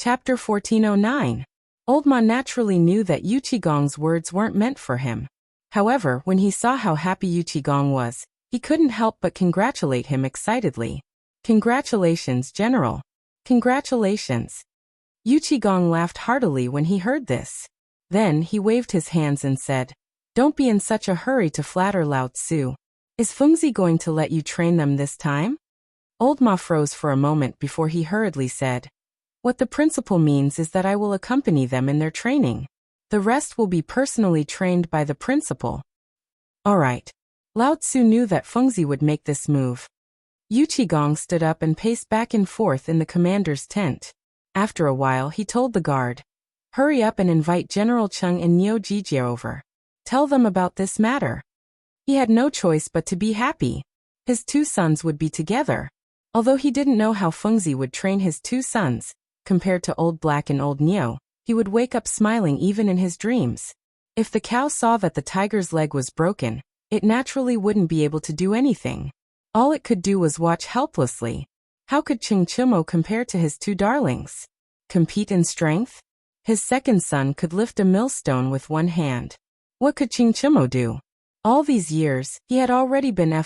Chapter 1409. Old Ma naturally knew that Yu Qigong's words weren't meant for him. However, when he saw how happy Yu Qigong was, he couldn't help but congratulate him excitedly. Congratulations, General. Congratulations. Yu Qigong laughed heartily when he heard this. Then he waved his hands and said, "Don't be in such a hurry to flatter Lao Tzu. Is Fengzi going to let you train them this time?" Old Ma froze for a moment before he hurriedly said, "What the principal means is that I will accompany them in their training. The rest will be personally trained by the principal." All right. Lao Tzu knew that Fengzi would make this move. Yu Qigong stood up and paced back and forth in the commander's tent. After a while he told the guard, "Hurry up and invite General Cheng and Niu Jijie over. Tell them about this matter." He had no choice but to be happy. His two sons would be together. Although he didn't know how Fengzi would train his two sons, compared to Old Black and Old Niu, he would wake up smiling even in his dreams. If the cow saw that the tiger's leg was broken, it naturally wouldn't be able to do anything. All it could do was watch helplessly. How could Cheng Chimo compare to his two darlings? Compete in strength? His second son could lift a millstone with one hand. What could Cheng Chimo do? All these years, he had already been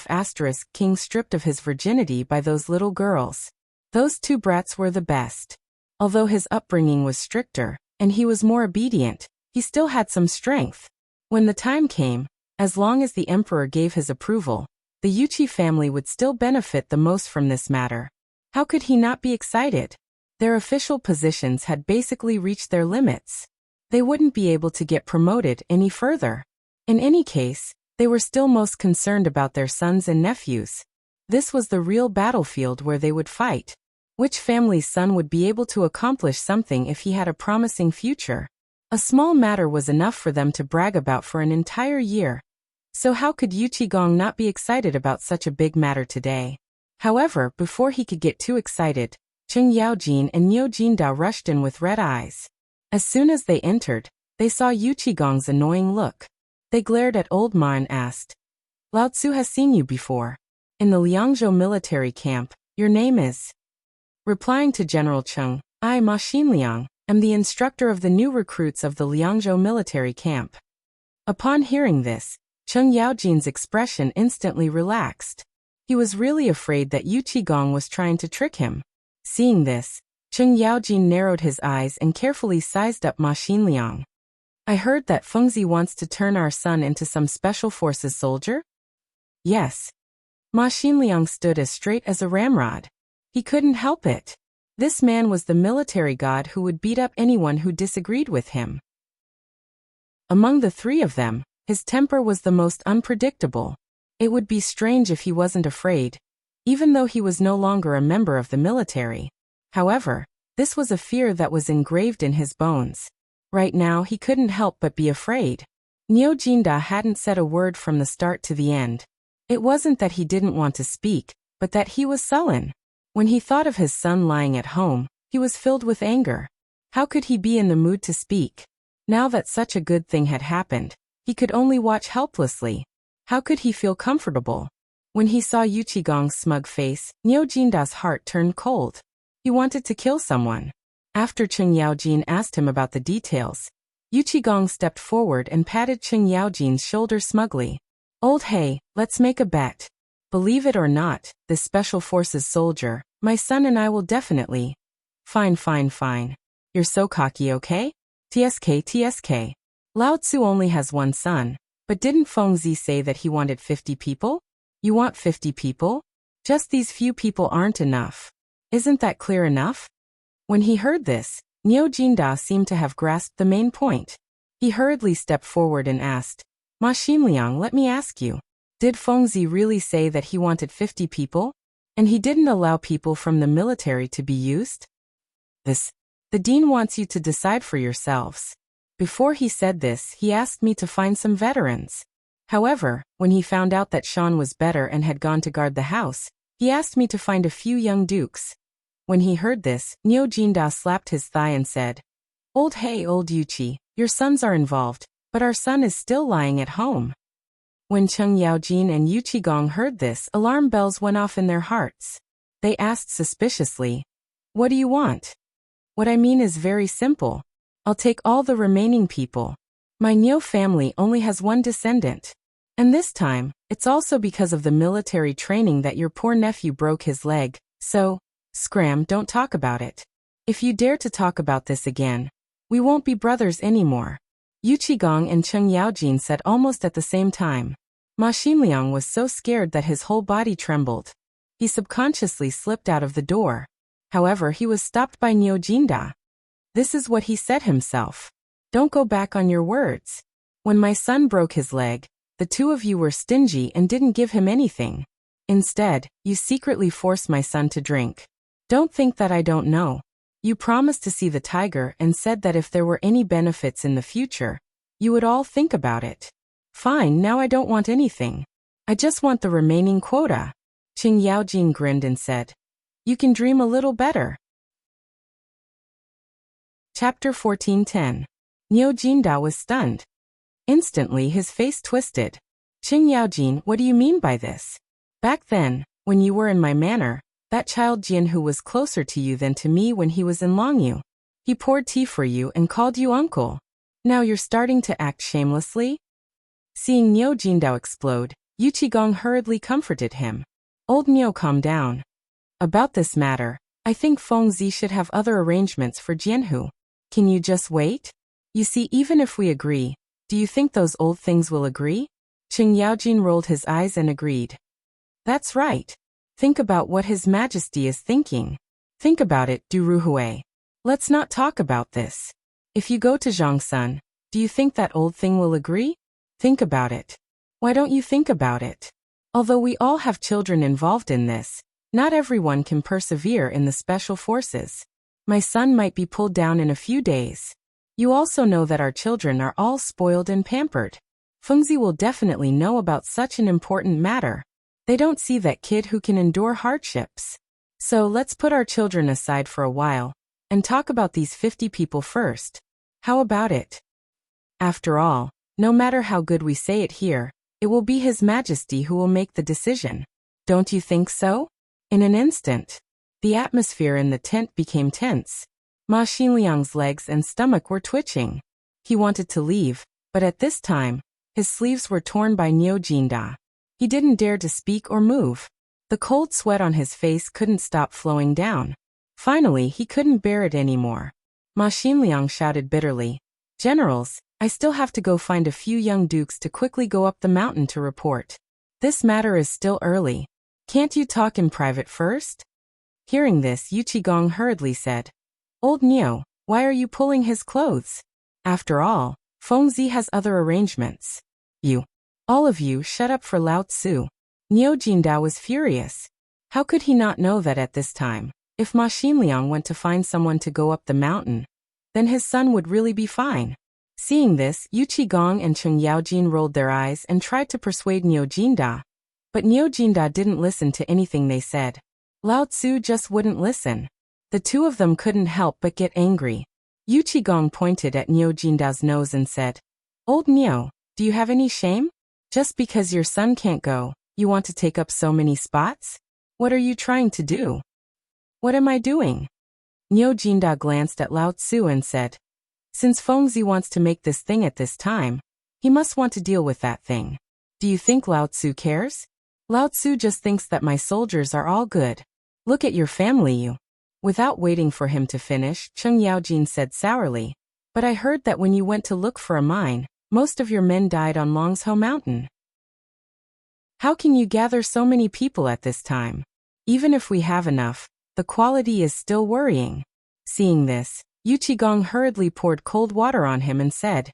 king stripped of his virginity by those little girls. Those two brats were the best. Although his upbringing was stricter, and he was more obedient, he still had some strength. When the time came, as long as the emperor gave his approval, the Yuchi family would still benefit the most from this matter. How could he not be excited? Their official positions had basically reached their limits. They wouldn't be able to get promoted any further. In any case, they were still most concerned about their sons and nephews. This was the real battlefield where they would fight. Which family's son would be able to accomplish something if he had a promising future? A small matter was enough for them to brag about for an entire year. So how could Yu Qigong not be excited about such a big matter today? However, before he could get too excited, Cheng Yaojin and Niu Jindao rushed in with red eyes. As soon as they entered, they saw Yu Qigong's annoying look. They glared at Old Ma and asked, "Lao Tzu has seen you before. In the Liangzhou military camp, your name is?" Replying to General Cheng, "I, Ma Xinliang, am the instructor of the new recruits of the Liangzhou military camp." Upon hearing this, Cheng Yaojin's expression instantly relaxed. He was really afraid that Yu Qigong was trying to trick him. Seeing this, Cheng Yaojin narrowed his eyes and carefully sized up Ma Xinliang. "I heard that Fengzi wants to turn our son into some special forces soldier?" "Yes." Ma Xinliang stood as straight as a ramrod. He couldn't help it. This man was the military god who would beat up anyone who disagreed with him. Among the three of them, his temper was the most unpredictable. It would be strange if he wasn't afraid, even though he was no longer a member of the military. However, this was a fear that was engraved in his bones. Right now he couldn't help but be afraid. Niu Jindao hadn't said a word from the start to the end. It wasn't that he didn't want to speak, but that he was sullen. When he thought of his son lying at home, he was filled with anger. How could he be in the mood to speak? Now that such a good thing had happened, he could only watch helplessly. How could he feel comfortable? When he saw Yu Qigong's smug face, Niu Jinda's heart turned cold. He wanted to kill someone. After Cheng Yaojin asked him about the details, Yu Qigong stepped forward and patted Cheng Yaojin's shoulder smugly. "Old Hey, let's make a bet. Believe it or not, this special forces soldier, my son and I will definitely..." Fine. You're so cocky, okay? TSK. Lao Tzu only has one son, but didn't Fengzi say that he wanted 50 people? You want 50 people? Just these few people aren't enough. Isn't that clear enough? When he heard this, Niu Jindao seemed to have grasped the main point. He hurriedly stepped forward and asked, "Ma Xinliang, let me ask you. Did Fengzi really say that he wanted 50 people? And he didn't allow people from the military to be used?" The dean wants you to decide for yourselves. Before he said this, he asked me to find some veterans. However, when he found out that Sean was better and had gone to guard the house, he asked me to find a few young dukes. When he heard this, Niu Jindao slapped his thigh and said, "Old Hey, old Yuchi, your sons are involved, but our son is still lying at home." When Cheng Yaojin and Yu Qigong heard this, alarm bells went off in their hearts. They asked suspiciously, "What do you want?" What I mean is very simple. I'll take all the remaining people. My Niu family only has one descendant. And this time, it's also because of the military training that your poor nephew broke his leg, so, scram, don't talk about it. If you dare to talk about this again, we won't be brothers anymore. Yu Qigong and Cheng Yaojin said almost at the same time. Ma Xinliang was so scared that his whole body trembled. He subconsciously slipped out of the door. However, he was stopped by Niu Jinda. This is what he said himself. Don't go back on your words. When my son broke his leg, the two of you were stingy and didn't give him anything. Instead, you secretly forced my son to drink. Don't think that I don't know. You promised to see the tiger and said that if there were any benefits in the future, you would all think about it. Fine, now I don't want anything. I just want the remaining quota. Cheng Yaojin grinned and said, You can dream a little better. Chapter 14:10. Niu Jinda was stunned. Instantly his face twisted. Cheng Yaojin, what do you mean by this? Back then, when you were in my manor, that child Jianhu was closer to you than to me when he was in Longyu. He poured tea for you and called you uncle. Now you're starting to act shamelessly? Seeing Niu Jindao explode, Yu Qigong hurriedly comforted him. Old Niu, calm down. About this matter, I think Feng Zi should have other arrangements for Jianhu. Can you just wait? You see, even if we agree, do you think those old things will agree? Cheng Yaojin rolled his eyes and agreed. That's right. Think about what His Majesty is thinking. Think about it, Du Ruhui. Let's not talk about this. If you go to Zhongsun, do you think that old thing will agree? Think about it. Why don't you think about it? Although we all have children involved in this, not everyone can persevere in the special forces. My son might be pulled down in a few days. You also know that our children are all spoiled and pampered. Fengzi will definitely know about such an important matter. They don't see that kid who can endure hardships. So let's put our children aside for a while and talk about these 50 people first. How about it? After all, no matter how good we say it here, it will be His Majesty who will make the decision. Don't you think so? In an instant, the atmosphere in the tent became tense. Ma Xinliang's legs and stomach were twitching. He wanted to leave, but at this time, his sleeves were torn by Niu Jinda. He didn't dare to speak or move. The cold sweat on his face couldn't stop flowing down. Finally, he couldn't bear it anymore. Ma Xinliang shouted bitterly, Generals, I still have to go find a few young dukes to quickly go up the mountain to report. This matter is still early. Can't you talk in private first? Hearing this, Yu Qigong hurriedly said, Old Niu, why are you pulling his clothes? After all, Feng Zi has other arrangements. You. All of you shut up for Lao Tzu. Niu Jindao was furious. How could he not know that at this time, if Ma Xinliang went to find someone to go up the mountain, then his son would really be fine. Seeing this, Yu Qigong and Cheng Yaojin rolled their eyes and tried to persuade Niu Jinda. But Niu Jinda didn't listen to anything they said. Lao Tzu just wouldn't listen. The two of them couldn't help but get angry. Yu Qigong pointed at Niu Jinda's nose and said, Old Niu, do you have any shame? Just because your son can't go, you want to take up so many spots? What are you trying to do? What am I doing? Niu Jinda glanced at Lao Tzu and said, Since Feng Zi wants to make this thing at this time, he must want to deal with that thing. Do you think Lao Tzu cares? Lao Tzu just thinks that my soldiers are all good. Look at your family, you. Without waiting for him to finish, Cheng Yaojin said sourly, But I heard that when you went to look for a mine, most of your men died on Longzhou Mountain. How can you gather so many people at this time? Even if we have enough, the quality is still worrying. Seeing this, Yu Qigong hurriedly poured cold water on him and said,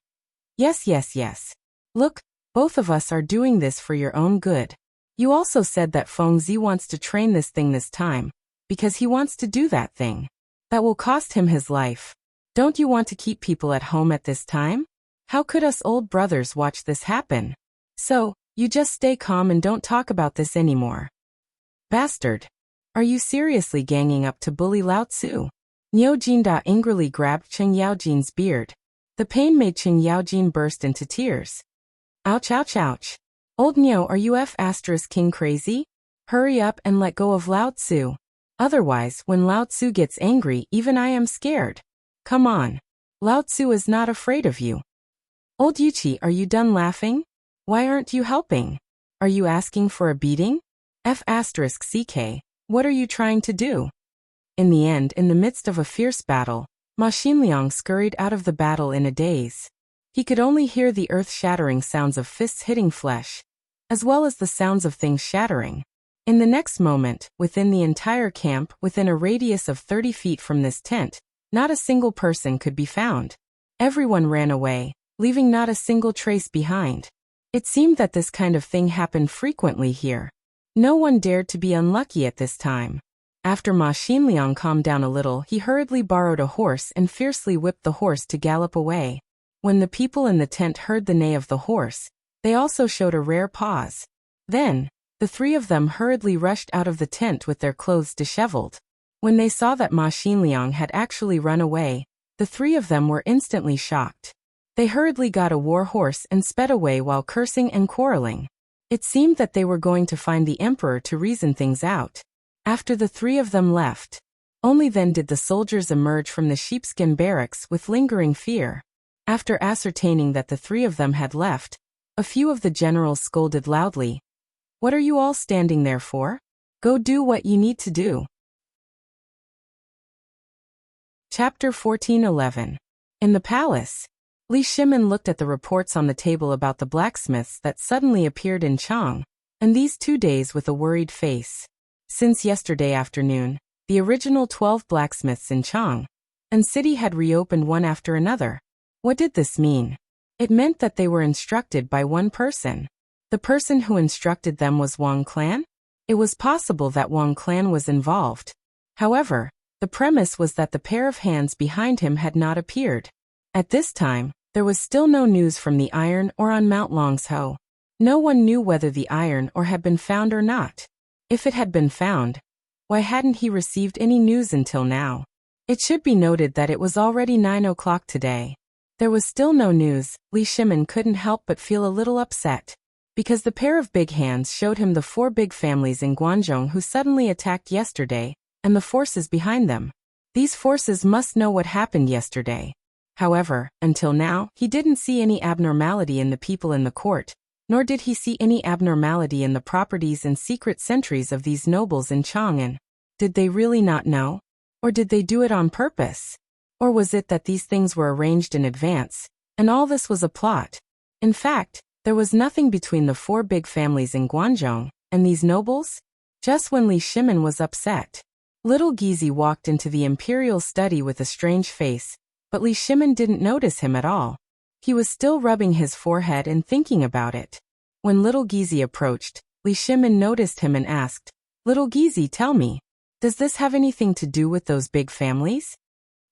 Yes, yes, yes. Look, both of us are doing this for your own good. You also said that Feng Zi wants to train this thing this time, because he wants to do that thing. That will cost him his life. Don't you want to keep people at home at this time? How could us old brothers watch this happen? So, you just stay calm and don't talk about this anymore. Bastard! Are you seriously ganging up to bully Lao Tzu? Niu Jinda angrily grabbed Cheng Yaojin's beard. The pain made Cheng Yaojin burst into tears. Ouch, ouch, ouch. Old Niu, are you King crazy? Hurry up and let go of Lao Tzu. Otherwise, when Lao Tzu gets angry, even I am scared. Come on. Lao Tzu is not afraid of you. Old Yuchi, are you done laughing? Why aren't you helping? Are you asking for a beating? F***ck, what are you trying to do? In the end, in the midst of a fierce battle, Ma Xinliang scurried out of the battle in a daze. He could only hear the earth-shattering sounds of fists hitting flesh, as well as the sounds of things shattering. In the next moment, within the entire camp, within a radius of 30 feet from this tent, not a single person could be found. Everyone ran away, leaving not a single trace behind. It seemed that this kind of thing happened frequently here. No one dared to be unlucky at this time. After Ma Xinliang calmed down a little, he hurriedly borrowed a horse and fiercely whipped the horse to gallop away. When the people in the tent heard the neigh of the horse, they also showed a rare pause. Then, the three of them hurriedly rushed out of the tent with their clothes disheveled. When they saw that Ma Xinliang had actually run away, the three of them were instantly shocked. They hurriedly got a war horse and sped away while cursing and quarreling. It seemed that they were going to find the emperor to reason things out. After the three of them left, only then did the soldiers emerge from the sheepskin barracks with lingering fear. After ascertaining that the three of them had left, a few of the generals scolded loudly. What are you all standing there for? Go do what you need to do. Chapter 14:11. In the palace, Li Shimin looked at the reports on the table about the blacksmiths that suddenly appeared in Chang'an, and these 2 days with a worried face. Since yesterday afternoon, the original 12 blacksmiths in Chang'an and city had reopened one after another. What did this mean? It meant that they were instructed by one person. The person who instructed them was Wang Clan? It was possible that Wang Clan was involved. However, the premise was that the pair of hands behind him had not appeared. At this time, there was still no news from the iron or on Mount Longsho. No one knew whether the iron ore had been found or not. If it had been found, why hadn't he received any news until now? It should be noted that it was already 9 o'clock today. There was still no news. Li Shimin couldn't help but feel a little upset, because the pair of big hands showed him the 4 big families in Guangzhou who suddenly attacked yesterday, and the forces behind them. These forces must know what happened yesterday. However, until now, he didn't see any abnormality in the people in the court, nor did he see any abnormality in the properties and secret sentries of these nobles in Chang'an. Did they really not know? Or did they do it on purpose? Or was it that these things were arranged in advance, and all this was a plot? In fact, there was nothing between the 4 big families in Guangzhou and these nobles. Just when Li Shimin was upset, little Gizi walked into the imperial study with a strange face, but Li Shimin didn't notice him at all. He was still rubbing his forehead and thinking about it. When little Gizi approached, Li Shimin noticed him and asked, "Little Gizi, tell me, does this have anything to do with those big families?"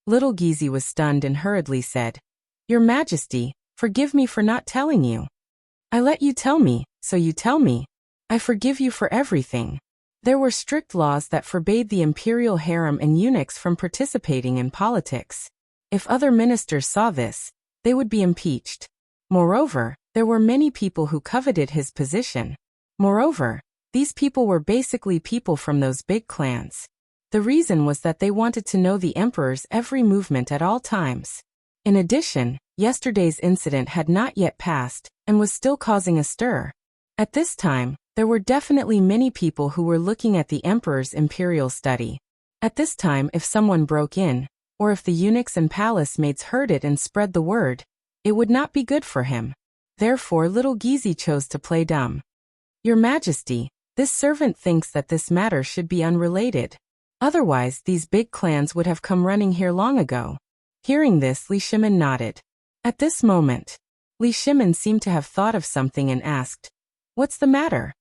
Little Gizi was stunned and hurriedly said, "Your Majesty, forgive me for not telling you. I let you tell me, so you tell me. I forgive you for everything." There were strict laws that forbade the imperial harem and eunuchs from participating in politics. If other ministers saw this, they would be impeached. Moreover, there were many people who coveted his position. Moreover, these people were basically people from those big clans. The reason was that they wanted to know the emperor's every movement at all times. In addition, yesterday's incident had not yet passed, and was still causing a stir. At this time, there were definitely many people who were looking at the emperor's imperial study. At this time, if someone broke in, or if the eunuchs and palace maids heard it and spread the word, it would not be good for him. Therefore little Gizi chose to play dumb. "Your Majesty, this servant thinks that this matter should be unrelated. Otherwise these big clans would have come running here long ago." Hearing this, Li Shimin nodded. At this moment, Li Shimin seemed to have thought of something and asked, "What's the matter?"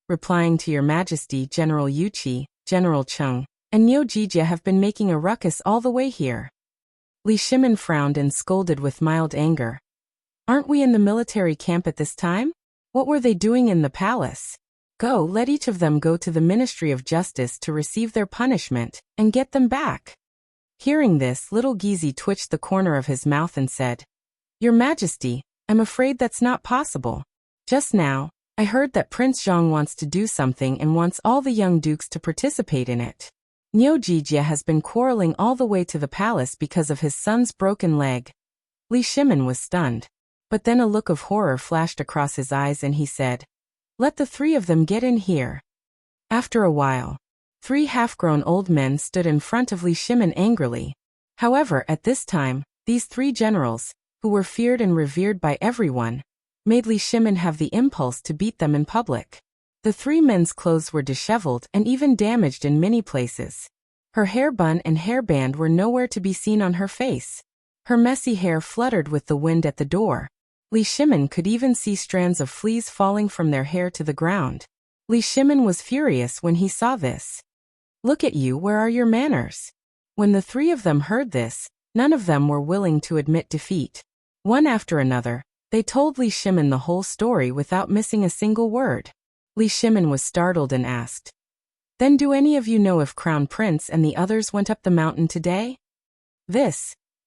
Replying to Your Majesty, General Yuchi, General Cheng, and Niu Jijia have been making a ruckus all the way here. Li Shimin frowned and scolded with mild anger. "Aren't we in the military camp at this time? What were they doing in the palace? Go, let each of them go to the Ministry of Justice to receive their punishment, and get them back." Hearing this, little Gizi twitched the corner of his mouth and said, "Your Majesty, I'm afraid that's not possible. Just now, I heard that Prince Zhang wants to do something and wants all the young dukes to participate in it. Niu Jijia has been quarreling all the way to the palace because of his son's broken leg. Li Shimin was stunned. But then a look of horror flashed across his eyes and he said, "Let the three of them get in here." After a while, 3 half-grown old men stood in front of Li Shimin angrily. However, at this time, these 3 generals, who were feared and revered by everyone, made Li Shimin have the impulse to beat them in public. The 3 men's clothes were disheveled and even damaged in many places. Her hair bun and hairband were nowhere to be seen on her face. Her messy hair fluttered with the wind at the door. Li Shimin could even see strands of fleas falling from their hair to the ground. Li Shimin was furious when he saw this. "Look at you, where are your manners?" When the 3 of them heard this, none of them were willing to admit defeat. One after another, they told Li Shimin the whole story without missing a single word. Li Shimin was startled and asked, "Then do any of you know if Crown Prince and the others went up the mountain today?"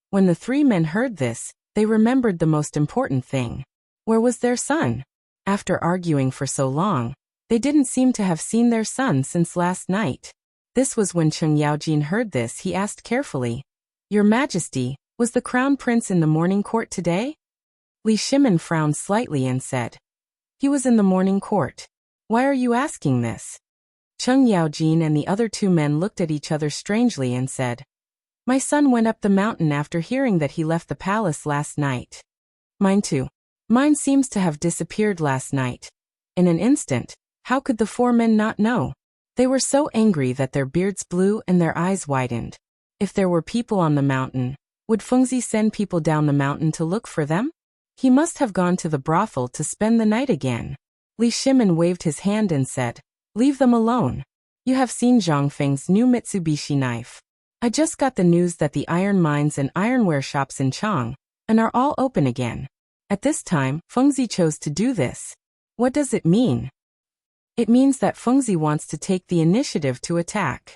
When the 3 men heard this, they remembered the most important thing. Where was their son? After arguing for so long, they didn't seem to have seen their son since last night. This was when Cheng Yaojin heard this. He asked carefully, "Your Majesty, was the Crown Prince in the morning court today?" Li Shimin frowned slightly and said, "He was in the morning court. Why are you asking this?" Cheng Yaojin and the other 2 men looked at each other strangely and said, "My son went up the mountain after hearing that he left the palace last night." "Mine too. Mine seems to have disappeared last night." In an instant, how could the 4 men not know? They were so angry that their beards blew and their eyes widened. If there were people on the mountain, would Fengzi send people down the mountain to look for them? He must have gone to the brothel to spend the night again. Li Shimin waved his hand and said, "Leave them alone. You have seen Zhang Feng's new Mitsubishi knife. I just got the news that the iron mines and ironware shops in Chang'an are all open again." At this time, Fengzi chose to do this. What does it mean? It means that Fengzi wants to take the initiative to attack.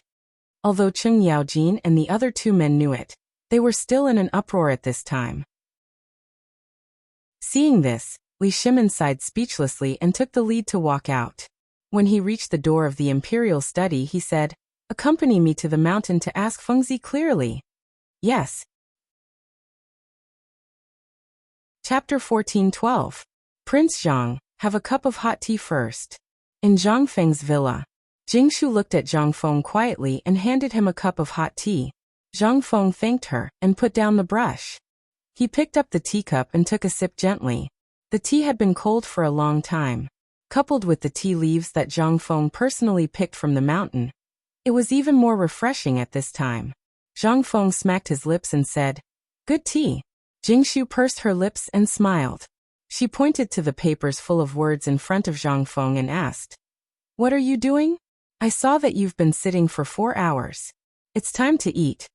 Although Cheng Yaojin and the other 2 men knew it, they were still in an uproar at this time. Seeing this, Li Shimin sighed speechlessly and took the lead to walk out. When he reached the door of the imperial study, he said, "Accompany me to the mountain to ask Fengzi clearly." "Yes." Chapter 14:12. Prince Zhang, have a cup of hot tea first. In Zhang Feng's villa, Jingshu looked at Zhang Feng quietly and handed him a cup of hot tea. Zhang Feng thanked her and put down the brush. He picked up the teacup and took a sip gently. The tea had been cold for a long time. Coupled with the tea leaves that Zhang Feng personally picked from the mountain, it was even more refreshing at this time. Zhang Feng smacked his lips and said, "Good tea." Jingshu pursed her lips and smiled. She pointed to the papers full of words in front of Zhang Feng and asked, "What are you doing? I saw that you've been sitting for 4 hours. It's time to eat."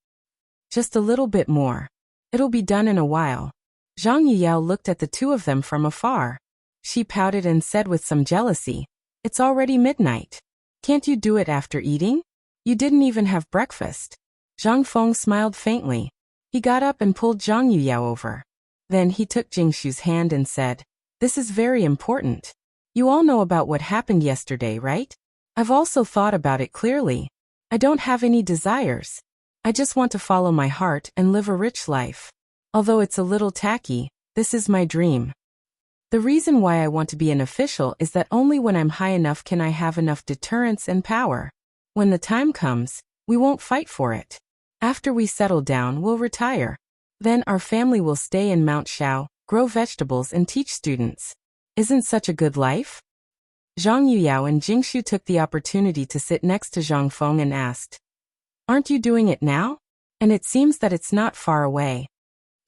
"Just a little bit more. It'll be done in a while." Zhang Yuyao looked at the 2 of them from afar. She pouted and said with some jealousy, "It's already midnight. Can't you do it after eating? You didn't even have breakfast." Zhang Feng smiled faintly. He got up and pulled Zhang Yuyao over. Then he took Jingshu's hand and said, "This is very important. You all know about what happened yesterday, right? I've also thought about it clearly. I don't have any desires. I just want to follow my heart and live a rich life. Although it's a little tacky, this is my dream. The reason why I want to be an official is that only when I'm high enough can I have enough deterrence and power. When the time comes, we won't fight for it. After we settle down, we'll retire. Then our family will stay in Mount Shao, grow vegetables and teach students. Isn't such a good life?" Zhang Yuyao and Jingshu took the opportunity to sit next to Zhang Feng and asked, "Aren't you doing it now? And it seems that it's not far away."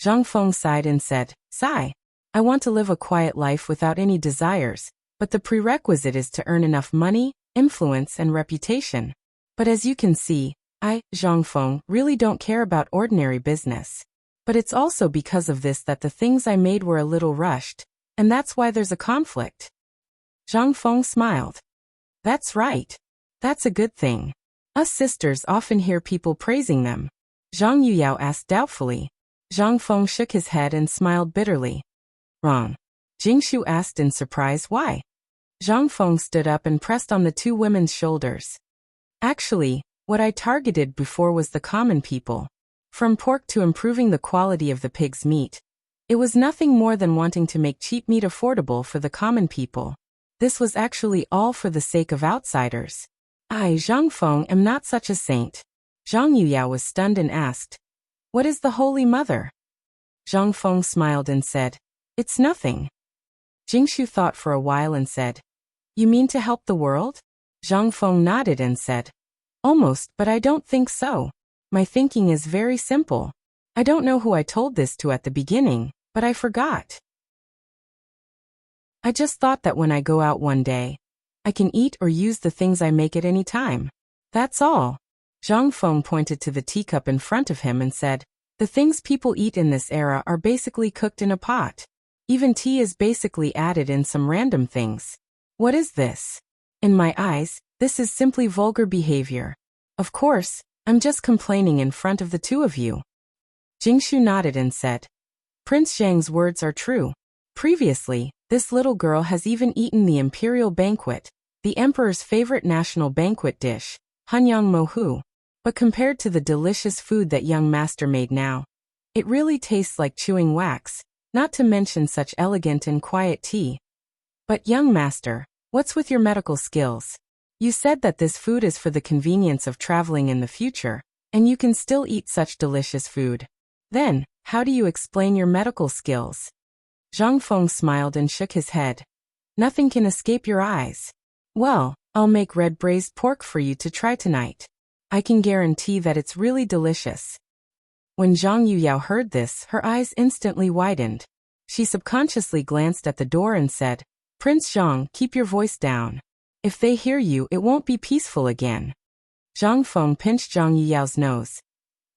Zhang Feng sighed and said, "Sigh. I want to live a quiet life without any desires, but the prerequisite is to earn enough money, influence and reputation. But as you can see, I, Zhang Feng, really don't care about ordinary business. But it's also because of this that the things I made were a little rushed, and that's why there's a conflict." Zhang Feng smiled. "That's right. That's a good thing. Us sisters often hear people praising them." Zhang Yuyao asked doubtfully. Zhang Feng shook his head and smiled bitterly. "Wrong." Jingshu asked in surprise, "Why?" Zhang Feng stood up and pressed on the two women's shoulders. Actually, what I targeted before was the common people. From pork to improving the quality of the pig's meat. It was nothing more than wanting to make cheap meat affordable for the common people. This was actually all for the sake of outsiders. I, Zhang Feng, am not such a saint. Zhang Yuyao was stunned and asked, "What is the Holy Mother?" Zhang Feng smiled and said, "It's nothing." Jingshu thought for a while and said, "You mean to help the world?" Zhang Feng nodded and said, "Almost, but I don't think so. My thinking is very simple. I don't know who I told this to at the beginning, but I forgot. I just thought that when I go out one day, I can eat or use the things I make at any time. That's all." Zhang Feng pointed to the teacup in front of him and said, "The things people eat in this era are basically cooked in a pot. Even tea is basically added in some random things. What is this? In my eyes, this is simply vulgar behavior. Of course, I'm just complaining in front of the two of you." Jingshu nodded and said, "Prince Zhang's words are true. Previously, this little girl has even eaten the imperial banquet, the emperor's favorite national banquet dish, Hanyang Mohu. But compared to the delicious food that young master made now, it really tastes like chewing wax, not to mention such elegant and quiet tea. But young master, what's with your medical skills? You said that this food is for the convenience of traveling in the future, and you can still eat such delicious food. Then, how do you explain your medical skills?" Zhang Feng smiled and shook his head. "Nothing can escape your eyes. Well, I'll make red braised pork for you to try tonight. I can guarantee that it's really delicious." When Zhang Yuyao heard this, her eyes instantly widened. She subconsciously glanced at the door and said, "Prince Zhang, keep your voice down. If they hear you, it won't be peaceful again." Zhang Feng pinched Zhang Yuyao's nose,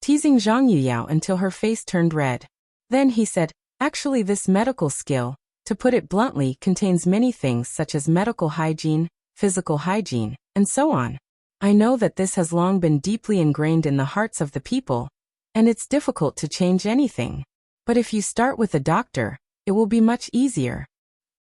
teasing Zhang Yuyao until her face turned red. Then he said, "Actually, this medical skill, to put it bluntly, contains many things such as medical hygiene, physical hygiene, and so on. I know that this has long been deeply ingrained in the hearts of the people, and it's difficult to change anything. But if you start with a doctor, it will be much easier.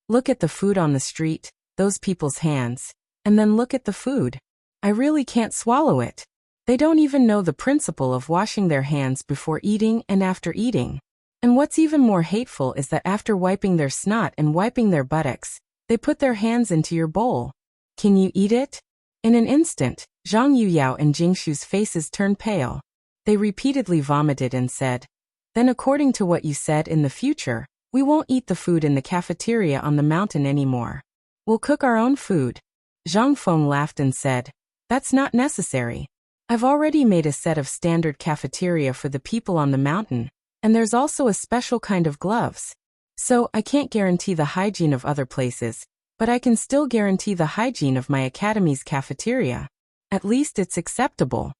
Look at the food on the street, those people's hands, and then look at the food. I really can't swallow it. They don't even know the principle of washing their hands before eating and after eating. And what's even more hateful is that after wiping their snot and wiping their buttocks, they put their hands into your bowl. Can you eat it?" In an instant, Zhang Yuyao and Jingshu's faces turned pale. They repeatedly vomited and said, "Then according to what you said, in the future, we won't eat the food in the cafeteria on the mountain anymore. We'll cook our own food." Zhang Feng laughed and said, "That's not necessary. I've already made a set of standard cafeteria for the people on the mountain, and there's also a special kind of gloves. So I can't guarantee the hygiene of other places, but I can still guarantee the hygiene of my academy's cafeteria. At least it's acceptable.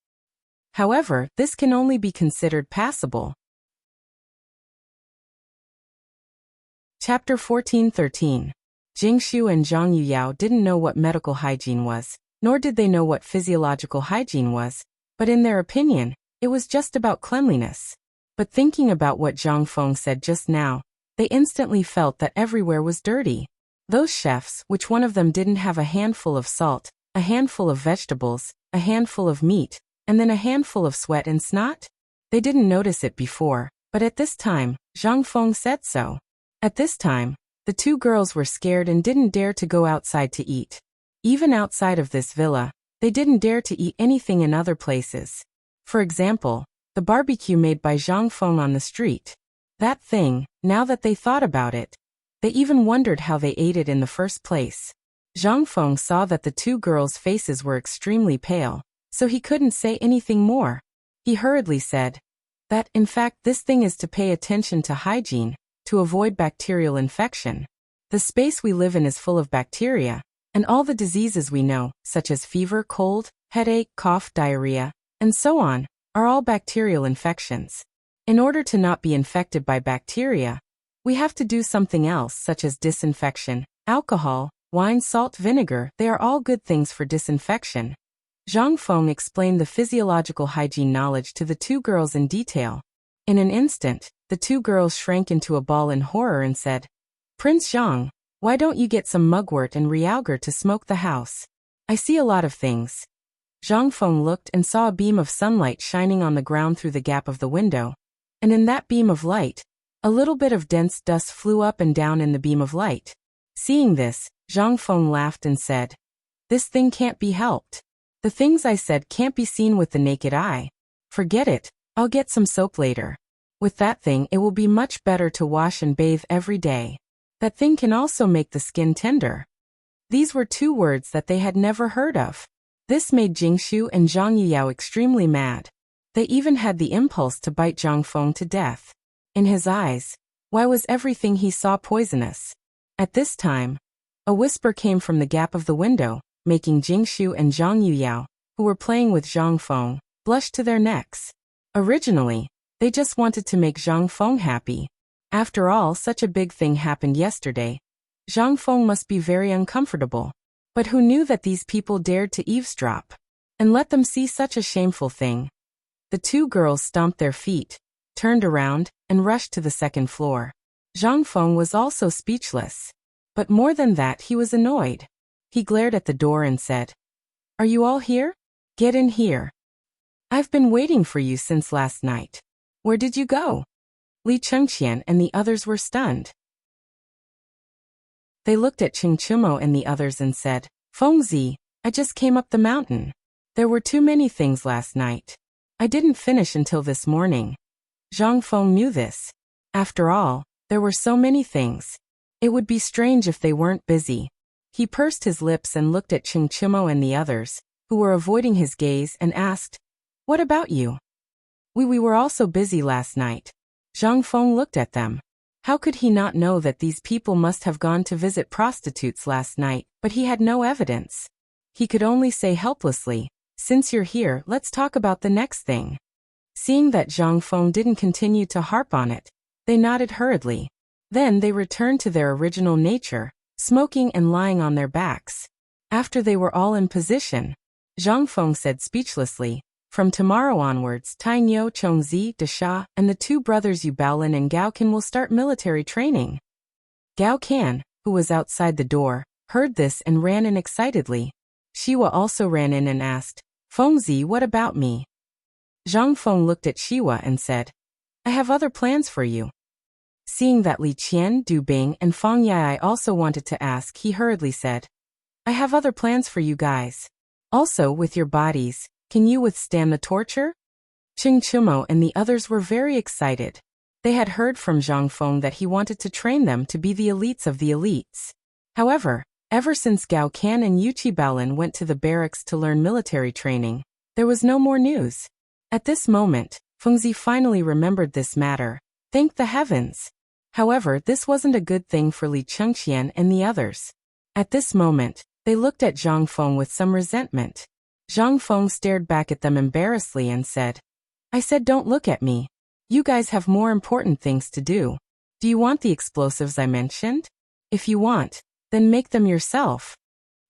However, this can only be considered passable." Chapter 14-13. Jingshu and Zhang Yuyao didn't know what medical hygiene was, nor did they know what physiological hygiene was, but in their opinion, it was just about cleanliness. But thinking about what Zhang Feng said just now, they instantly felt that everywhere was dirty. Those chefs, which one of them didn't have a handful of salt, a handful of vegetables, a handful of meat, and then a handful of sweat and snot? They didn't notice it before, but at this time, Zhang Feng said so. At this time, the two girls were scared and didn't dare to go outside to eat. Even outside of this villa, they didn't dare to eat anything in other places. For example, the barbecue made by Zhang Feng on the street. That thing, now that they thought about it, they even wondered how they ate it in the first place. Zhang Feng saw that the two girls' faces were extremely pale, so he couldn't say anything more. He hurriedly said that, in fact, this thing is to pay attention to hygiene, to avoid bacterial infection. The space we live in is full of bacteria, and all the diseases we know, such as fever, cold, headache, cough, diarrhea, and so on, are all bacterial infections. In order to not be infected by bacteria, we have to do something else, such as disinfection. Alcohol, wine, salt, vinegar, they are all good things for disinfection. Zhang Feng explained the physiological hygiene knowledge to the two girls in detail. In an instant, the two girls shrank into a ball in horror and said, "Prince Zhang, Why don't you get some mugwort and realgar to smoke the house? I see a lot of things. Zhang Feng looked and saw a beam of sunlight shining on the ground through the gap of the window. And in that beam of light, a little bit of dense dust flew up and down in the beam of light. Seeing this, Zhang Feng laughed and said, "This thing can't be helped. The things I said can't be seen with the naked eye. Forget it, I'll get some soap later. With that thing it will be much better to wash and bathe every day. That thing can also make the skin tender." These were two words that they had never heard of. This made Jingshu and Zhang Yuyao extremely mad. They even had the impulse to bite Zhang Feng to death. In his eyes, why was everything he saw poisonous? At this time, a whisper came from the gap of the window, making Jingshu and Zhang Yuyao, who were playing with Zhang Feng, blush to their necks. Originally, they just wanted to make Zhang Feng happy. After all, such a big thing happened yesterday. Zhang Feng must be very uncomfortable. But who knew that these people dared to eavesdrop and let them see such a shameful thing? The two girls stomped their feet, turned around, and rushed to the second floor. Zhang Feng was also speechless. But more than that, he was annoyed. He glared at the door and said, "Are you all here? Get in here. I've been waiting for you since last night. Where did you go?" Li Chengqian and the others were stunned. They looked at Chingchumo and the others and said, "Fengzi, I just came up the mountain. There were too many things last night. I didn't finish until this morning." Zhang Feng knew this. After all, there were so many things. It would be strange if they weren't busy. He pursed his lips and looked at Chingchumo and the others, who were avoiding his gaze, and asked, "What about you?" We were also busy last night." Zhang Feng looked at them. How could he not know that these people must have gone to visit prostitutes last night, but he had no evidence. He could only say helplessly, "Since you're here, let's talk about the next thing." Seeing that Zhang Feng didn't continue to harp on it, they nodded hurriedly. Then they returned to their original nature, smoking and lying on their backs. After they were all in position, Zhang Feng said speechlessly, "From tomorrow onwards, Tainyo, Chongzi, Desha, and the two brothers Yu Baolin and Gao Can will start military training." Gao Can, who was outside the door, heard this and ran in excitedly. Shiwa also ran in and asked, "Fengzi, what about me?" Zhang Feng looked at Shiwa and said, "I have other plans for you." Seeing that Li Qian, Du Bing, and Fang Yai also wanted to ask, he hurriedly said, "I have other plans for you guys. Also, with your bodies, can you withstand the torture?" Chingchumo and the others were very excited. They had heard from Zhang Feng that he wanted to train them to be the elites of the elites. However, ever since Gao Can and Yuchi Baolin went to the barracks to learn military training, there was no more news. At this moment, Fengzi finally remembered this matter. Thank the heavens! However, this wasn't a good thing for Li Chengqian and the others. At this moment, they looked at Zhang Feng with some resentment. Zhang Feng stared back at them embarrassedly and said, "I said don't look at me. You guys have more important things to do. Do you want the explosives I mentioned? If you want, then make them yourself."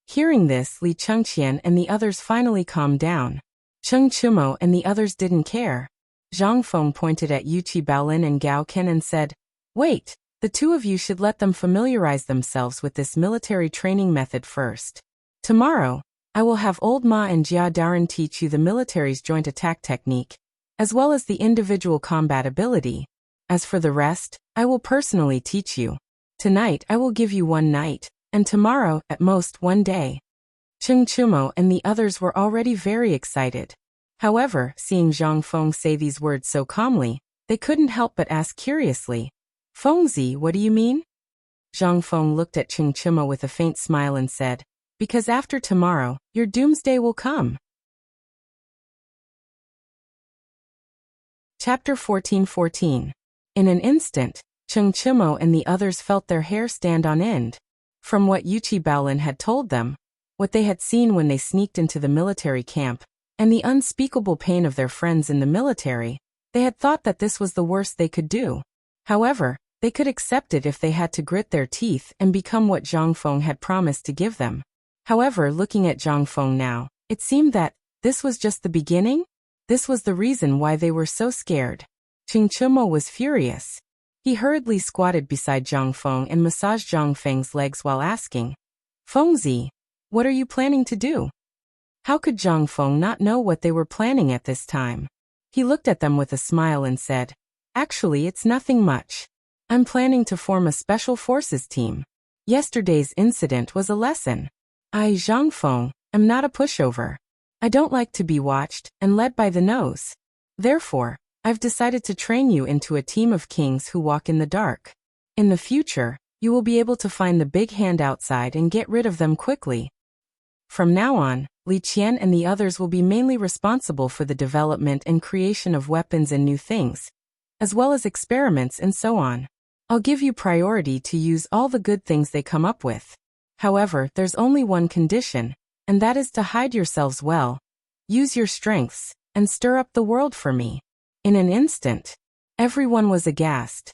Hearing this, Li Chengqian and the others finally calmed down. Chengchumo and the others didn't care. Zhang Feng pointed at Yuchi Baolin and Gao Can and said, "Wait, the two of you should let them familiarize themselves with this military training method first. Tomorrow, I will have Old Ma and Jia Daren teach you the military's joint attack technique, as well as the individual combat ability. As for the rest, I will personally teach you. Tonight I will give you one night, and tomorrow, at most, one day." Chengchumo and the others were already very excited. However, seeing Zhang Feng say these words so calmly, they couldn't help but ask curiously, "Fengzi, what do you mean?" Zhang Feng looked at Chengchumo with a faint smile and said, "Because after tomorrow, your doomsday will come." Chapter 14:14. In an instant, Chengchumo and the others felt their hair stand on end. From what Yuchi Baolin had told them, what they had seen when they sneaked into the military camp, and the unspeakable pain of their friends in the military, they had thought that this was the worst they could do. However, they could accept it if they had to grit their teeth and become what Zhang Feng had promised to give them. However, looking at Zhang Feng now, it seemed that this was just the beginning. This was the reason why they were so scared. Chingchumo was furious. He hurriedly squatted beside Zhang Feng and massaged Zhang Feng's legs while asking, "Fengzi, what are you planning to do?" How could Zhang Feng not know what they were planning at this time? He looked at them with a smile and said, "Actually, it's nothing much. I'm planning to form a special forces team. Yesterday's incident was a lesson. I, Zhang Feng, am not a pushover. I don't like to be watched and led by the nose. Therefore, I've decided to train you into a team of kings who walk in the dark. In the future, you will be able to find the big hand outside and get rid of them quickly. From now on, Li Qian and the others will be mainly responsible for the development and creation of weapons and new things, as well as experiments and so on. I'll give you priority to use all the good things they come up with. However, there's only one condition, and that is to hide yourselves well, use your strengths, and stir up the world for me." In an instant, everyone was aghast.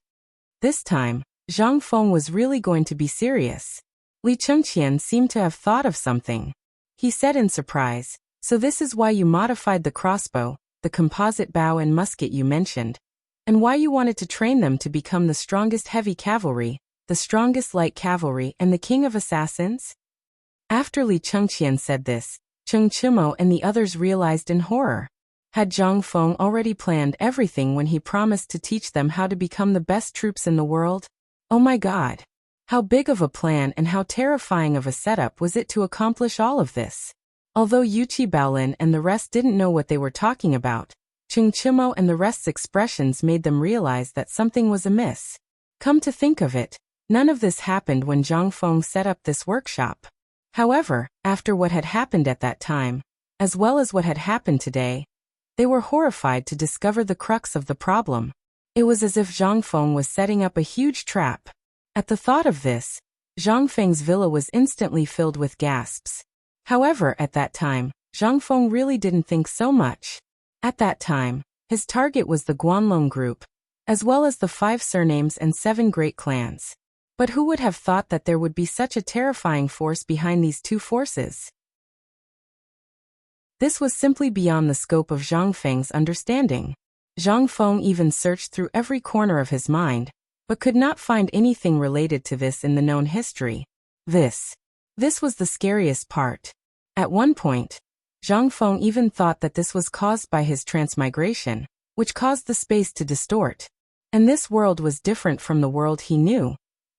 This time, Zhang Feng was really going to be serious. Li Chengqian seemed to have thought of something. He said in surprise, "So this is why you modified the crossbow, the composite bow and musket you mentioned, and why you wanted to train them to become the strongest heavy cavalry, the strongest light cavalry and the king of assassins?" After Li Chengqian said this, Cheng Chimo and the others realized in horror. Had Zhang Feng already planned everything when he promised to teach them how to become the best troops in the world? Oh my God! How big of a plan and how terrifying of a setup was it to accomplish all of this? Although Yuqi Baolin and the rest didn't know what they were talking about, Cheng Chimo and the rest's expressions made them realize that something was amiss. Come to think of it, none of this happened when Zhang Feng set up this workshop. However, after what had happened at that time, as well as what had happened today, they were horrified to discover the crux of the problem. It was as if Zhang Feng was setting up a huge trap. At the thought of this, Zhang Feng's villa was instantly filled with gasps. However, at that time, Zhang Feng really didn't think so much. At that time, his target was the Guanlong group, as well as the 5 surnames and 7 great clans. But who would have thought that there would be such a terrifying force behind these 2 forces? This was simply beyond the scope of Zhang Feng's understanding. Zhang Feng even searched through every corner of his mind, but could not find anything related to this in the known history. This was the scariest part. At one point, Zhang Feng even thought that this was caused by his transmigration, which caused the space to distort. And this world was different from the world he knew.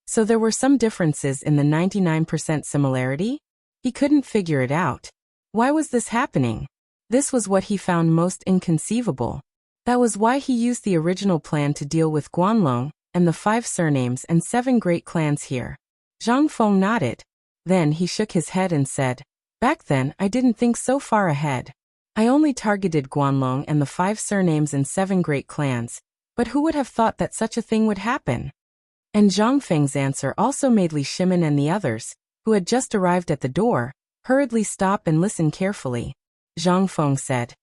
So there were some differences in the 99% similarity? He couldn't figure it out. Why was this happening? This was what he found most inconceivable. That was why he used the original plan to deal with Guanlong and the 5 surnames and 7 great clans here. Zhang Feng nodded. Then he shook his head and said, "Back then I didn't think so far ahead. I only targeted Guanlong and the 5 surnames and 7 great clans, but who would have thought that such a thing would happen?" And Zhang Feng's answer also made Li Shimin and the others, who had just arrived at the door, hurriedly stop and listen carefully. Zhang Feng said,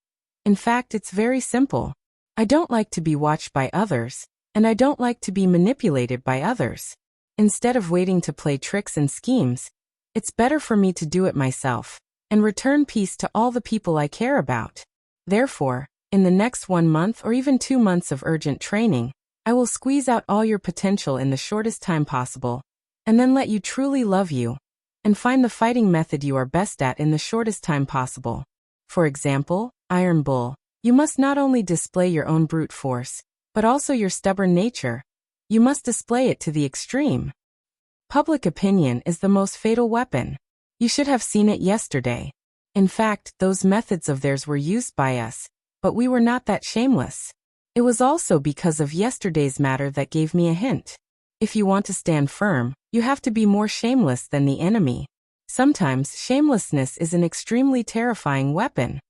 "In fact, it's very simple. I don't like to be watched by others, and I don't like to be manipulated by others. Instead of waiting to play tricks and schemes, it's better for me to do it myself, and return peace to all the people I care about. Therefore, in the next 1 month or even 2 months of urgent training, I will squeeze out all your potential in the shortest time possible, and then let you truly love you, and find the fighting method you are best at in the shortest time possible. For example, Iron Bull, you must not only display your own brute force, but also your stubborn nature. You must display it to the extreme. Public opinion is the most fatal weapon. You should have seen it yesterday. In fact, those methods of theirs were used by us, but we were not that shameless. It was also because of yesterday's matter that gave me a hint. If you want to stand firm, you have to be more shameless than the enemy. Sometimes shamelessness is an extremely terrifying weapon."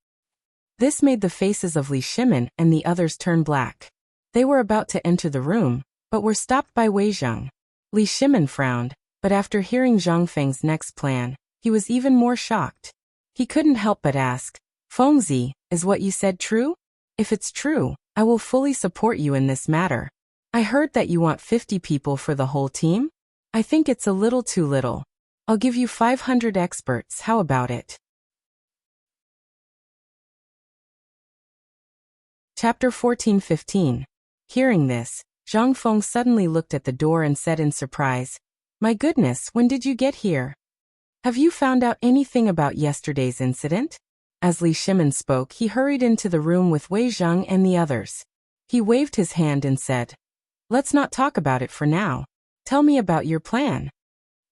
This made the faces of Li Shimin and the others turn black. They were about to enter the room, but were stopped by Wei Zheng. Li Shimin frowned, but after hearing Zhang Feng's next plan, he was even more shocked. He couldn't help but ask, "Fengzi, is what you said true? If it's true, I will fully support you in this matter. I heard that you want 50 people for the whole team? I think it's a little too little. I'll give you 500 experts, how about it?" Chapter 14-15. Hearing this, Zhang Feng suddenly looked at the door and said in surprise, "My goodness, when did you get here? Have you found out anything about yesterday's incident?" As Li Shimin spoke, he hurried into the room with Wei Zheng and the others. He waved his hand and said, "Let's not talk about it for now. Tell me about your plan."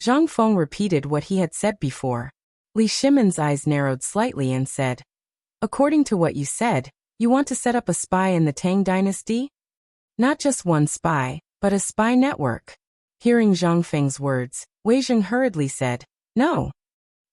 Zhang Feng repeated what he had said before. Li Shimin's eyes narrowed slightly and said, "According to what you said, you want to set up a spy in the Tang dynasty? Not just one spy, but a spy network." Hearing Zhang Feng's words, Wei Zheng hurriedly said, "No.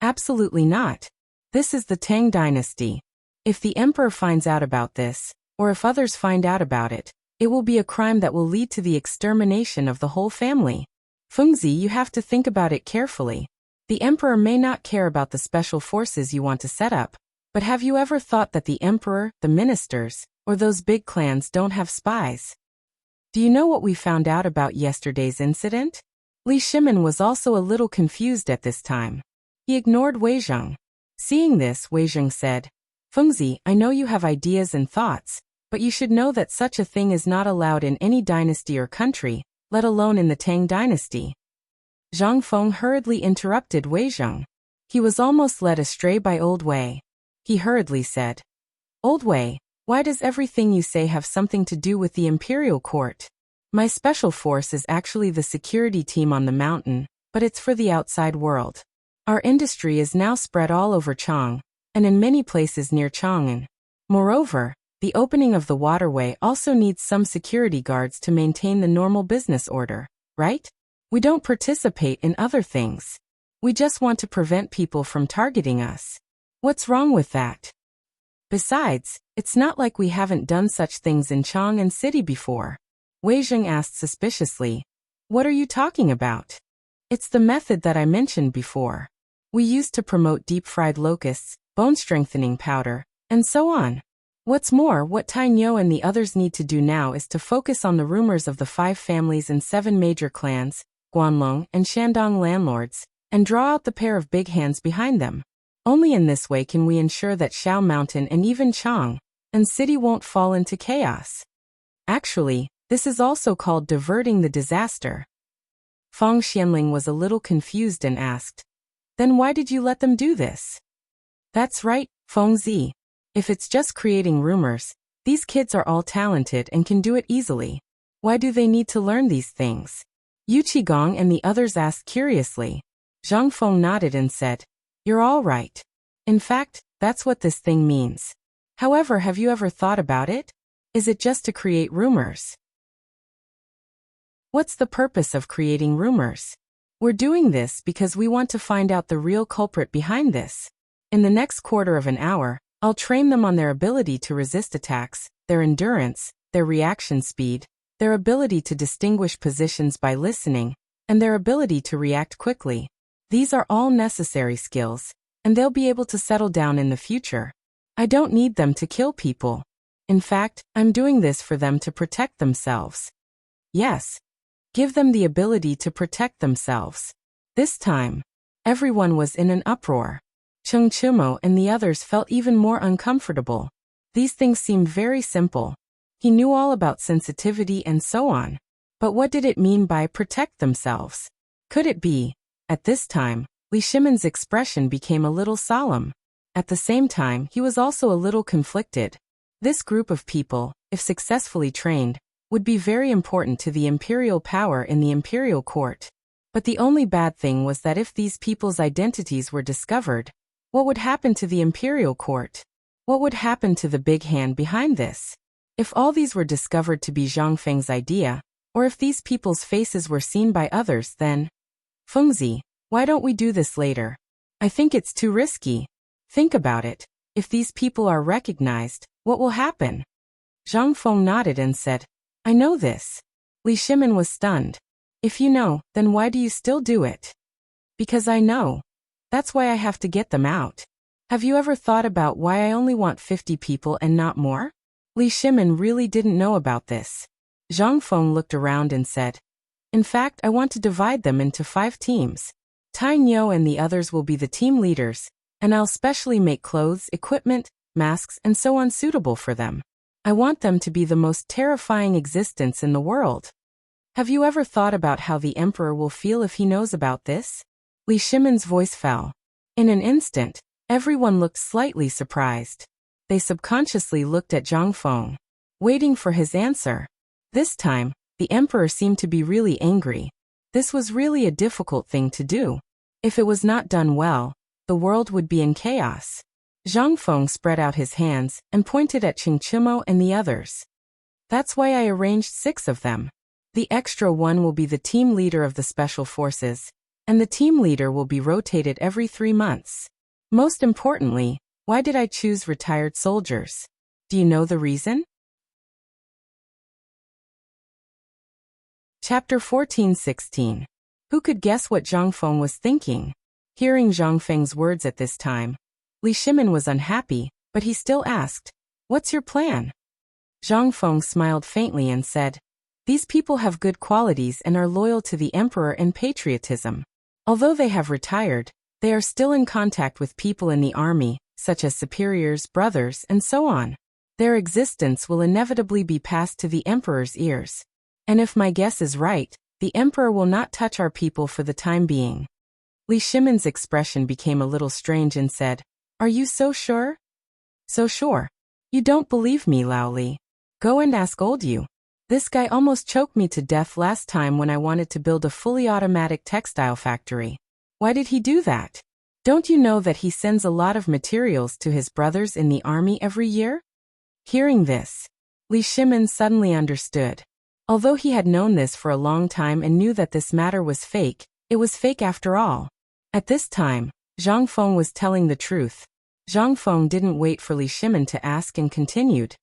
Absolutely not. This is the Tang dynasty. If the emperor finds out about this, or if others find out about it, it will be a crime that will lead to the extermination of the whole family. Fengzi, you have to think about it carefully. The emperor may not care about the special forces you want to set up, but have you ever thought that the emperor, the ministers, or those big clans don't have spies? Do you know what we found out about yesterday's incident?" Li Shimin was also a little confused at this time. He ignored Wei Zheng. Seeing this, Wei Zheng said, "Fengzi, I know you have ideas and thoughts, but you should know that such a thing is not allowed in any dynasty or country, let alone in the Tang dynasty." Zhang Feng hurriedly interrupted Wei Zheng. He was almost led astray by Old Wei. He hurriedly said, "Old Wei, why does everything you say have something to do with the imperial court? My special force is actually the security team on the mountain, but it's for the outside world. Our industry is now spread all over Chang, and in many places near Chang'an. Moreover, the opening of the waterway also needs some security guards to maintain the normal business order, right? We don't participate in other things. We just want to prevent people from targeting us. What's wrong with that? Besides, it's not like we haven't done such things in Chang'an City before." Wei Zheng asked suspiciously, "What are you talking about?" "It's the method that I mentioned before. We used to promote deep-fried locusts, bone-strengthening powder, and so on. What's more, what Tainyo and the others need to do now is to focus on the rumors of the 5 families and 7 major clans, Guanlong and Shandong landlords, and draw out the pair of big hands behind them. Only in this way can we ensure that Shao Mountain and even Chang and City won't fall into chaos. Actually, this is also called diverting the disaster." Fang Xianling was a little confused and asked, "Then why did you let them do this?" "That's right, Fengzi. If it's just creating rumors, these kids are all talented and can do it easily. Why do they need to learn these things?" Yu Qigong and the others asked curiously. Zhang Feng nodded and said, "You're all right. In fact, that's what this thing means. However, have you ever thought about it? Is it just to create rumors? What's the purpose of creating rumors? We're doing this because we want to find out the real culprit behind this. In the next quarter of an hour, I'll train them on their ability to resist attacks, their endurance, their reaction speed, their ability to distinguish positions by listening, and their ability to react quickly. These are all necessary skills, and they'll be able to settle down in the future. I don't need them to kill people. In fact, I'm doing this for them to protect themselves. Yes. Give them the ability to protect themselves." This time, everyone was in an uproar. Cheng Chimo and the others felt even more uncomfortable. These things seemed very simple. He knew all about sensitivity and so on. But what did it mean by protect themselves? Could it be? At this time, Li Shimin's expression became a little solemn. At the same time, he was also a little conflicted. This group of people, if successfully trained, would be very important to the imperial power in the imperial court. But the only bad thing was that if these people's identities were discovered, what would happen to the imperial court? What would happen to the big hand behind this? If all these were discovered to be Zhang Feng's idea, or if these people's faces were seen by others, then... Fengzi, why don't we do this later? I think it's too risky. Think about it. If these people are recognized, what will happen? Zhang Feng nodded and said, "I know this." Li Shimin was stunned. "If you know, then why do you still do it?" "Because I know. That's why I have to get them out. Have you ever thought about why I only want 50 people and not more?" Li Shimin really didn't know about this. Zhang Feng looked around and said, "In fact, I want to divide them into 5 teams. Tainyo and the others will be the team leaders, and I'll specially make clothes, equipment, masks, and so on suitable for them. I want them to be the most terrifying existence in the world. Have you ever thought about how the emperor will feel if he knows about this? Li Shimon's voice fell. In an instant, everyone looked slightly surprised. They subconsciously looked at Zhang Feng, waiting for his answer. This time, the emperor seemed to be really angry. This was really a difficult thing to do. If it was not done well, the world would be in chaos. Zhang Feng spread out his hands and pointed at Qingqimo and the others. That's why I arranged 6 of them. The extra one will be the team leader of the special forces, and the team leader will be rotated every 3 months. Most importantly, why did I choose retired soldiers? Do you know the reason? Chapter 14-16. Who could guess what Zhang Feng was thinking? Hearing Zhang Feng's words at this time, Li Shimin was unhappy, but he still asked, "What's your plan?" Zhang Feng smiled faintly and said, "These people have good qualities and are loyal to the emperor and patriotism. Although they have retired, they are still in contact with people in the army, such as superiors, brothers, and so on. Their existence will inevitably be passed to the emperor's ears. And if my guess is right, the emperor will not touch our people for the time being." Li Shimin's expression became a little strange and said, "Are you so sure?" "So sure. You don't believe me, Lao Li. Go and ask old you. This guy almost choked me to death last time when I wanted to build a fully automatic textile factory. Why did he do that? Don't you know that he sends a lot of materials to his brothers in the army every year?" Hearing this, Li Shimin suddenly understood. Although he had known this for a long time and knew that this matter was fake, it was fake after all. At this time, Zhang Feng was telling the truth. Zhang Feng didn't wait for Li Shimin to ask and continued.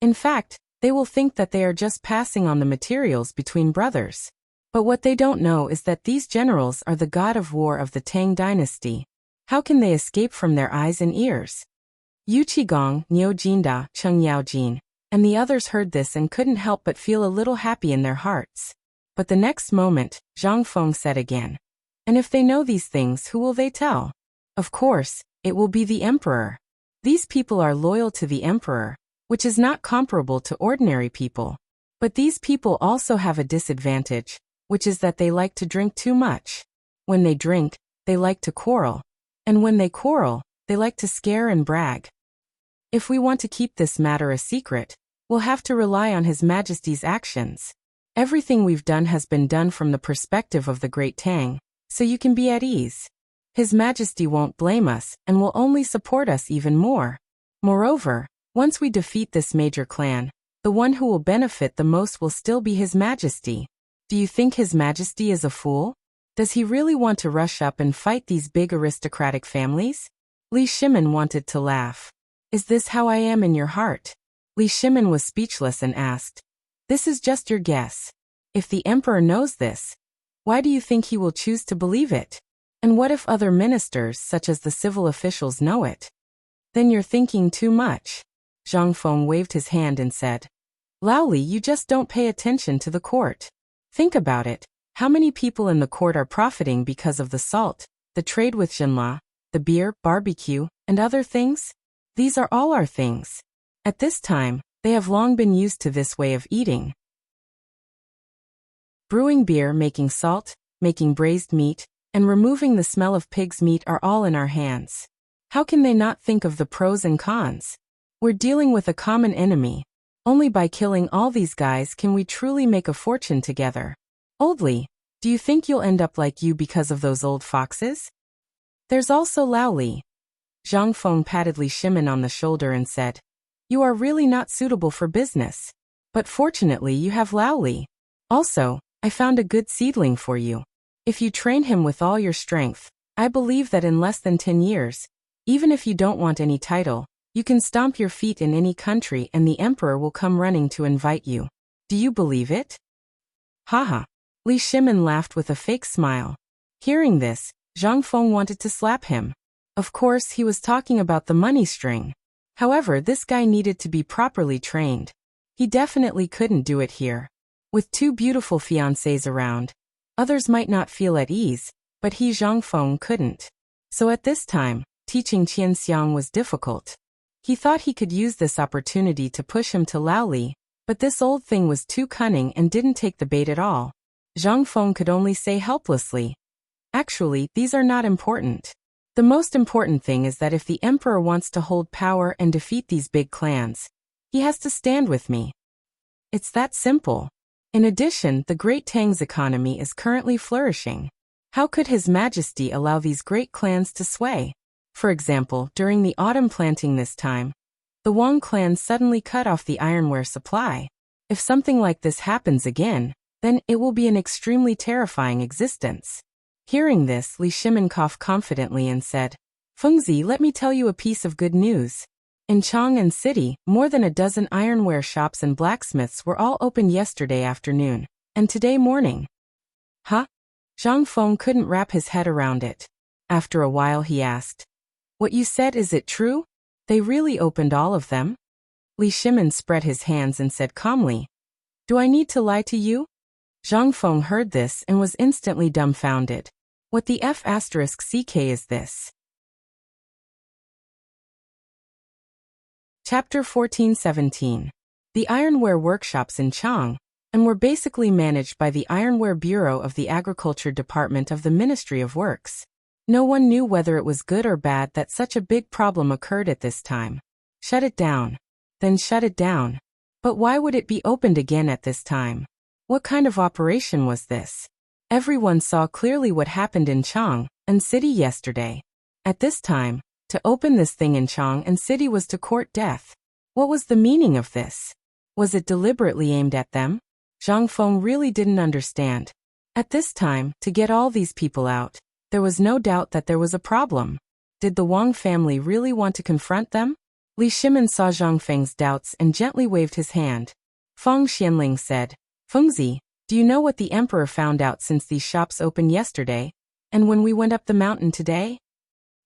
In fact, they will think that they are just passing on the materials between brothers. But what they don't know is that these generals are the god of war of the Tang dynasty. How can they escape from their eyes and ears? Yu Qigong, Niu Jinda, Cheng Yaojin, and the others heard this and couldn't help but feel a little happy in their hearts. But the next moment, Zhang Feng said again, "And if they know these things, who will they tell? Of course, it will be the emperor. These people are loyal to the emperor, which is not comparable to ordinary people. But these people also have a disadvantage, which is that they like to drink too much. When they drink, they like to quarrel. And when they quarrel, they like to scare and brag. If we want to keep this matter a secret, we'll have to rely on His Majesty's actions. Everything we've done has been done from the perspective of the Great Tang, so you can be at ease. His Majesty won't blame us and will only support us even more. Moreover, once we defeat this major clan, the one who will benefit the most will still be His Majesty. Do you think His Majesty is a fool? Does he really want to rush up and fight these big aristocratic families?" Li Shimin wanted to laugh. "Is this how I am in your heart?" Li Shimin was speechless and asked, "This is just your guess. If the emperor knows this, why do you think he will choose to believe it? And what if other ministers, such as the civil officials, know it?" "Then you're thinking too much." Zhang Feng waved his hand and said, "Lao Li, you just don't pay attention to the court. Think about it. How many people in the court are profiting because of the salt, the trade with Jinla, the beer, barbecue, and other things? These are all our things. At this time, they have long been used to this way of eating. Brewing beer, making salt, making braised meat, and removing the smell of pig's meat are all in our hands. How can they not think of the pros and cons? We're dealing with a common enemy. Only by killing all these guys can we truly make a fortune together. Old Li, do you think you'll end up like you because of those old foxes? There's also Lao Li." Zhang Feng patted Li Shimin on the shoulder and said, "You are really not suitable for business. But fortunately you have Lao Li. Also, I found a good seedling for you. If you train him with all your strength, I believe that in less than 10 years, even if you don't want any title, you can stomp your feet in any country and the emperor will come running to invite you. Do you believe it?" Haha. Li Shimin laughed with a fake smile. Hearing this, Zhang Feng wanted to slap him. Of course, he was talking about the money string. However, this guy needed to be properly trained. He definitely couldn't do it here. With 2 beautiful fiancées around, others might not feel at ease, but he, Zhang Feng, couldn't. So at this time, teaching Qianxiang was difficult. He thought he could use this opportunity to push him to Lao Li, but this old thing was too cunning and didn't take the bait at all. Zhang Feng could only say helplessly, "Actually, these are not important. The most important thing is that if the emperor wants to hold power and defeat these big clans, he has to stand with me. It's that simple. In addition, the Great Tang's economy is currently flourishing. How could His Majesty allow these great clans to sway? For example, during the autumn planting this time, the Wang clan suddenly cut off the ironware supply. If something like this happens again, then it will be an extremely terrifying existence." Hearing this, Li Shimin coughed confidently and said, "Fengzi, let me tell you a piece of good news. In Chang'an City, more than a dozen ironware shops and blacksmiths were all opened yesterday afternoon, and today morning." Huh? Zhang Feng couldn't wrap his head around it. After a while he asked, "What you said, is it true? They really opened all of them?" Li Shimin spread his hands and said calmly, "Do I need to lie to you?" Zhang Feng heard this and was instantly dumbfounded. What the F***ck is this? Chapter 14-17. The ironware workshops in Chang'an were basically managed by the Ironware Bureau of the Agriculture Department of the Ministry of Works. No one knew whether it was good or bad that such a big problem occurred at this time. Shut it down. Then shut it down. But why would it be opened again at this time? What kind of operation was this? Everyone saw clearly what happened in Chang'an City yesterday. At this time, to open this thing in Chang'an City was to court death. What was the meaning of this? Was it deliberately aimed at them? Zhang Feng really didn't understand. At this time, to get all these people out, there was no doubt that there was a problem. Did the Wang family really want to confront them? Li Shimin saw Zhang Feng's doubts and gently waved his hand. Feng Xianling said, "Fengzi, do you know what the emperor found out since these shops opened yesterday, and when we went up the mountain today?"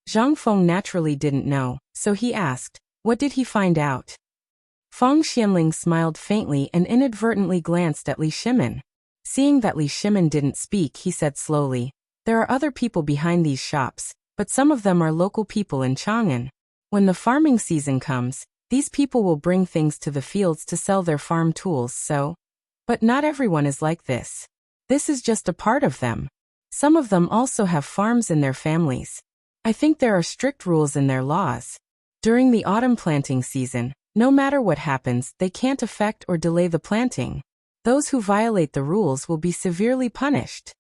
Zhang Feng naturally didn't know, so he asked, "What did he find out?" Feng Xianling smiled faintly and inadvertently glanced at Li Shimin. Seeing that Li Shimin didn't speak, he said slowly, "There are other people behind these shops, but some of them are local people in Chang'an. When the farming season comes, these people will bring things to the fields to sell their farm tools, so... But not everyone is like this. This is just a part of them. Some of them also have farms in their families. I think there are strict rules in their laws. During the autumn planting season, no matter what happens, they can't affect or delay the planting. Those who violate the rules will be severely punished.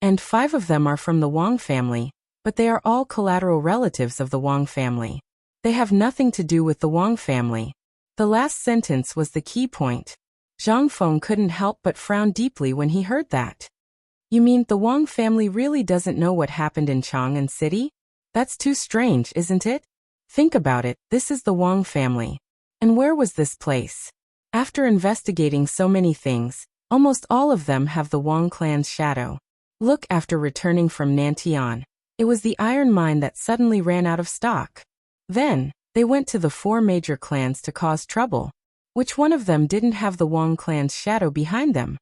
And 5 of them are from the Wang family, but they are all collateral relatives of the Wang family. They have nothing to do with the Wang family." The last sentence was the key point. Zhang Feng couldn't help but frown deeply when he heard that. "You mean the Wang family really doesn't know what happened in Chang'an City? That's too strange, isn't it? Think about it, this is the Wang family. And where was this place? After investigating so many things, almost all of them have the Wang clan's shadow. Look, after returning from Nantian, it was the iron mine that suddenly ran out of stock. Then, they went to the 4 major clans to cause trouble. Which one of them didn't have the Wang clan's shadow behind them?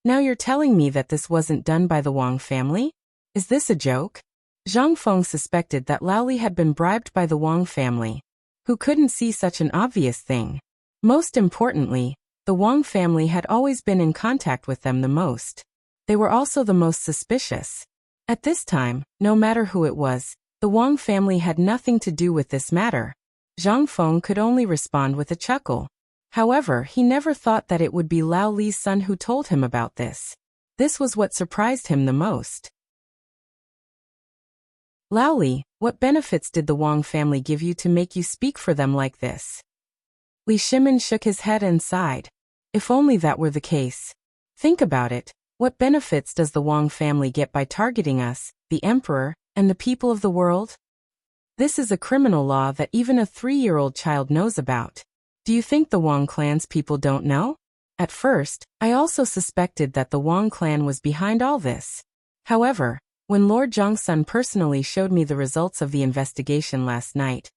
Now you're telling me that this wasn't done by the Wang family? Is this a joke?" Zhang Feng suspected that Lao Li had been bribed by the Wang family, who couldn't see such an obvious thing. Most importantly, the Wang family had always been in contact with them the most. They were also the most suspicious. At this time, no matter who it was, the Wang family had nothing to do with this matter. Zhang Feng could only respond with a chuckle. However, he never thought that it would be Lao Li's son who told him about this. This was what surprised him the most. "Lao Li, what benefits did the Wang family give you to make you speak for them like this?" Li Shimin shook his head and sighed. If only that were the case. Think about it. What benefits does the Wang family get by targeting us, the emperor, and the people of the world? This is a criminal law that even a 3-year-old child knows about. Do you think the Wang clan's people don't know? At first, I also suspected that the Wang clan was behind all this. However, when Lord Zhongsun personally showed me the results of the investigation last night,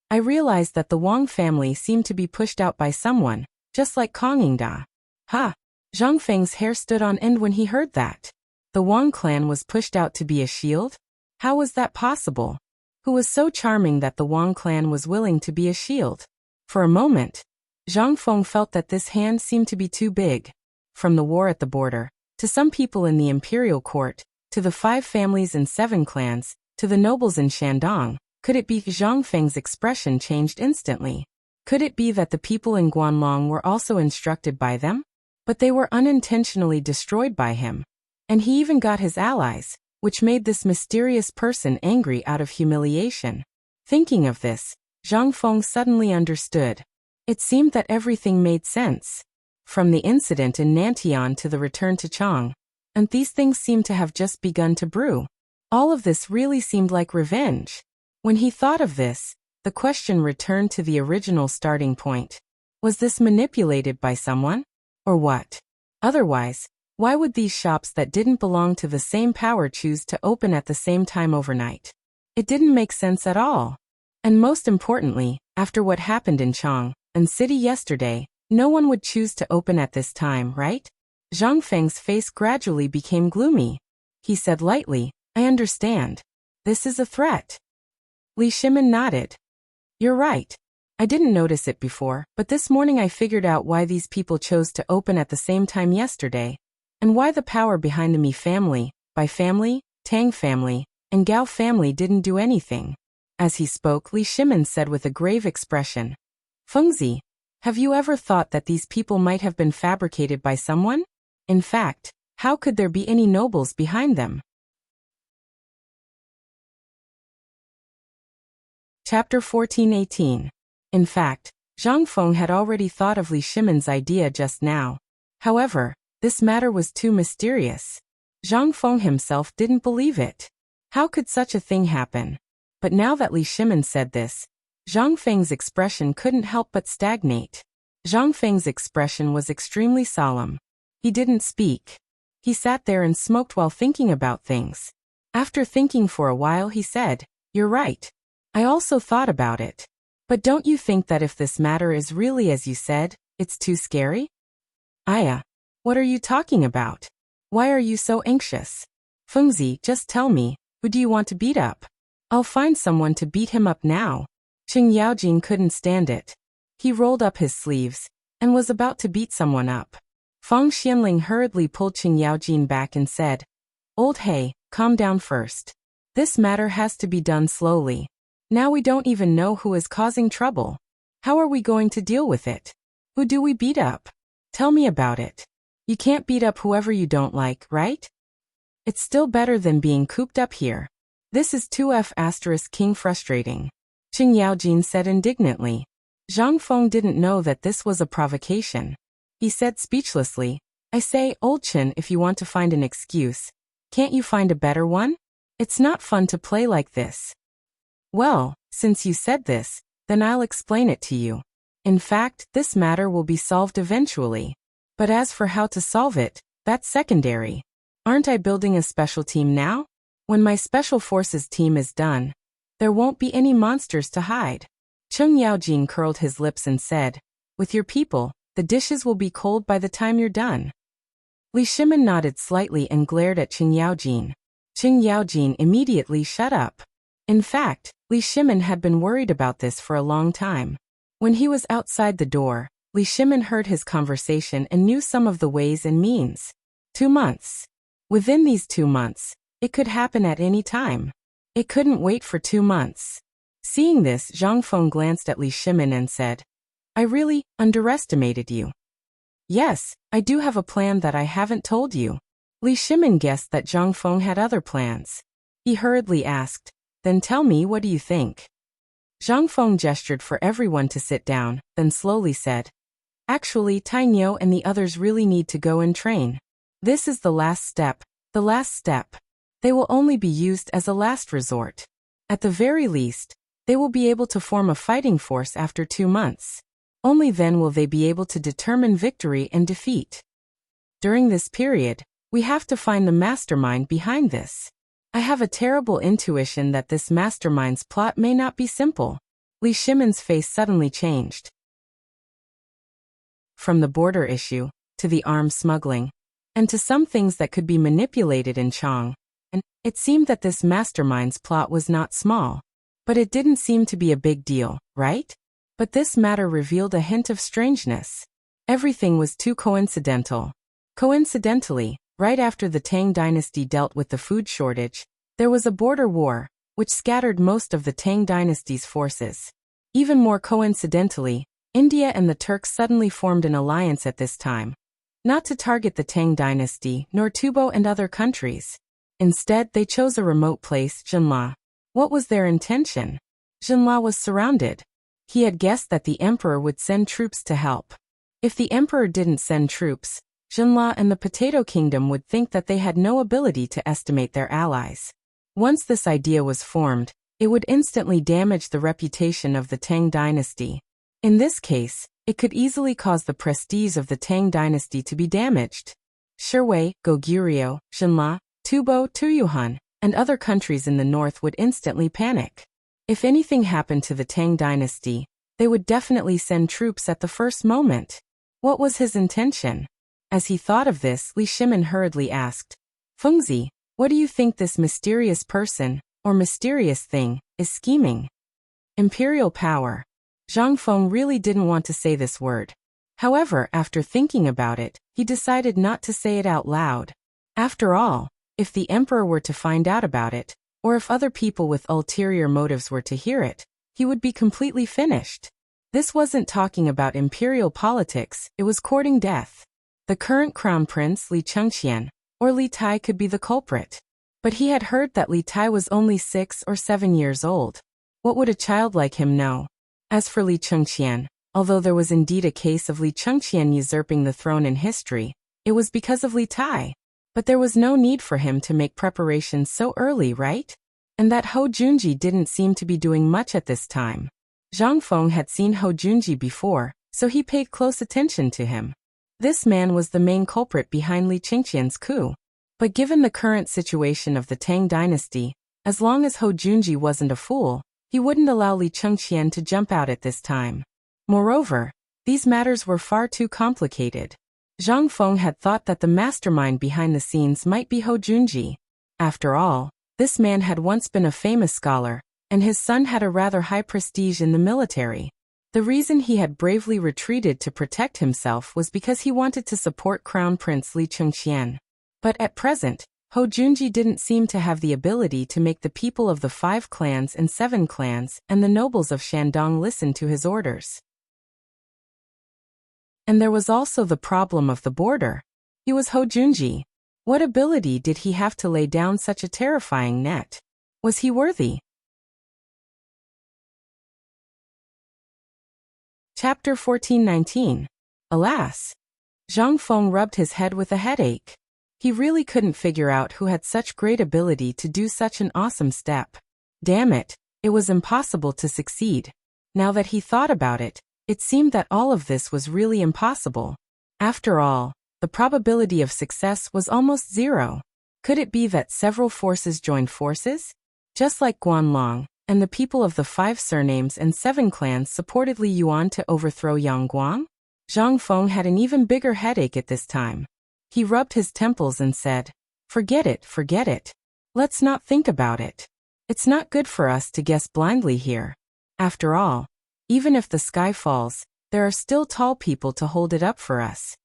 I realized that the Wang family seemed to be pushed out by someone, just like Kong Yingda. Ha! Zhang Feng's hair stood on end when he heard that. The Wang clan was pushed out to be a shield? How was that possible? who was so charming that the Wang clan was willing to be a shield. For a moment, Zhang Feng felt that this hand seemed to be too big. From the war at the border, to some people in the imperial court, to the 5 families and 7 clans, to the nobles in Shandong, could it be Zhang Feng's expression changed instantly? Could it be that the people in Guanlong were also instructed by them? But they were unintentionally destroyed by him. And he even got his allies, which made this mysterious person angry out of humiliation. Thinking of this, Zhang Feng suddenly understood. It seemed that everything made sense. From the incident in Nantian to the return to Chang, and these things seemed to have just begun to brew. All of this really seemed like revenge. When he thought of this, the question returned to the original starting point. Was this manipulated by someone? Or what? Otherwise, why would these shops that didn't belong to the same power choose to open at the same time overnight? It didn't make sense at all. And most importantly, after what happened in Chang'an City yesterday, no one would choose to open at this time, right? Zhang Feng's face gradually became gloomy. He said lightly, I understand. This is a threat. Li Shimin nodded. You're right. I didn't notice it before, but this morning I figured out why these people chose to open at the same time yesterday, and why the power behind the Mi family, Bai family, Tang family, and Gao family didn't do anything. As he spoke, Li Shimin said with a grave expression, Fengzi, have you ever thought that these people might have been fabricated by someone? In fact, how could there be any nobles behind them? Chapter 14:18. In fact, Zhang Feng had already thought of Li Shimin's idea just now. However, this matter was too mysterious. Zhang Feng himself didn't believe it. How could such a thing happen? But now that Li Shimin said this, Zhang Feng's expression couldn't help but stagnate. Zhang Feng's expression was extremely solemn. He didn't speak. He sat there and smoked while thinking about things. After thinking for a while, he said, You're right. I also thought about it. But don't you think that if this matter is really as you said, it's too scary? Aya, what are you talking about? Why are you so anxious? Fengzi, just tell me, who do you want to beat up? I'll find someone to beat him up now. Qing Yaojin couldn't stand it. He rolled up his sleeves and was about to beat someone up. Fang Xianling hurriedly pulled Qing Yaojin back and said, Old He, calm down first. This matter has to be done slowly. Now we don't even know who is causing trouble. How are we going to deal with it? Who do we beat up? Tell me about it. You can't beat up whoever you don't like, right? It's still better than being cooped up here. This is 2F** King frustrating. Qing Yaojin said indignantly. Zhang Feng didn't know that this was a provocation. He said speechlessly, I say, Old Chen, if you want to find an excuse, can't you find a better one? It's not fun to play like this. Well, since you said this, then I'll explain it to you. In fact, this matter will be solved eventually. But as for how to solve it, that's secondary. Aren't I building a special team now? When my special forces team is done, there won't be any monsters to hide. Qing Yaojin curled his lips and said, With your people, the dishes will be cold by the time you're done. Li Shimin nodded slightly and glared at Qing Yaojin. Qing Yaojin immediately shut up. In fact, Li Shimin had been worried about this for a long time. When he was outside the door, Li Shimin heard his conversation and knew some of the ways and means. 2 months. Within these 2 months, it could happen at any time. It couldn't wait for 2 months. Seeing this, Zhang Feng glanced at Li Shimin and said, I really underestimated you. Yes, I do have a plan that I haven't told you. Li Shimin guessed that Zhang Feng had other plans. He hurriedly asked, Then tell me, what do you think? Zhang Feng gestured for everyone to sit down, then slowly said, Actually, Tainyo and the others really need to go and train. This is the last step, the last step. They will only be used as a last resort. At the very least, they will be able to form a fighting force after 2 months. Only then will they be able to determine victory and defeat. During this period, we have to find the mastermind behind this. I have a terrible intuition that this mastermind's plot may not be simple. Li Shimin's face suddenly changed. From the border issue, to the arms smuggling, and to some things that could be manipulated in Chang'an, and it seemed that this mastermind's plot was not small. But it didn't seem to be a big deal, right? But this matter revealed a hint of strangeness. Everything was too coincidental. Coincidentally, right after the Tang dynasty dealt with the food shortage, there was a border war, which scattered most of the Tang dynasty's forces. Even more coincidentally, India and the Turks suddenly formed an alliance at this time. Not to target the Tang dynasty, nor Tubo and other countries. Instead, they chose a remote place, Zhenla. What was their intention? Zhenla was surrounded. He had guessed that the emperor would send troops to help. If the emperor didn't send troops, Zhenla and the Potato Kingdom would think that they had no ability to estimate their allies. Once this idea was formed, it would instantly damage the reputation of the Tang dynasty. In this case, it could easily cause the prestige of the Tang dynasty to be damaged. Shiwei, Goguryeo, Zhenla, Tubo, Tuyuhan, and other countries in the north would instantly panic. If anything happened to the Tang dynasty, they would definitely send troops at the first moment. What was his intention? As he thought of this, Li Shimin hurriedly asked, Fengzi, what do you think this mysterious person, or mysterious thing, is scheming? Imperial power. Zhang Feng really didn't want to say this word. However, after thinking about it, he decided not to say it out loud. After all, if the emperor were to find out about it, or if other people with ulterior motives were to hear it, he would be completely finished. This wasn't talking about imperial politics, it was courting death. The current crown prince Li Chengqian, or Li Tai, could be the culprit. But he had heard that Li Tai was only 6 or 7 years old. What would a child like him know? As for Li Chengqian, although there was indeed a case of Li Chengqian usurping the throne in history, it was because of Li Tai. But there was no need for him to make preparations so early, right? And that Hou Junji didn't seem to be doing much at this time. Zhang Feng had seen Hou Junji before, so he paid close attention to him. This man was the main culprit behind Li Chengqian's coup. But given the current situation of the Tang dynasty, as long as Hou Junji wasn't a fool, he wouldn't allow Li Chengqian to jump out at this time. Moreover, these matters were far too complicated. Zhang Feng had thought that the mastermind behind the scenes might be Hou Junji. After all, this man had once been a famous scholar, and his son had a rather high prestige in the military. The reason he had bravely retreated to protect himself was because he wanted to support Crown Prince Li Chengqian. But at present, Hou Junji didn't seem to have the ability to make the people of the 5 clans and 7 clans and the nobles of Shandong listen to his orders. And there was also the problem of the border. He was Hou Junji. What ability did he have to lay down such a terrifying net? Was he worthy? Chapter 1419. Alas! Zhang Feng rubbed his head with a headache. He really couldn't figure out who had such great ability to do such an awesome step. Damn it, it was impossible to succeed. Now that he thought about it, it seemed that all of this was really impossible. After all, the probability of success was almost 0. Could it be that several forces joined forces? Just like Guanlong, and the people of the 5 surnames and 7 clans supported Li Yuan to overthrow Yangguang? Zhang Feng had an even bigger headache at this time. He rubbed his temples and said, Forget it, forget it. Let's not think about it. It's not good for us to guess blindly here. After all, even if the sky falls, there are still tall people to hold it up for us.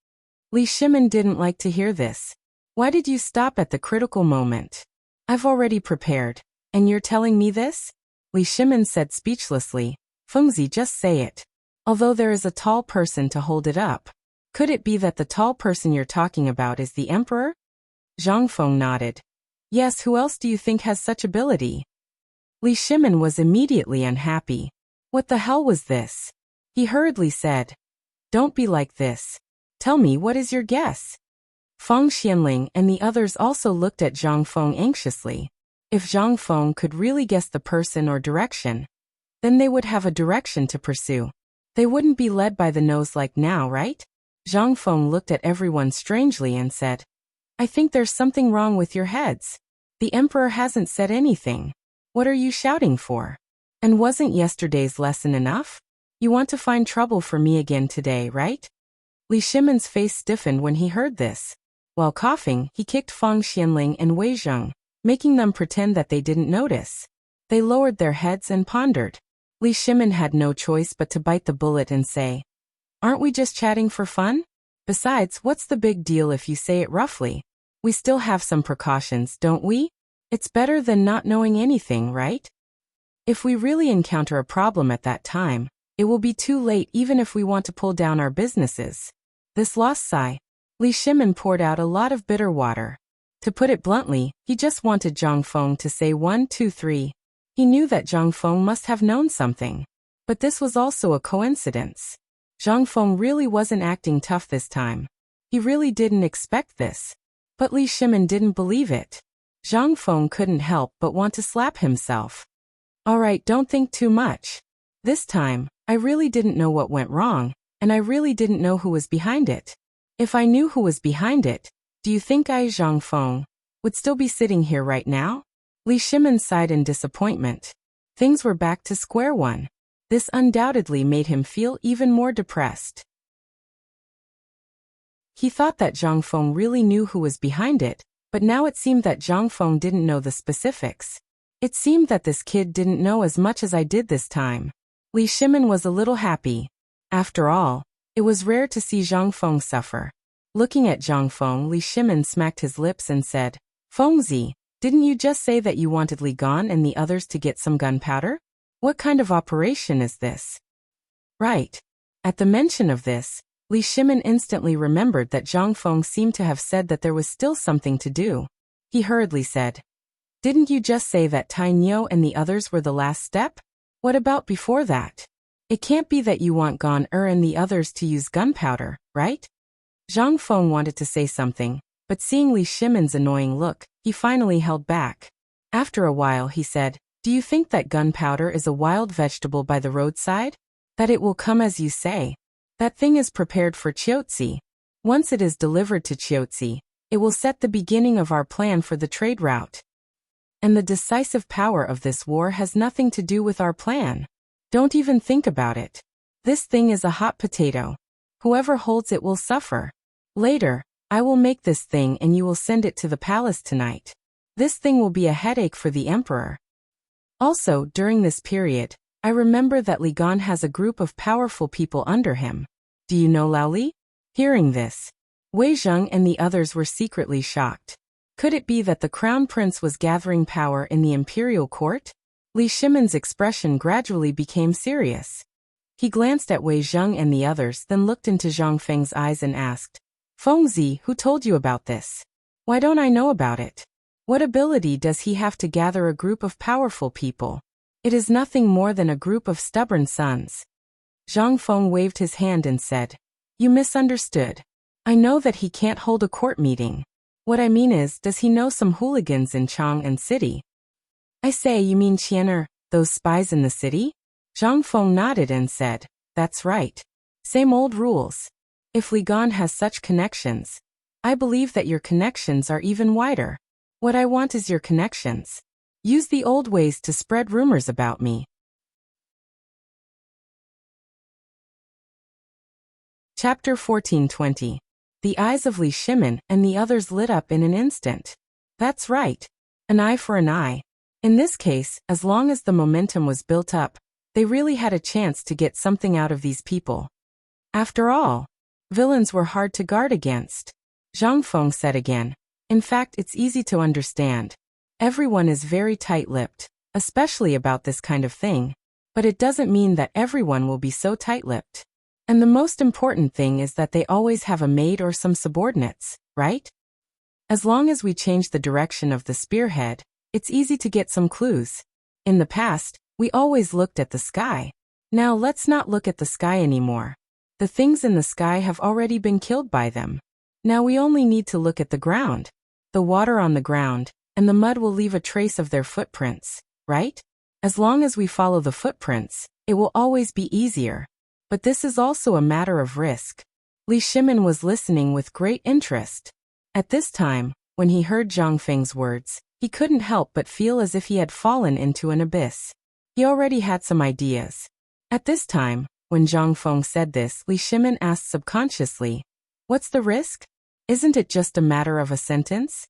Li Shimin didn't like to hear this. Why did you stop at the critical moment? I've already prepared, and you're telling me this? Li Shimin said speechlessly, Fengzi, just say it. Although there is a tall person to hold it up. Could it be that the tall person you're talking about is the emperor? Zhang Feng nodded. Yes, who else do you think has such ability? Li Shimin was immediately unhappy. What the hell was this? He hurriedly said, Don't be like this. Tell me, what is your guess? Feng Xianling and the others also looked at Zhang Feng anxiously. If Zhang Feng could really guess the person or direction, then they would have a direction to pursue. They wouldn't be led by the nose like now, right? Zhang Feng looked at everyone strangely and said, I think there's something wrong with your heads. The emperor hasn't said anything. What are you shouting for? And wasn't yesterday's lesson enough? You want to find trouble for me again today, right? Li Shimin's face stiffened when he heard this. While coughing, he kicked Feng Xianling and Wei Zheng, making them pretend that they didn't notice. They lowered their heads and pondered. Li Shimin had no choice but to bite the bullet and say, "Aren't we just chatting for fun? Besides, what's the big deal if you say it roughly? We still have some precautions, don't we? It's better than not knowing anything, right? If we really encounter a problem at that time, it will be too late even if we want to pull down our businesses." This lost sigh. Li Shimin poured out a lot of bitter water. To put it bluntly, he just wanted Zhang Feng to say 1, 2, 3. He knew that Zhang Feng must have known something. But this was also a coincidence. Zhang Feng really wasn't acting tough this time. He really didn't expect this. But Li Shimin didn't believe it. Zhang Feng couldn't help but want to slap himself. "Alright, don't think too much. This time, I really didn't know what went wrong, and I really didn't know who was behind it. If I knew who was behind it, do you think I, Zhang Feng, would still be sitting here right now?" Li Shimin sighed in disappointment. Things were back to square one. This undoubtedly made him feel even more depressed. He thought that Zhang Feng really knew who was behind it, but now it seemed that Zhang Feng didn't know the specifics. It seemed that this kid didn't know as much as I did this time. Li Shimin was a little happy. After all, it was rare to see Zhang Feng suffer. Looking at Zhang Feng, Li Shimin smacked his lips and said, "Fengzi, didn't you just say that you wanted Li Gan and the others to get some gunpowder? What kind of operation is this?" Right. At the mention of this, Li Shimin instantly remembered that Zhang Feng seemed to have said that there was still something to do. He hurriedly said, "Didn't you just say that Tai Niu and the others were the last step? What about before that? It can't be that you want Gan and the others to use gunpowder, right?" Zhang Feng wanted to say something, but seeing Li Shimin's annoying look, he finally held back. After a while he said, "Do you think that gunpowder is a wild vegetable by the roadside? That it will come as you say? That thing is prepared for Chiotzi. Once it is delivered to Chiotzi, it will set the beginning of our plan for the trade route. And the decisive power of this war has nothing to do with our plan. Don't even think about it. This thing is a hot potato. Whoever holds it will suffer. Later, I will make this thing and you will send it to the palace tonight. This thing will be a headache for the emperor." Also, during this period, I remember that Li Gan has a group of powerful people under him. Do you know Lao Li? Hearing this, Wei Zheng and the others were secretly shocked. Could it be that the crown prince was gathering power in the imperial court? Li Shimin's expression gradually became serious. He glanced at Wei Zheng and the others, then looked into Zhang Feng's eyes and asked, "Fengzi, who told you about this? Why don't I know about it? What ability does he have to gather a group of powerful people? It is nothing more than a group of stubborn sons." Zhang Feng waved his hand and said, "You misunderstood. I know that he can't hold a court meeting. What I mean is, does he know some hooligans in Chang'an city?" "I say, you mean Qianer, those spies in the city?" Zhang Feng nodded and said, "That's right. Same old rules. If Li Gan has such connections, I believe that your connections are even wider. What I want is your connections. Use the old ways to spread rumors about me." Chapter 14:20. The eyes of Li Shimin and the others lit up in an instant. That's right. An eye for an eye. In this case, as long as the momentum was built up, they really had a chance to get something out of these people. After all, villains were hard to guard against. Zhang Feng said again, "In fact, it's easy to understand. Everyone is very tight-lipped, especially about this kind of thing. But it doesn't mean that everyone will be so tight-lipped. And the most important thing is that they always have a maid or some subordinates, right? As long as we change the direction of the spearhead, it's easy to get some clues. In the past, we always looked at the sky. Now let's not look at the sky anymore. The things in the sky have already been killed by them. Now we only need to look at the ground. The water on the ground, and the mud will leave a trace of their footprints, right? As long as we follow the footprints, it will always be easier. But this is also a matter of risk." Li Shimin was listening with great interest. At this time, when he heard Zhang Feng's words, he couldn't help but feel as if he had fallen into an abyss. He already had some ideas. At this time, when Zhang Feng said this, Li Shimin asked subconsciously, "What's the risk? Isn't it just a matter of a sentence?"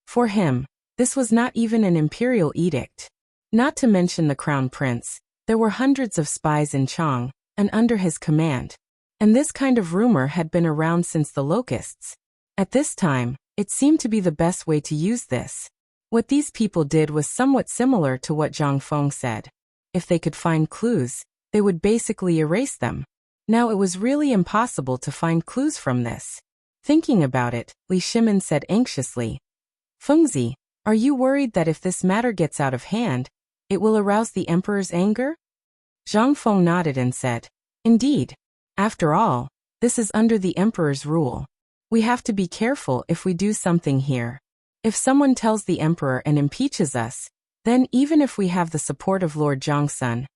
For him, this was not even an imperial edict. Not to mention the crown prince, there were hundreds of spies in Chang'an and under his command. And this kind of rumor had been around since the locusts. At this time, it seemed to be the best way to use this. What these people did was somewhat similar to what Zhang Feng said. If they could find clues, they would basically erase them. Now it was really impossible to find clues from this. Thinking about it, Li Shimin said anxiously, "Fengzi, are you worried that if this matter gets out of hand, it will arouse the emperor's anger?" Zhang Feng nodded and said, "Indeed. After all, this is under the emperor's rule. We have to be careful if we do something here. If someone tells the emperor and impeaches us, then even if we have the support of Lord Zhongsun,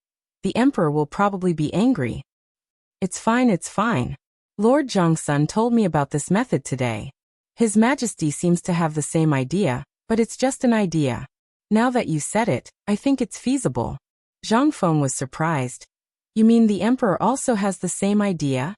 the emperor will probably be angry." It's fine. Lord Zhongsun told me about this method today. His Majesty seems to have the same idea, but it's just an idea. Now that you said it, I think it's feasible. Zhang Feng was surprised. You mean the emperor also has the same idea?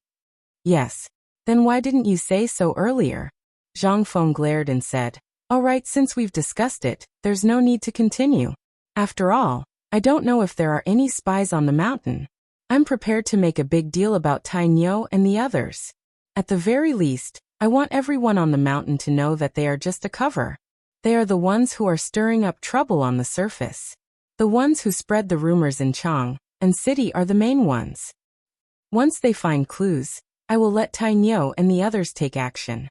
Yes. Then why didn't you say so earlier? Zhang Feng glared and said, "All right, since we've discussed it, there's no need to continue. After all, I don't know if there are any spies on the mountain. I'm prepared to make a big deal about Tai Niu and the others. At the very least, I want everyone on the mountain to know that they are just a cover. They are the ones who are stirring up trouble on the surface. The ones who spread the rumors in Chang'an and city are the main ones. Once they find clues, I will let Tai Niu and the others take action."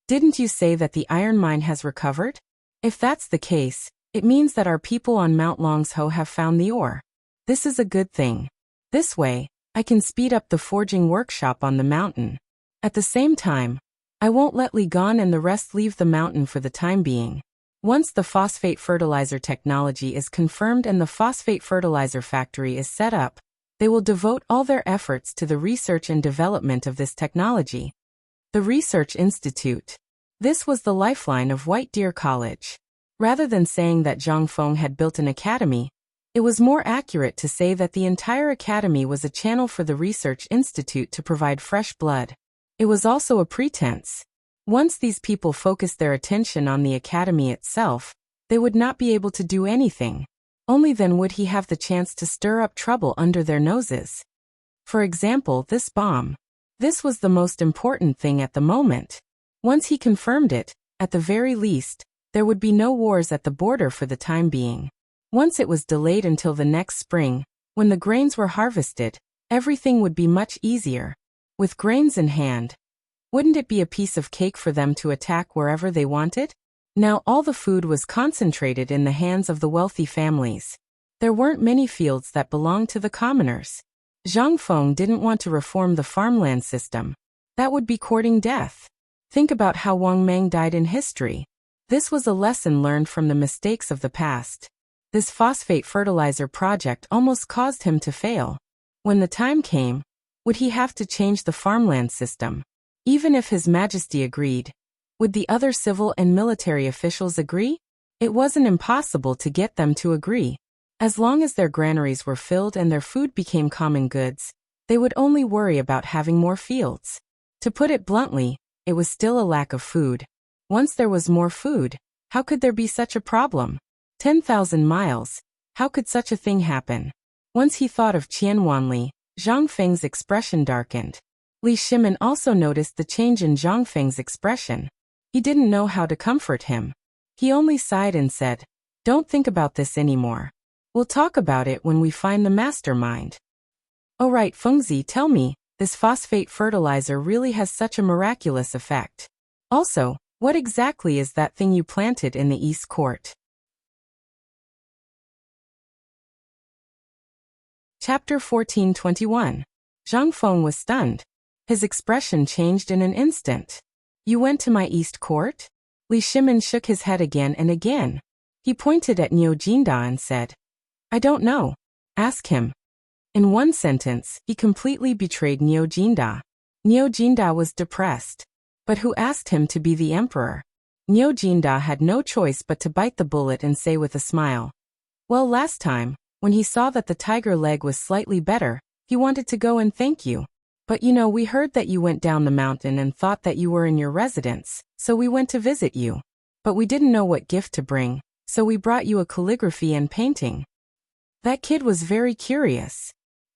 Didn't you say that the iron mine has recovered? If that's the case, it means that our people on Mount Longsho have found the ore. This is a good thing. This way, I can speed up the forging workshop on the mountain. At the same time, I won't let Li Gan and the rest leave the mountain for the time being. Once the phosphate fertilizer technology is confirmed and the phosphate fertilizer factory is set up, they will devote all their efforts to the research and development of this technology. The Research Institute. This was the lifeline of White Deer College. Rather than saying that Zhang Feng had built an academy, it was more accurate to say that the entire academy was a channel for the Research Institute to provide fresh blood. It was also a pretense. Once these people focused their attention on the academy itself, they would not be able to do anything. Only then would he have the chance to stir up trouble under their noses. For example, this bomb. This was the most important thing at the moment. Once he confirmed it, at the very least, there would be no wars at the border for the time being. Once it was delayed until the next spring, when the grains were harvested, everything would be much easier. With grains in hand, wouldn't it be a piece of cake for them to attack wherever they wanted? Now all the food was concentrated in the hands of the wealthy families. There weren't many fields that belonged to the commoners. Zhang Feng didn't want to reform the farmland system. That would be courting death. Think about how Wang Meng died in history. This was a lesson learned from the mistakes of the past. This phosphate fertilizer project almost caused him to fail. When the time came, would he have to change the farmland system? Even if His Majesty agreed, would the other civil and military officials agree? It wasn't impossible to get them to agree. As long as their granaries were filled and their food became common goods, they would only worry about having more fields. To put it bluntly, it was still a lack of food. Once there was more food, how could there be such a problem? 10,000 miles, how could such a thing happen? Once he thought of Qian Wanli, Zhang Feng's expression darkened. Li Shimin also noticed the change in Zhang Feng's expression. He didn't know how to comfort him. He only sighed and said, "Don't think about this anymore. We'll talk about it when we find the mastermind." "Oh right, Fengzi, tell me, this phosphate fertilizer really has such a miraculous effect. Also, what exactly is that thing you planted in the East Court?" Chapter 14:21. Zhang Feng was stunned. His expression changed in an instant. "You went to my East Court?" Li Shimin shook his head again and again. He pointed at Niu Jinda and said, "I don't know. Ask him." In one sentence, he completely betrayed Niu Jinda. Niu Jinda was depressed. But who asked him to be the emperor? Niu Jinda had no choice but to bite the bullet and say with a smile, "Well, last time, when he saw that the tiger leg was slightly better, he wanted to go and thank you. But we heard that you went down the mountain and thought that you were in your residence, so we went to visit you. But we didn't know what gift to bring, So we brought you a calligraphy and painting. That kid was very curious.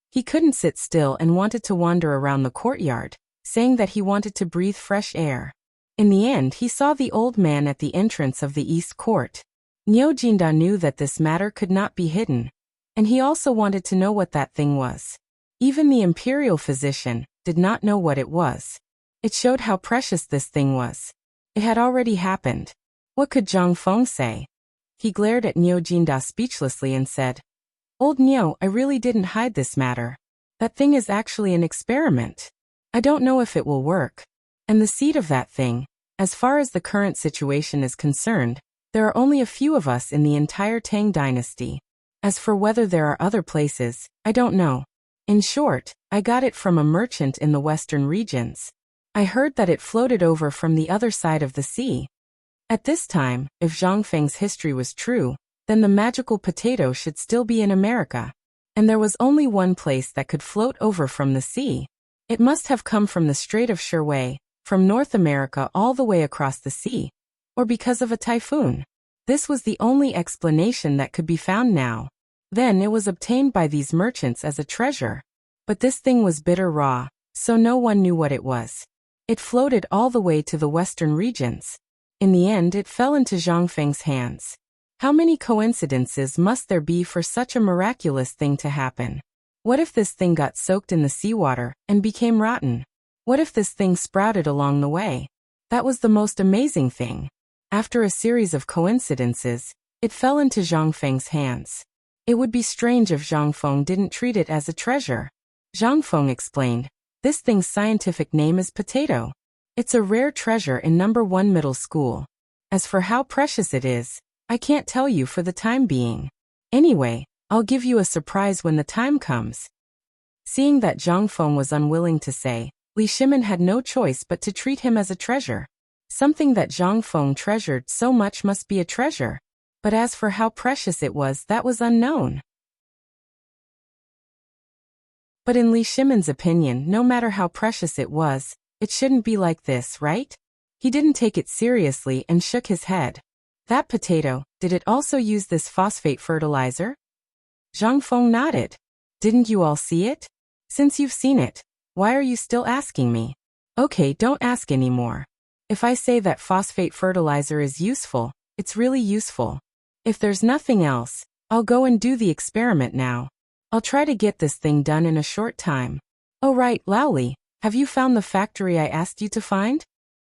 He couldn't sit still and wanted to wander around the courtyard, saying that he wanted to breathe fresh air. In the end, he saw the old man at the entrance of the East Court. Nyojinda knew that this matter could not be hidden, and he also wanted to know what that thing was. Even the imperial physician did not know what it was. It showed how precious this thing was. It had already happened. What could Zhang Feng say? He glared at Nyojinda speechlessly and said, "Old Nyo, I really didn't hide this matter. That thing is actually an experiment. I don't know if it will work. And the seed of that thing, as far as the current situation is concerned, there are only a few of us in the entire Tang dynasty. As for whether there are other places, I don't know. In short, I got it from a merchant in the western regions. I heard that it floated over from the other side of the sea." At this time, if Zhang Feng's history was true, then the magical potato should still be in America. And there was only one place that could float over from the sea. It must have come from the Strait of Sherway, from North America all the way across the sea. Or because of a typhoon. This was the only explanation that could be found now. Then it was obtained by these merchants as a treasure. But this thing was bitter raw, so no one knew what it was. It floated all the way to the western regions. In the end, it fell into Zhang Feng's hands. How many coincidences must there be for such a miraculous thing to happen? What if this thing got soaked in the seawater and became rotten? What if this thing sprouted along the way? That was the most amazing thing. After a series of coincidences, it fell into Zhang Feng's hands. It would be strange if Zhang Feng didn't treat it as a treasure. Zhang Feng explained, "This thing's scientific name is potato. It's a rare treasure in number 1 middle school. As for how precious it is, I can't tell you for the time being. Anyway, I'll give you a surprise when the time comes." Seeing that Zhang Feng was unwilling to say, Li Shimin had no choice but to treat him as a treasure. Something that Zhang Feng treasured so much must be a treasure. But as for how precious it was, that was unknown. But in Li Shimin's opinion, no matter how precious it was, it shouldn't be like this, right? He didn't take it seriously and shook his head. That potato, did it also use this phosphate fertilizer? Zhang Feng nodded. Didn't you all see it? Since you've seen it, why are you still asking me? Okay, don't ask anymore. If I say that phosphate fertilizer is useful, it's really useful. If there's nothing else, I'll go and do the experiment now. I'll try to get this thing done in a short time. Oh right, Laoli, have you found the factory I asked you to find?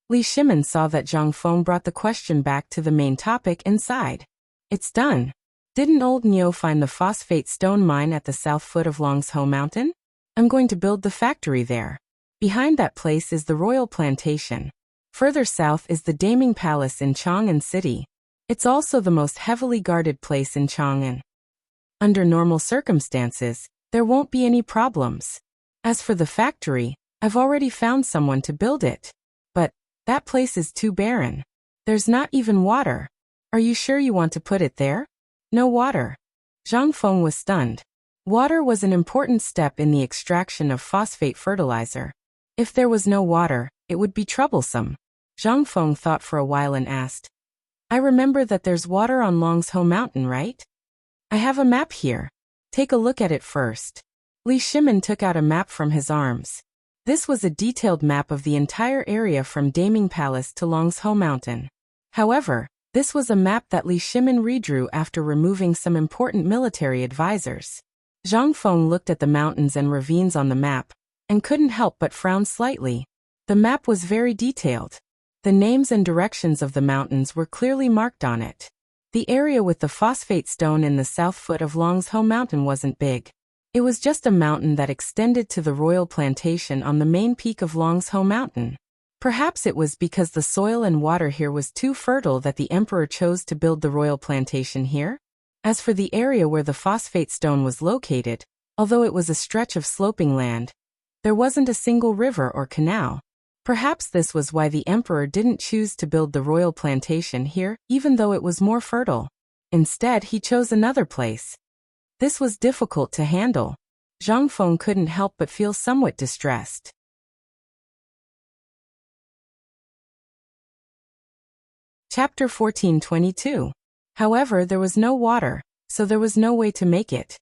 Li Shimin saw that Zhang Feng brought the question back to the main topic and sighed. It's done. Didn't old Nyo find the phosphate stone mine at the south foot of Longshou Mountain? I'm going to build the factory there. Behind that place is the royal plantation. Further south is the Daming Palace in Chang'an City. It's also the most heavily guarded place in Chang'an. Under normal circumstances, there won't be any problems. As for the factory, I've already found someone to build it. But that place is too barren. There's not even water. Are you sure you want to put it there? No water. Zhang Feng was stunned. Water was an important step in the extraction of phosphate fertilizer. If there was no water, it would be troublesome. Zhang Feng thought for a while and asked, I remember that there's water on Longshou Mountain, right? I have a map here. Take a look at it first. Li Shimin took out a map from his arms. This was a detailed map of the entire area from Daming Palace to Longshou Mountain. However, this was a map that Li Shimin redrew after removing some important military advisors. Zhang Feng looked at the mountains and ravines on the map, and couldn't help but frown slightly. The map was very detailed. The names and directions of the mountains were clearly marked on it. The area with the phosphate stone in the south foot of Longshou Mountain wasn't big. It was just a mountain that extended to the royal plantation on the main peak of Longshou Mountain. Perhaps it was because the soil and water here was too fertile that the emperor chose to build the royal plantation here. As for the area where the phosphate stone was located, although it was a stretch of sloping land, there wasn't a single river or canal. Perhaps this was why the emperor didn't choose to build the royal plantation here, even though it was more fertile. Instead, he chose another place. This was difficult to handle. Zhang Feng couldn't help but feel somewhat distressed. Chapter 1422. However, there was no water, so there was no way to make it.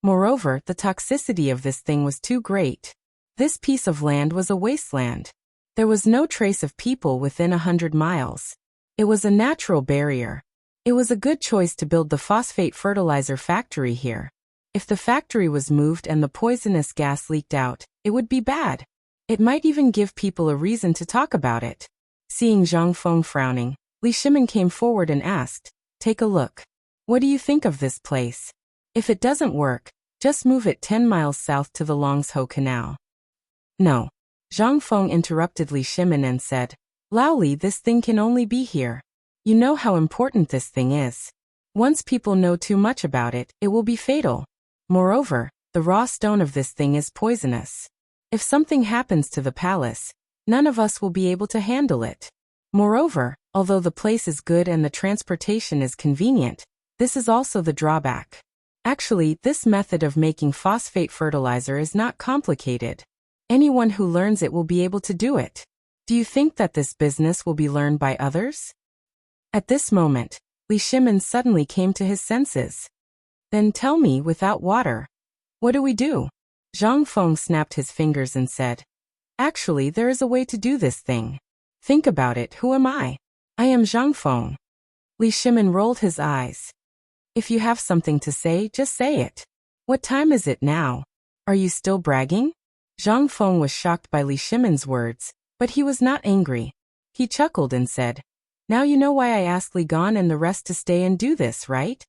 Moreover, the toxicity of this thing was too great. This piece of land was a wasteland. There was no trace of people within 100 miles. It was a natural barrier. It was a good choice to build the phosphate fertilizer factory here. If the factory was moved and the poisonous gas leaked out, it would be bad. It might even give people a reason to talk about it. Seeing Zhang Feng frowning, Li Shimin came forward and asked, "Take a look. What do you think of this place? If it doesn't work, just move it 10 miles south to the Longsho Canal." "No." Zhang Feng interrupted Li Shimin and said, "Lao Li, this thing can only be here. You know how important this thing is. Once people know too much about it, it will be fatal. Moreover, the raw stone of this thing is poisonous. If something happens to the palace, none of us will be able to handle it. Moreover, although the place is good and the transportation is convenient, this is also the drawback. Actually, this method of making phosphate fertilizer is not complicated. Anyone who learns it will be able to do it. Do you think that this business will be learned by others?" At this moment, Li Shimin suddenly came to his senses. "Then tell me, without water, what do we do?" Zhang Feng snapped his fingers and said, "Actually, there is a way to do this thing. Think about it, who am I? I am Zhang Feng." Li Shimin rolled his eyes. "If you have something to say, just say it. What time is it now? Are you still bragging?" Zhang Feng was shocked by Li Shimin's words, but he was not angry. He chuckled and said, "Now you know why I asked Li Gan and the rest to stay and do this, right?"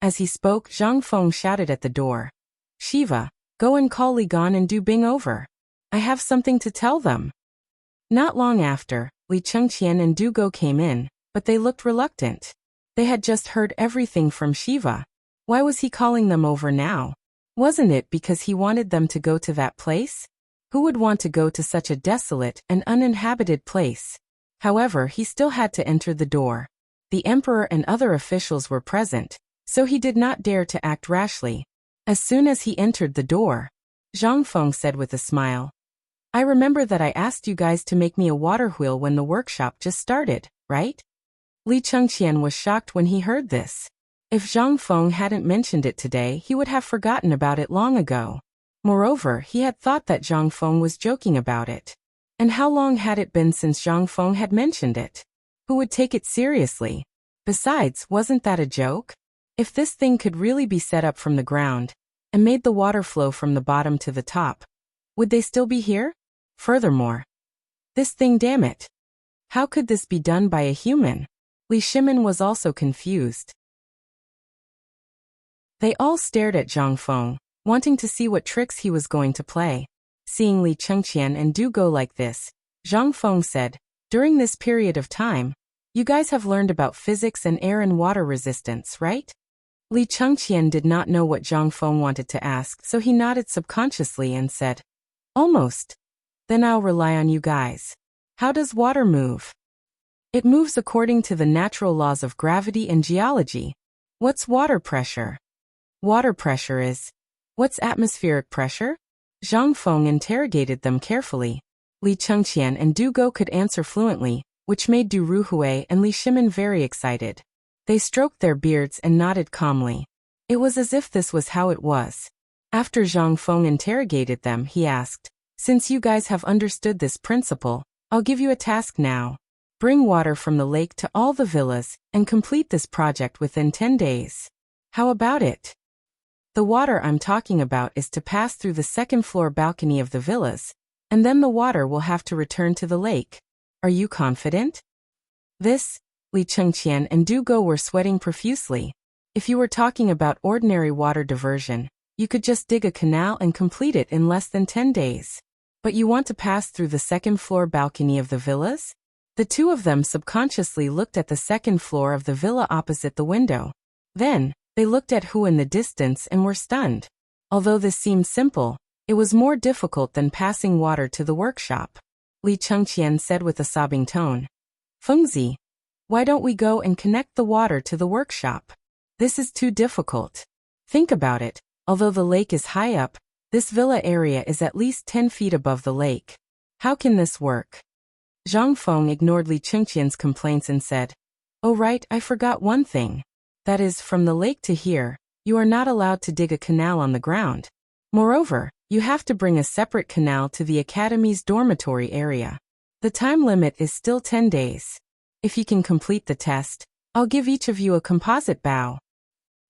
As he spoke, Zhang Feng shouted at the door, "Shiva, go and call Li Gan and Du Bing over. I have something to tell them." Not long after, Li Chengqian and Du Go came in, but they looked reluctant. They had just heard everything from Shiva. Why was he calling them over now? Wasn't it because he wanted them to go to that place? Who would want to go to such a desolate and uninhabited place? However, he still had to enter the door. The emperor and other officials were present, so he did not dare to act rashly. As soon as he entered the door, Zhang Feng said with a smile, "I remember that I asked you guys to make me a water wheel when the workshop just started, right?" Li Chengqian was shocked when he heard this. If Zhang Feng hadn't mentioned it today, he would have forgotten about it long ago. Moreover, he had thought that Zhang Feng was joking about it. And how long had it been since Zhang Feng had mentioned it? Who would take it seriously? Besides, wasn't that a joke? If this thing could really be set up from the ground, and made the water flow from the bottom to the top, would they still be here? Furthermore, this thing, damn it. How could this be done by a human? Li Shimin was also confused. They all stared at Zhang Feng, wanting to see what tricks he was going to play. Seeing Li Chengqian and Du go like this, Zhang Feng said, "During this period of time, you guys have learned about physics and air and water resistance, right?" Li Chengqian did not know what Zhang Feng wanted to ask, so he nodded subconsciously and said, "Almost. Then I'll rely on you guys. How does water move?" "It moves according to the natural laws of gravity and geology." "What's water pressure?" "Water pressure is..." "What's atmospheric pressure?" Zhang Feng interrogated them carefully. Li Chengqian and Du Go could answer fluently, which made Du Ruhui and Li Shimin very excited. They stroked their beards and nodded calmly. It was as if this was how it was. After Zhang Feng interrogated them, he asked, "Since you guys have understood this principle, I'll give you a task now. Bring water from the lake to all the villas and complete this project within 10 days. How about it?" "The water I'm talking about is to pass through the second-floor balcony of the villas, and then the water will have to return to the lake. Are you confident?" This, Li Chengqian and Du Go were sweating profusely. If you were talking about ordinary water diversion, you could just dig a canal and complete it in less than 10 days. But you want to pass through the second-floor balcony of the villas? The two of them subconsciously looked at the second floor of the villa opposite the window. Then, they looked at Hu in the distance and were stunned. Although this seemed simple, it was more difficult than passing water to the workshop. Li Chengqian said with a sobbing tone, "Fengzi, why don't we go and connect the water to the workshop? This is too difficult. Think about it, although the lake is high up, this villa area is at least 10 feet above the lake. How can this work?" Zhang Feng ignored Li Chengqian's complaints and said, "Oh right, I forgot one thing. That is, from the lake to here, you are not allowed to dig a canal on the ground. Moreover, you have to bring a separate canal to the academy's dormitory area. The time limit is still 10 days. If you can complete the test, I'll give each of you a composite bow.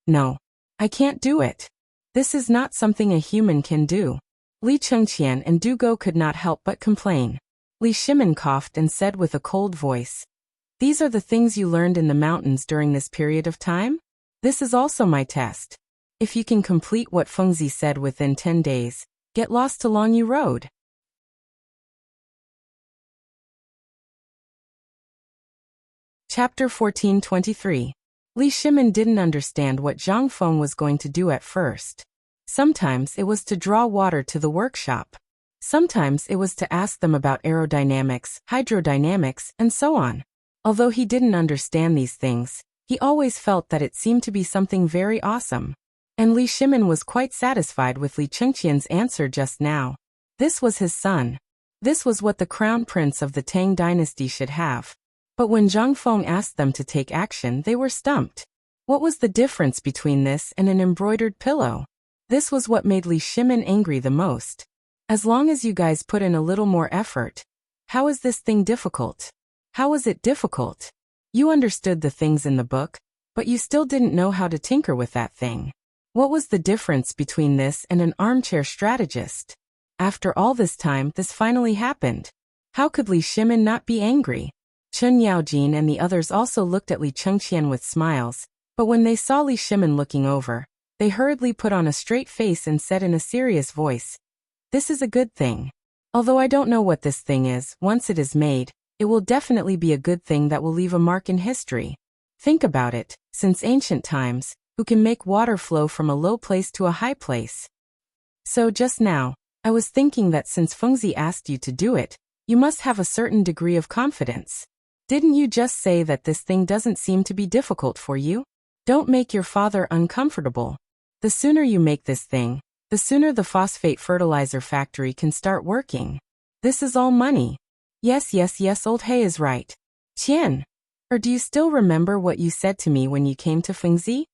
No. I can't do it. This is not something a human can do. Li Chengqian and Du Go could not help but complain. Li Shimin coughed and said with a cold voice, "These are the things you learned in the mountains during this period of time? This is also my test. If you can complete what Fengzi said within 10 days, get lost to Longyu Road." Chapter 14:23. Li Shimin didn't understand what Zhang Feng was going to do at first. Sometimes it was to draw water to the workshop. Sometimes it was to ask them about aerodynamics, hydrodynamics, and so on. Although he didn't understand these things, he always felt that it seemed to be something very awesome. And Li Shimin was quite satisfied with Li Chengqian's answer just now. This was his son. This was what the crown prince of the Tang dynasty should have. But when Zhang Feng asked them to take action, they were stumped. What was the difference between this and an embroidered pillow? This was what made Li Shimin angry the most. As long as you guys put in a little more effort. How is this thing difficult? How is it difficult? You understood the things in the book, but you still didn't know how to tinker with that thing. What was the difference between this and an armchair strategist? After all this time, this finally happened. How could Li Shimin not be angry? Chen Yaojin and the others also looked at Li Chengqian with smiles, but when they saw Li Shimin looking over, they hurriedly put on a straight face and said in a serious voice, "This is a good thing. Although I don't know what this thing is, once it is made, it will definitely be a good thing that will leave a mark in history. Think about it, since ancient times, who can make water flow from a low place to a high place? So just now, I was thinking that since Fengzi asked you to do it, you must have a certain degree of confidence. Didn't you just say that this thing doesn't seem to be difficult for you? Don't make your father uncomfortable. The sooner you make this thing, the sooner the phosphate fertilizer factory can start working. This is all money." Yes, old He is right. Qian. Or do you still remember what you said to me when you came to Fengzi?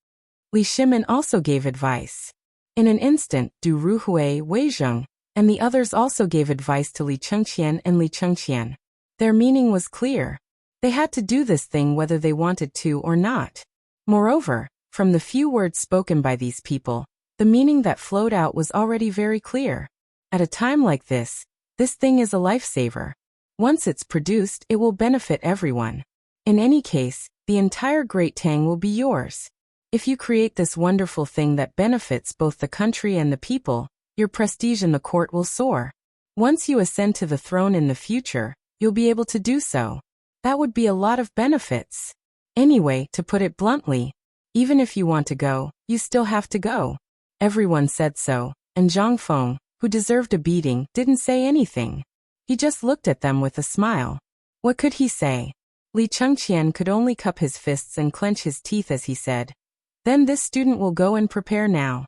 Li Shimin also gave advice. In an instant, Du Ruhui, Wei Zheng, and the others also gave advice to Li Chengqian and Li Chengqian. Their meaning was clear. They had to do this thing whether they wanted to or not. Moreover, from the few words spoken by these people, the meaning that flowed out was already very clear. At a time like this thing is a lifesaver. Once it's produced, it will benefit everyone. In any case, the entire Great Tang will be yours. If you create this wonderful thing that benefits both the country and the people, your prestige in the court will soar. Once you ascend to the throne in the future, you'll be able to do so. That would be a lot of benefits. Anyway, to put it bluntly, even if you want to go, you still have to go. Everyone said so, and Zhang Feng, who deserved a beating, didn't say anything. He just looked at them with a smile. What could he say? Li Chengqian could only cup his fists and clench his teeth as he said, "Then this student will go and prepare now."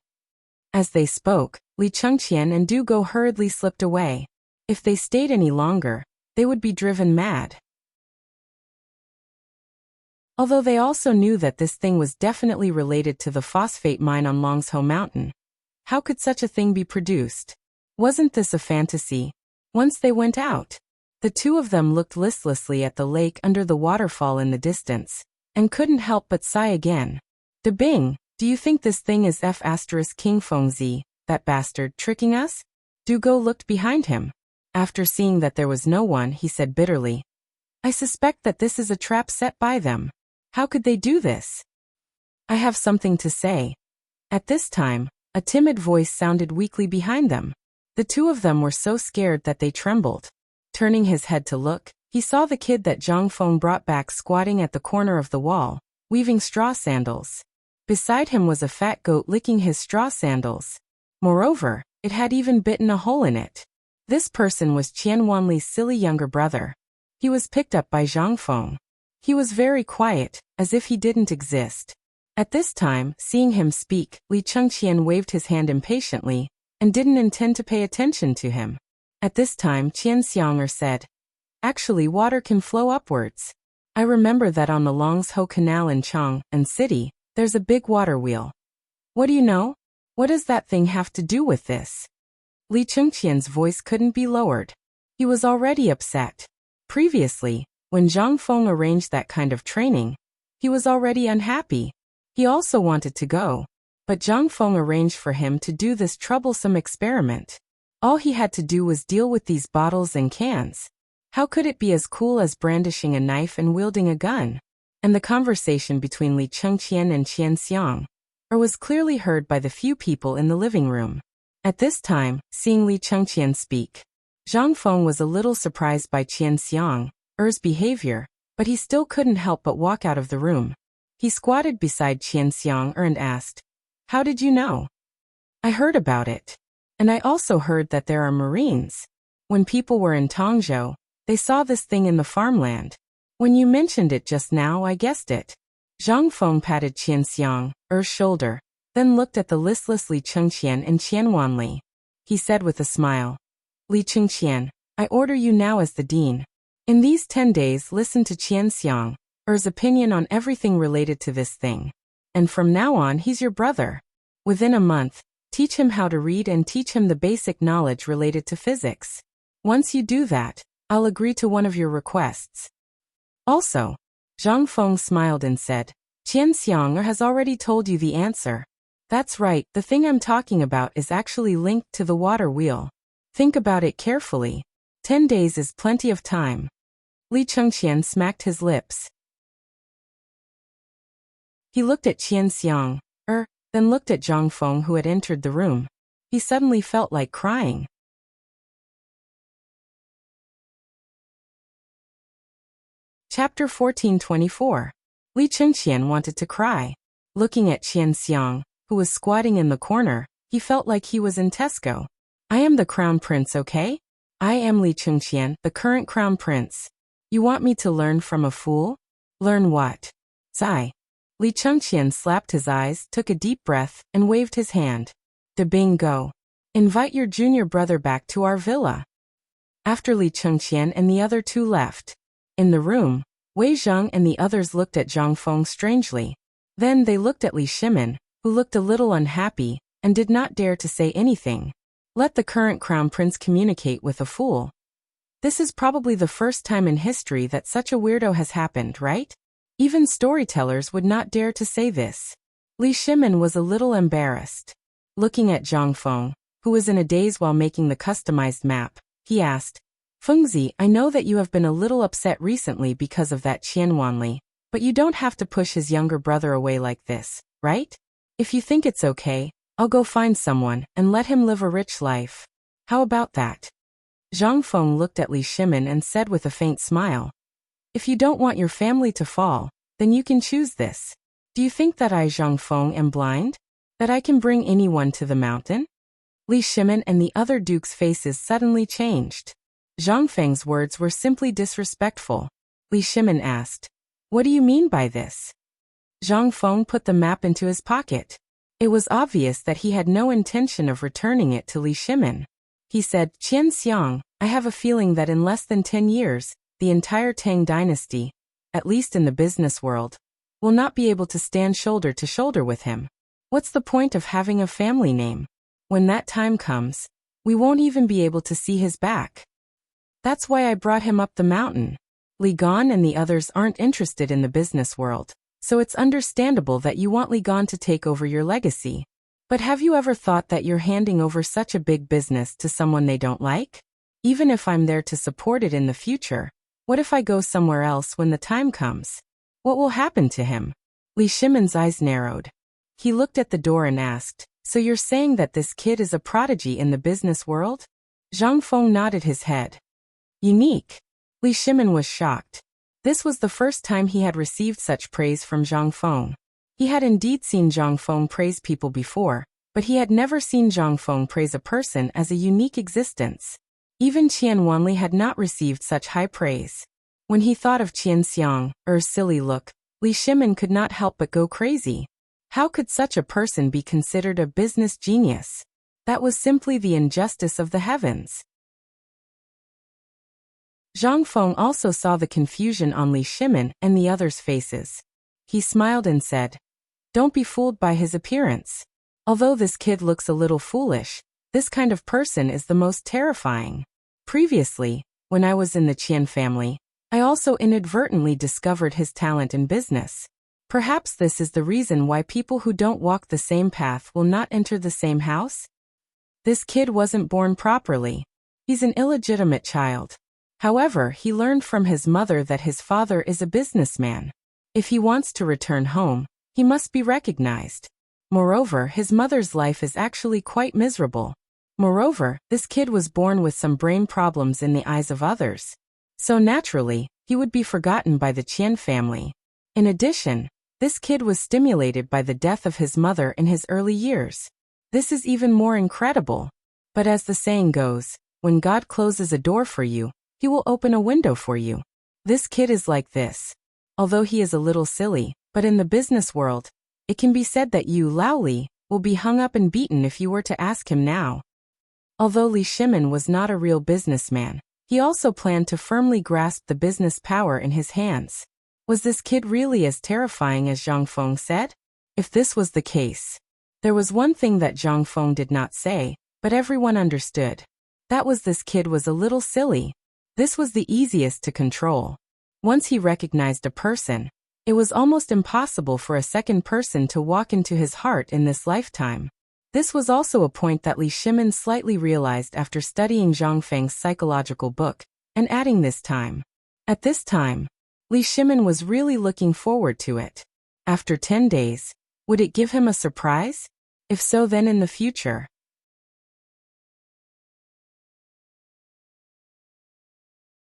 As they spoke, Li Chengqian and Du Go hurriedly slipped away. If they stayed any longer, they would be driven mad. Although they also knew that this thing was definitely related to the phosphate mine on Longsho Mountain. How could such a thing be produced? Wasn't this a fantasy? Once they went out, the two of them looked listlessly at the lake under the waterfall in the distance, and couldn't help but sigh again. "De Bing, do you think this thing is King Fengzi, that bastard, tricking us?" Du Go looked behind him. After seeing that there was no one, he said bitterly, "I suspect that this is a trap set by them. How could they do this?" "I have something to say." At this time, a timid voice sounded weakly behind them. The two of them were so scared that they trembled. Turning his head to look, he saw the kid that Zhang Feng brought back squatting at the corner of the wall, weaving straw sandals. Beside him was a fat goat licking his straw sandals. Moreover, it had even bitten a hole in it. This person was Qian Wanli's silly younger brother. He was picked up by Zhang Feng. He was very quiet, as if he didn't exist. At this time, seeing him speak, Li Chengqian waved his hand impatiently, and didn't intend to pay attention to him. At this time, Qian Xianger said, "Actually, water can flow upwards. I remember that on the Longsho Canal in Chang'an City, There's a big water wheel. What do you know? What does that thing have to do with this? Li Chengqian's voice couldn't be lowered. He was already upset. Previously, when Zhang Feng arranged that kind of training, he was already unhappy. He also wanted to go. But Zhang Feng arranged for him to do this troublesome experiment. All he had to do was deal with these bottles and cans. How could it be as cool as brandishing a knife and wielding a gun? And the conversation between Li Chengqian and Qian Xiang was clearly heard by the few people in the living room. At this time, seeing Li Chengqian speak, Zhang Feng was a little surprised by Qian Xiang's behavior, but he still couldn't help but walk out of the room. He squatted beside Qian Xiang and asked, "How did you know?" "I heard about it. And I also heard that there are marines. When people were in Tongzhou, they saw this thing in the farmland. When you mentioned it just now, I guessed it." Zhang Feng patted Qian Xiang's shoulder, then looked at the listless Li Chengqian and Qian Wanli. He said with a smile, "Li Chengqian, I order you now as the dean. In these 10 days listen to Qian Xiang's opinion on everything related to this thing. And from now on he's your brother. Within a month, teach him how to read and teach him the basic knowledge related to physics. Once you do that, I'll agree to one of your requests." Also, Zhang Feng smiled and said, "Qian Xiang has already told you the answer. That's right, the thing I'm talking about is actually linked to the water wheel. Think about it carefully. 10 days is plenty of time." Li Chengqian smacked his lips. He looked at Qian Xiang, then looked at Zhang Feng who had entered the room. He suddenly felt like crying. Chapter 1424. Li Chengqian wanted to cry. Looking at Qian Xiang, who was squatting in the corner, he felt like he was in Tesco. "I am the crown prince, okay? I am Li Chengqian, the current crown prince. You want me to learn from a fool? Learn what?" Sigh. Li Chengqian slapped his eyes, took a deep breath, and waved his hand. "De Bing go. Invite your junior brother back to our villa." After Li Chengqian and the other two left, in the room, Wei Zheng and the others looked at Zhang Feng strangely. Then they looked at Li Shimin, who looked a little unhappy, and did not dare to say anything. Let the current crown prince communicate with a fool. This is probably the first time in history that such a weirdo has happened, right? Even storytellers would not dare to say this. Li Shimin was a little embarrassed. Looking at Zhang Feng, who was in a daze while making the customized map, he asked, "Fengzi, I know that you have been a little upset recently because of that Qian Wanli, but you don't have to push his younger brother away like this, right? If you think it's okay, I'll go find someone and let him live a rich life. How about that?" Zhang Feng looked at Li Shimin and said with a faint smile, "If you don't want your family to fall, then you can choose this. Do you think that I, Zhang Feng, am blind? That I can bring anyone to the mountain?" Li Shimin and the other dukes' faces suddenly changed. Zhang Feng's words were simply disrespectful. Li Shimin asked, "What do you mean by this?" Zhang Feng put the map into his pocket. It was obvious that he had no intention of returning it to Li Shimin. He said, "Qian Xiang, I have a feeling that in less than 10 years, the entire Tang dynasty, at least in the business world, will not be able to stand shoulder to shoulder with him. What's the point of having a family name? When that time comes, we won't even be able to see his back. That's why I brought him up the mountain. Li Gan and the others aren't interested in the business world, so it's understandable that you want Li Gan to take over your legacy. But have you ever thought that you're handing over such a big business to someone they don't like? Even if I'm there to support it in the future, what if I go somewhere else when the time comes? What will happen to him?" Li Shimin's eyes narrowed. He looked at the door and asked, "So you're saying that this kid is a prodigy in the business world?" Zhang Feng nodded his head. "Unique." Li Shimin was shocked. This was the first time he had received such praise from Zhang Feng. He had indeed seen Zhang Feng praise people before, but he had never seen Zhang Feng praise a person as a unique existence. Even Qian Wanli had not received such high praise. When he thought of Qian Xiang's silly look, Li Shimin could not help but go crazy. How could such a person be considered a business genius? That was simply the injustice of the heavens. Zhang Feng also saw the confusion on Li Shimin and the others' faces. He smiled and said, Don't be fooled by his appearance. Although this kid looks a little foolish, this kind of person is the most terrifying. Previously, when I was in the Qian family, I also inadvertently discovered his talent in business. Perhaps this is the reason why people who don't walk the same path will not enter the same house? This kid wasn't born properly. He's an illegitimate child. However, he learned from his mother that his father is a businessman. If he wants to return home, he must be recognized. Moreover, his mother's life is actually quite miserable. Moreover, this kid was born with some brain problems in the eyes of others. So naturally, he would be forgotten by the Qian family. In addition, this kid was stimulated by the death of his mother in his early years. This is even more incredible. But as the saying goes, when God closes a door for you, he will open a window for you. This kid is like this. Although he is a little silly, but in the business world, it can be said that Yu Laoli will be hung up and beaten if you were to ask him now. Although Li Shimin was not a real businessman, he also planned to firmly grasp the business power in his hands. Was this kid really as terrifying as Zhang Feng said? If this was the case, there was one thing that Zhang Feng did not say, but everyone understood. That was this kid was a little silly. This was the easiest to control. Once he recognized a person, it was almost impossible for a second person to walk into his heart in this lifetime. This was also a point that Li Shimin slightly realized after studying Zhang Feng's psychological book, and adding this time. At this time, Li Shimin was really looking forward to it. After 10 days, would it give him a surprise? If so, then in the future.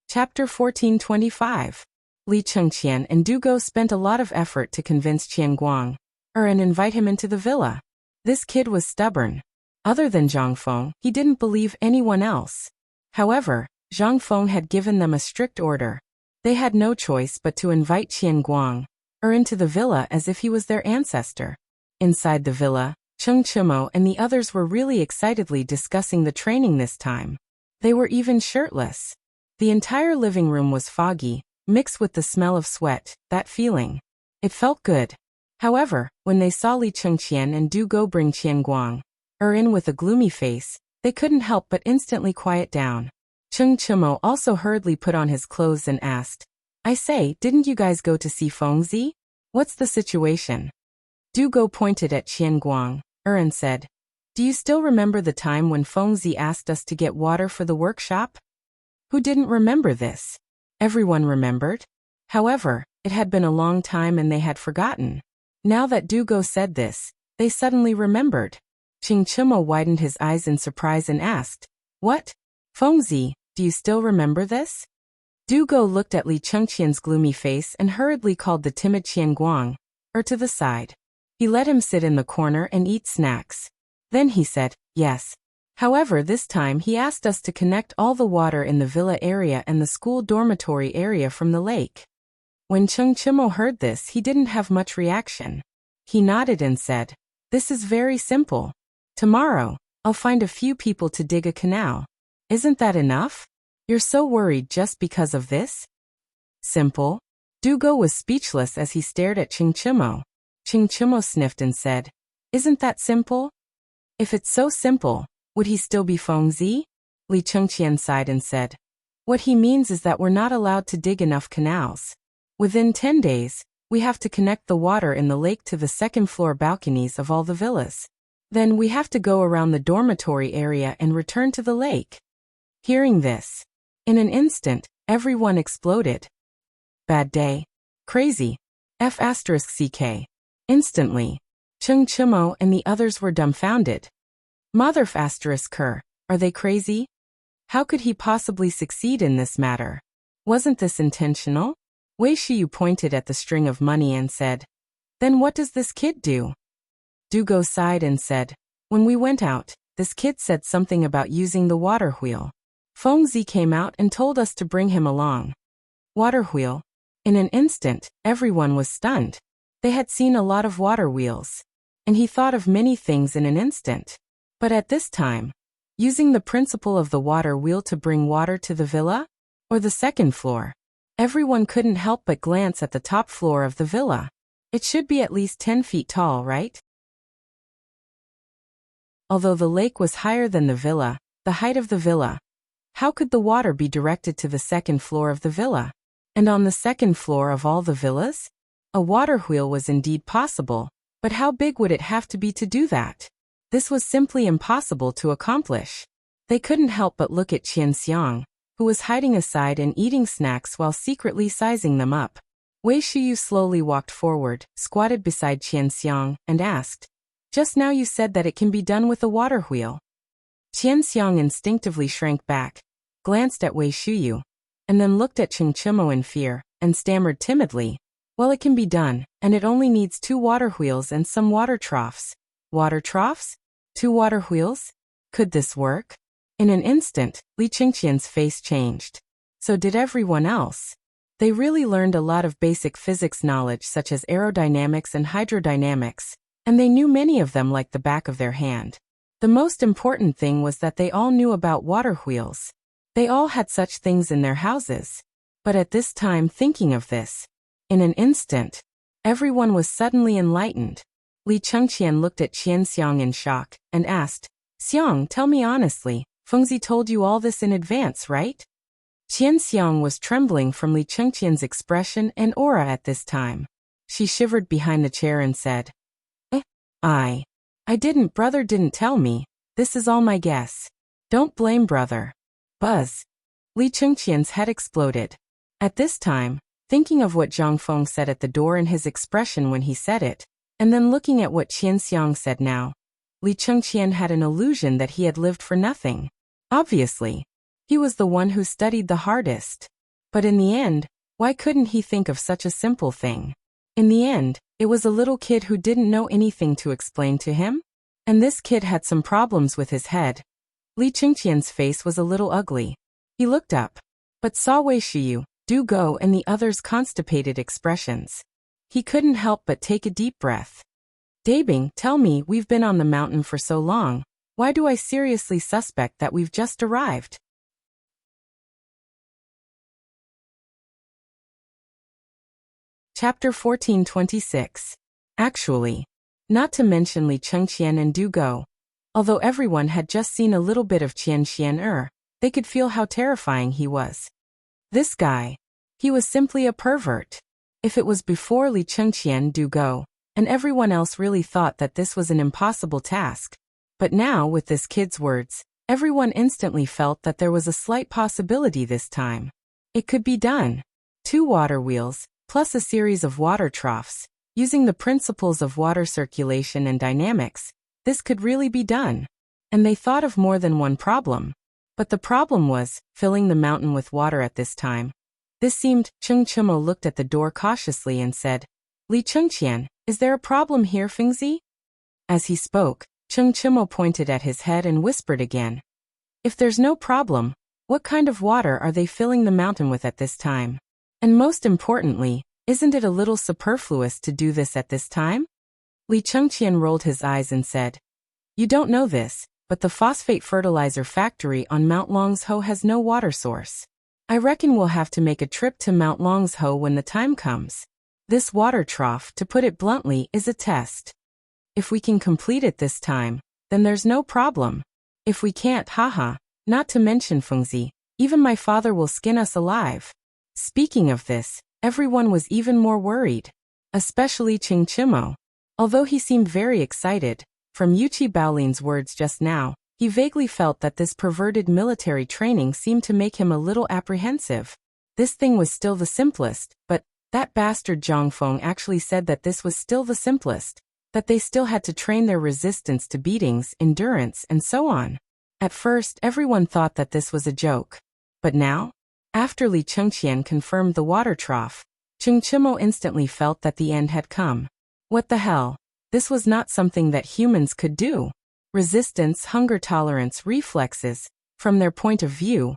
Chapter 1425. Li Chengqian and Du Go spent a lot of effort to convince Qian Guang, and invite him into the villa. This kid was stubborn. Other than Zhang Feng, he didn't believe anyone else. However, Zhang Feng had given them a strict order. They had no choice but to invite Qian Guang, into the villa as if he was their ancestor. Inside the villa, Cheng Chimo and the others were really excitedly discussing the training this time. They were even shirtless. The entire living room was foggy, mixed with the smell of sweat, that feeling. It felt good. However, when they saw Li Chengqian and Du Go bring Qian Guang, in with a gloomy face, they couldn't help but instantly quiet down. Cheng Chimo also hurriedly put on his clothes and asked, I say, didn't you guys go to see Fengzi? What's the situation? Du Go pointed at Qian Guang, and said, Do you still remember the time when Fengzi asked us to get water for the workshop? Who didn't remember this? Everyone remembered. However, it had been a long time and they had forgotten. Now that Du Go said this, they suddenly remembered. Cheng Chimo widened his eyes in surprise and asked, What? Fengzi, do you still remember this? Du Go looked at Li Chengqian's gloomy face and hurriedly called the timid Qian Guang, to the side. He let him sit in the corner and eat snacks. Then he said, Yes. However, this time he asked us to connect all the water in the villa area and the school dormitory area from the lake. When Cheng Chimo heard this, he didn't have much reaction. He nodded and said, This is very simple. Tomorrow, I'll find a few people to dig a canal. Isn't that enough? You're so worried just because of this? Simple? Du Go was speechless as he stared at Cheng Chimo. Cheng Chimo sniffed and said, Isn't that simple? If it's so simple, would he still be Fengzi? Li Chengqian sighed and said, What he means is that we're not allowed to dig enough canals. Within 10 days, we have to connect the water in the lake to the second-floor balconies of all the villas. Then we have to go around the dormitory area and return to the lake. Hearing this, in an instant, everyone exploded. Bad day. Crazy. F***ck. Instantly, Cheng Chimo and the others were dumbfounded. Mother ***ker, are they crazy? How could he possibly succeed in this matter? Wasn't this intentional? Wei Shiyu pointed at the string of money and said, Then what does this kid do? Du Go sighed and said, When we went out, this kid said something about using the water wheel. Fengzi came out and told us to bring him along. Water wheel? In an instant, everyone was stunned. They had seen a lot of water wheels. And he thought of many things in an instant. But at this time, using the principle of the water wheel to bring water to the villa? Or the second floor? Everyone couldn't help but glance at the top floor of the villa. It should be at least 10 feet tall, right? Although the lake was higher than the villa, the height of the villa, how could the water be directed to the second floor of the villa? And on the second floor of all the villas? A water wheel was indeed possible, but how big would it have to be to do that? This was simply impossible to accomplish. They couldn't help but look at Qianxiang, who was hiding aside and eating snacks while secretly sizing them up. Wei Shuyu slowly walked forward, squatted beside Qianxiang, and asked, "Just now you said that it can be done with a water wheel." Qianxiang instinctively shrank back, glanced at Wei Shuyu, and then looked at Chang'an in fear, and stammered timidly, "Well, it can be done, and it only needs 2 water wheels and some water troughs." Water troughs? 2 water wheels? Could this work? In an instant, Li Qingqian's face changed. So did everyone else. They really learned a lot of basic physics knowledge such as aerodynamics and hydrodynamics, and they knew many of them like the back of their hand. The most important thing was that they all knew about water wheels. They all had such things in their houses. But at this time, thinking of this, in an instant, everyone was suddenly enlightened. Li Chengqian looked at Qianxiang in shock, and asked, "Xiang, tell me honestly, Fengzi told you all this in advance, right?" Qianxiang was trembling from Li Chengqian's expression and aura at this time. She shivered behind the chair and said, I didn't, brother didn't tell me, this is all my guess. Don't blame brother." Buzz. Li Chengqian's head exploded. At this time, thinking of what Zhang Feng said at the door and his expression when he said it, and then looking at what Qianxiang said now, Li Chengqian had an illusion that he had lived for nothing. Obviously, he was the one who studied the hardest. But in the end, why couldn't he think of such a simple thing? In the end, it was a little kid who didn't know anything to explain to him? And this kid had some problems with his head. Li Chengqian's face was a little ugly. He looked up, but saw Wei Shuyu, Du Go and the others' constipated expressions. He couldn't help but take a deep breath. "Dabing, tell me, we've been on the mountain for so long. Why do I seriously suspect that we've just arrived?" Chapter 1426. Actually. Not to mention Li Chengqian and Du Go. Although everyone had just seen a little bit of Qianxian, they could feel how terrifying he was. This guy. He was simply a pervert. If it was before Li Chengqian, Du Go, and everyone else really thought that this was an impossible task. But now, with this kid's words, everyone instantly felt that there was a slight possibility this time. It could be done. 2 water wheels, plus a series of water troughs, using the principles of water circulation and dynamics, this could really be done. And they thought of more than one problem. But the problem was, filling the mountain with water at this time. This seemed, Cheng Chimo looked at the door cautiously and said, "Li Chengqian, is there a problem here, Fengzi?" As he spoke, Cheng Chimo pointed at his head and whispered again, "If there's no problem, what kind of water are they filling the mountain with at this time? And most importantly, isn't it a little superfluous to do this at this time?" Li Chengqian rolled his eyes and said, "You don't know this, but the phosphate fertilizer factory on Mount Longsho has no water source. I reckon we'll have to make a trip to Mount Longsho when the time comes. This water trough, to put it bluntly, is a test. If we can complete it this time, then there's no problem. If we can't, haha, not to mention Fengzi, even my father will skin us alive." Speaking of this, everyone was even more worried. Especially Ching Chimo. Although he seemed very excited, from Yuchi Baolin's words just now, he vaguely felt that this perverted military training seemed to make him a little apprehensive. This thing was still the simplest, but that bastard Zhang Feng actually said that this was still the simplest, that they still had to train their resistance to beatings, endurance, and so on. At first, everyone thought that this was a joke. But now, after Li Chengqian confirmed the water trough, Cheng Chimo instantly felt that the end had come. What the hell? This was not something that humans could do. Resistance, hunger tolerance, reflexes, from their point of view,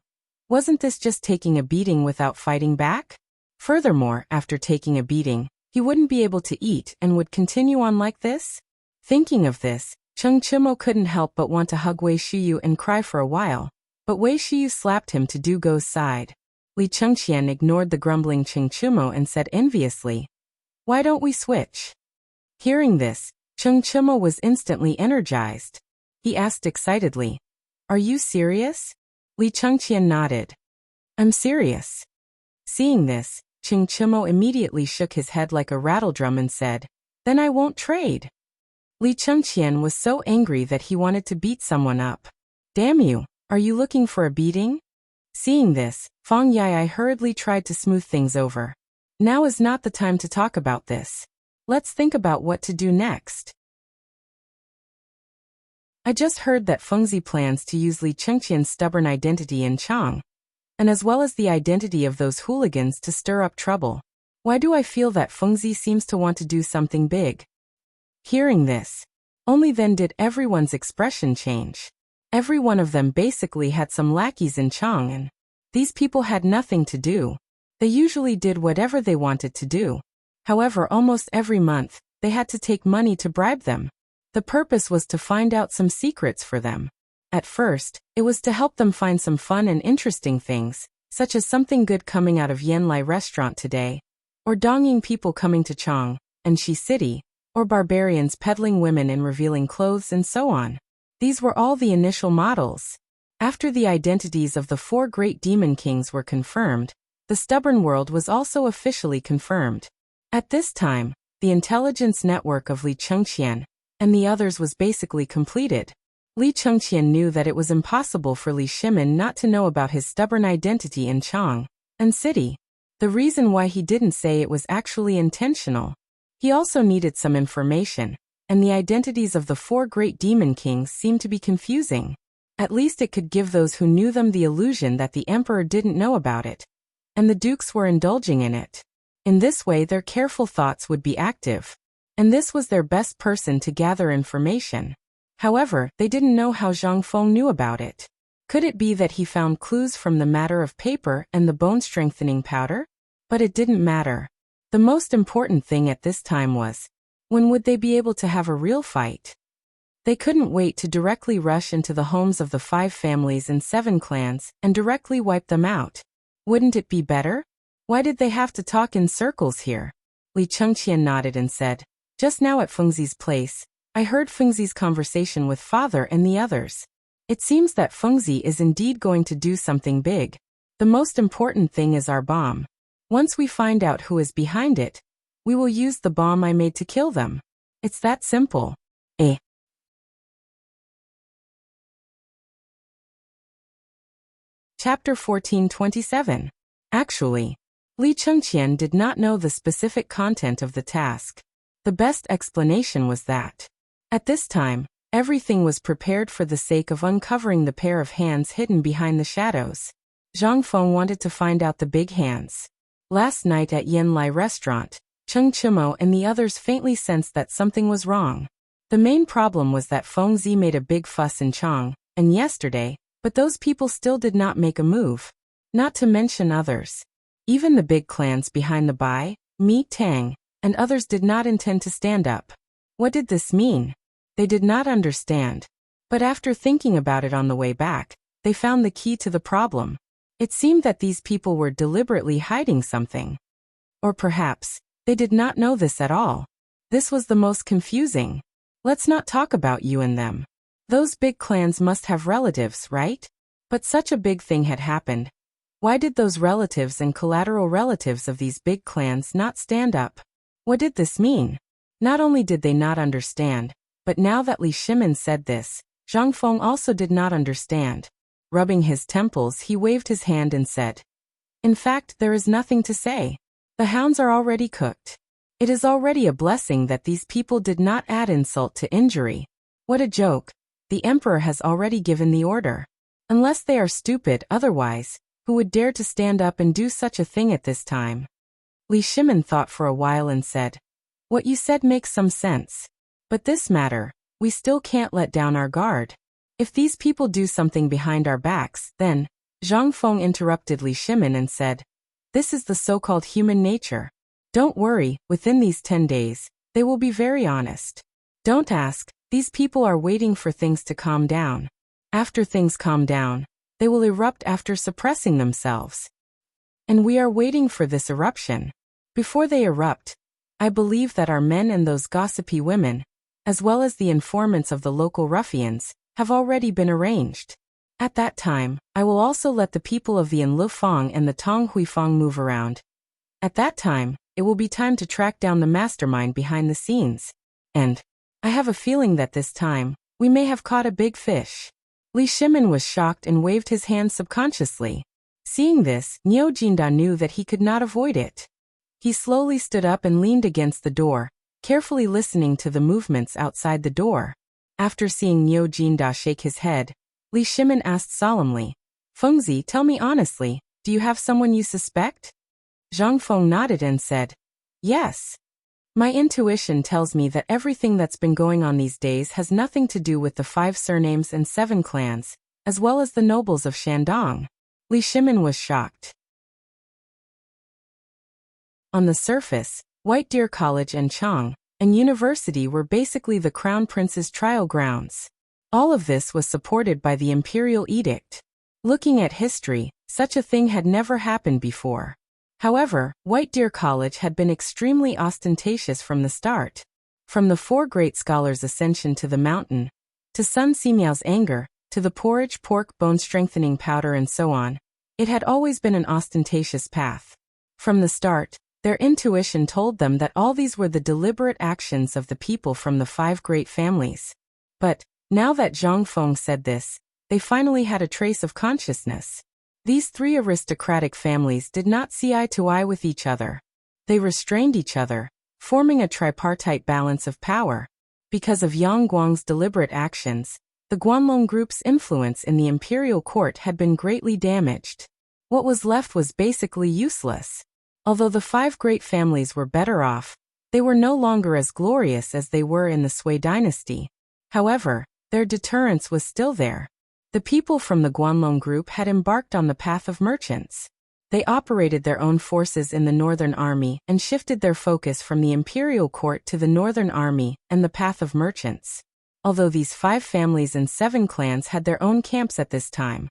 wasn't this just taking a beating without fighting back? Furthermore, after taking a beating, he wouldn't be able to eat and would continue on like this? Thinking of this, Cheng Chimo couldn't help but want to hug Wei Shuyu and cry for a while, but Wei Shuyu slapped him to Du Go's side. Li Chengqian ignored the grumbling Cheng Chimo and said enviously, Why don't we switch? Hearing this, Chang'an was instantly energized. He asked excitedly, "Are you serious?" Li Changqian nodded. "I'm serious." Seeing this, Chang'an immediately shook his head like a rattledrum and said, "Then I won't trade." Li Changqian was so angry that he wanted to beat someone up. "Damn you, are you looking for a beating?" Seeing this, Fang Yai hurriedly tried to smooth things over. "Now is not the time to talk about this. Let's think about what to do next. I just heard that Fengzi plans to use Li Chengqian's stubborn identity in Chang'an, and as well as the identity of those hooligans to stir up trouble. Why do I feel that Fengzi seems to want to do something big?" Hearing this, only then did everyone's expression change. Every one of them basically had some lackeys in Chang'an. These people had nothing to do. They usually did whatever they wanted to do. However, almost every month, they had to take money to bribe them. The purpose was to find out some secrets for them. At first, it was to help them find some fun and interesting things, such as something good coming out of Yanlai restaurant today, or Dongying people coming to Chang'an and Shi City, or barbarians peddling women and revealing clothes and so on. These were all the initial models. After the identities of the 4 great demon kings were confirmed, the stubborn world was also officially confirmed. At this time, the intelligence network of Li Chengqian and the others was basically completed. Li Chengqian knew that it was impossible for Li Shimin not to know about his stubborn identity in Chang'an and City. The reason why he didn't say it was actually intentional. He also needed some information, and the identities of the 4 great demon kings seemed to be confusing. At least it could give those who knew them the illusion that the emperor didn't know about it, and the dukes were indulging in it. In this way their careful thoughts would be active, and this was their best person to gather information. However, they didn't know how Zhang Feng knew about it. Could it be that he found clues from the matter of paper and the bone-strengthening powder? But it didn't matter. The most important thing at this time was, when would they be able to have a real fight? They couldn't wait to directly rush into the homes of the 5 families and 7 clans and directly wipe them out. Wouldn't it be better? Why did they have to talk in circles here? Li Chengqian nodded and said, "Just now at Fengzi's place, I heard Fengzi's conversation with father and the others. It seems that Fengzi is indeed going to do something big. The most important thing is our bomb. Once we find out who is behind it, we will use the bomb I made to kill them. It's that simple." Chapter 1427. Actually, Li Chengqian did not know the specific content of the task. The best explanation was that, at this time, everything was prepared for the sake of uncovering the pair of hands hidden behind the shadows. Zhang Feng wanted to find out the big hands. Last night at Yanlai restaurant, Cheng Chimo and the others faintly sensed that something was wrong. The main problem was that Feng Zi made a big fuss in Chang'an and yesterday, but those people still did not make a move. Not to mention others. Even the big clans behind the Bai, Mi Tang, and others did not intend to stand up. What did this mean? They did not understand. But after thinking about it on the way back, they found the key to the problem. It seemed that these people were deliberately hiding something. Or perhaps, they did not know this at all. This was the most confusing. Let's not talk about you and them. Those big clans must have relatives, right? But such a big thing had happened. Why did those relatives and collateral relatives of these big clans not stand up? What did this mean? Not only did they not understand, but now that Li Shimin said this, Zhang Feng also did not understand. Rubbing his temples, he waved his hand and said, "In fact, there is nothing to say. The hounds are already cooked. It is already a blessing that these people did not add insult to injury. What a joke. The emperor has already given the order. Unless they are stupid otherwise, who would dare to stand up and do such a thing at this time?" Li Shimin thought for a while and said, "What you said makes some sense. But this matter, we still can't let down our guard. If these people do something behind our backs, then..." Zhang Feng interrupted Li Shimin and said, "This is the so-called human nature. Don't worry, within these 10 days, they will be very honest. Don't ask, these people are waiting for things to calm down. After things calm down, they will erupt after suppressing themselves. And we are waiting for this eruption. Before they erupt, I believe that our men and those gossipy women, as well as the informants of the local ruffians, have already been arranged. At that time, I will also let the people of the Enlufang and the Tong Huifang move around. At that time, it will be time to track down the mastermind behind the scenes. And I have a feeling that this time, we may have caught a big fish. Li Shimin was shocked and waved his hand subconsciously. Seeing this, Niu Jinda knew that he could not avoid it. He slowly stood up and leaned against the door, carefully listening to the movements outside the door. After seeing Niu Jinda shake his head, Li Shimin asked solemnly, "Fengzi, tell me honestly, do you have someone you suspect?" Zhang Feng nodded and said, "Yes. My intuition tells me that everything that's been going on these days has nothing to do with the 5 surnames and 7 clans, as well as the nobles of Shandong." Li Shimin was shocked. On the surface, White Deer College and Chang'an University were basically the Crown Prince's trial grounds. All of this was supported by the imperial edict. Looking at history, such a thing had never happened before. However, White Deer College had been extremely ostentatious from the start. From the 4 great scholars' ascension to the mountain, to Sun Simiao's anger, to the porridge pork bone strengthening powder and so on, it had always been an ostentatious path. From the start, their intuition told them that all these were the deliberate actions of the people from the 5 great families. But, now that Zhang Feng said this, they finally had a trace of consciousness. These 3 aristocratic families did not see eye to eye with each other. They restrained each other, forming a tripartite balance of power. Because of Yang Guang's deliberate actions, the Guanlong group's influence in the imperial court had been greatly damaged. What was left was basically useless. Although the 5 great families were better off, they were no longer as glorious as they were in the Sui dynasty. However, their deterrence was still there. The people from the Guanlong group had embarked on the path of merchants. They operated their own forces in the Northern Army and shifted their focus from the imperial court to the Northern Army and the path of merchants. Although these 5 families and 7 clans had their own camps at this time,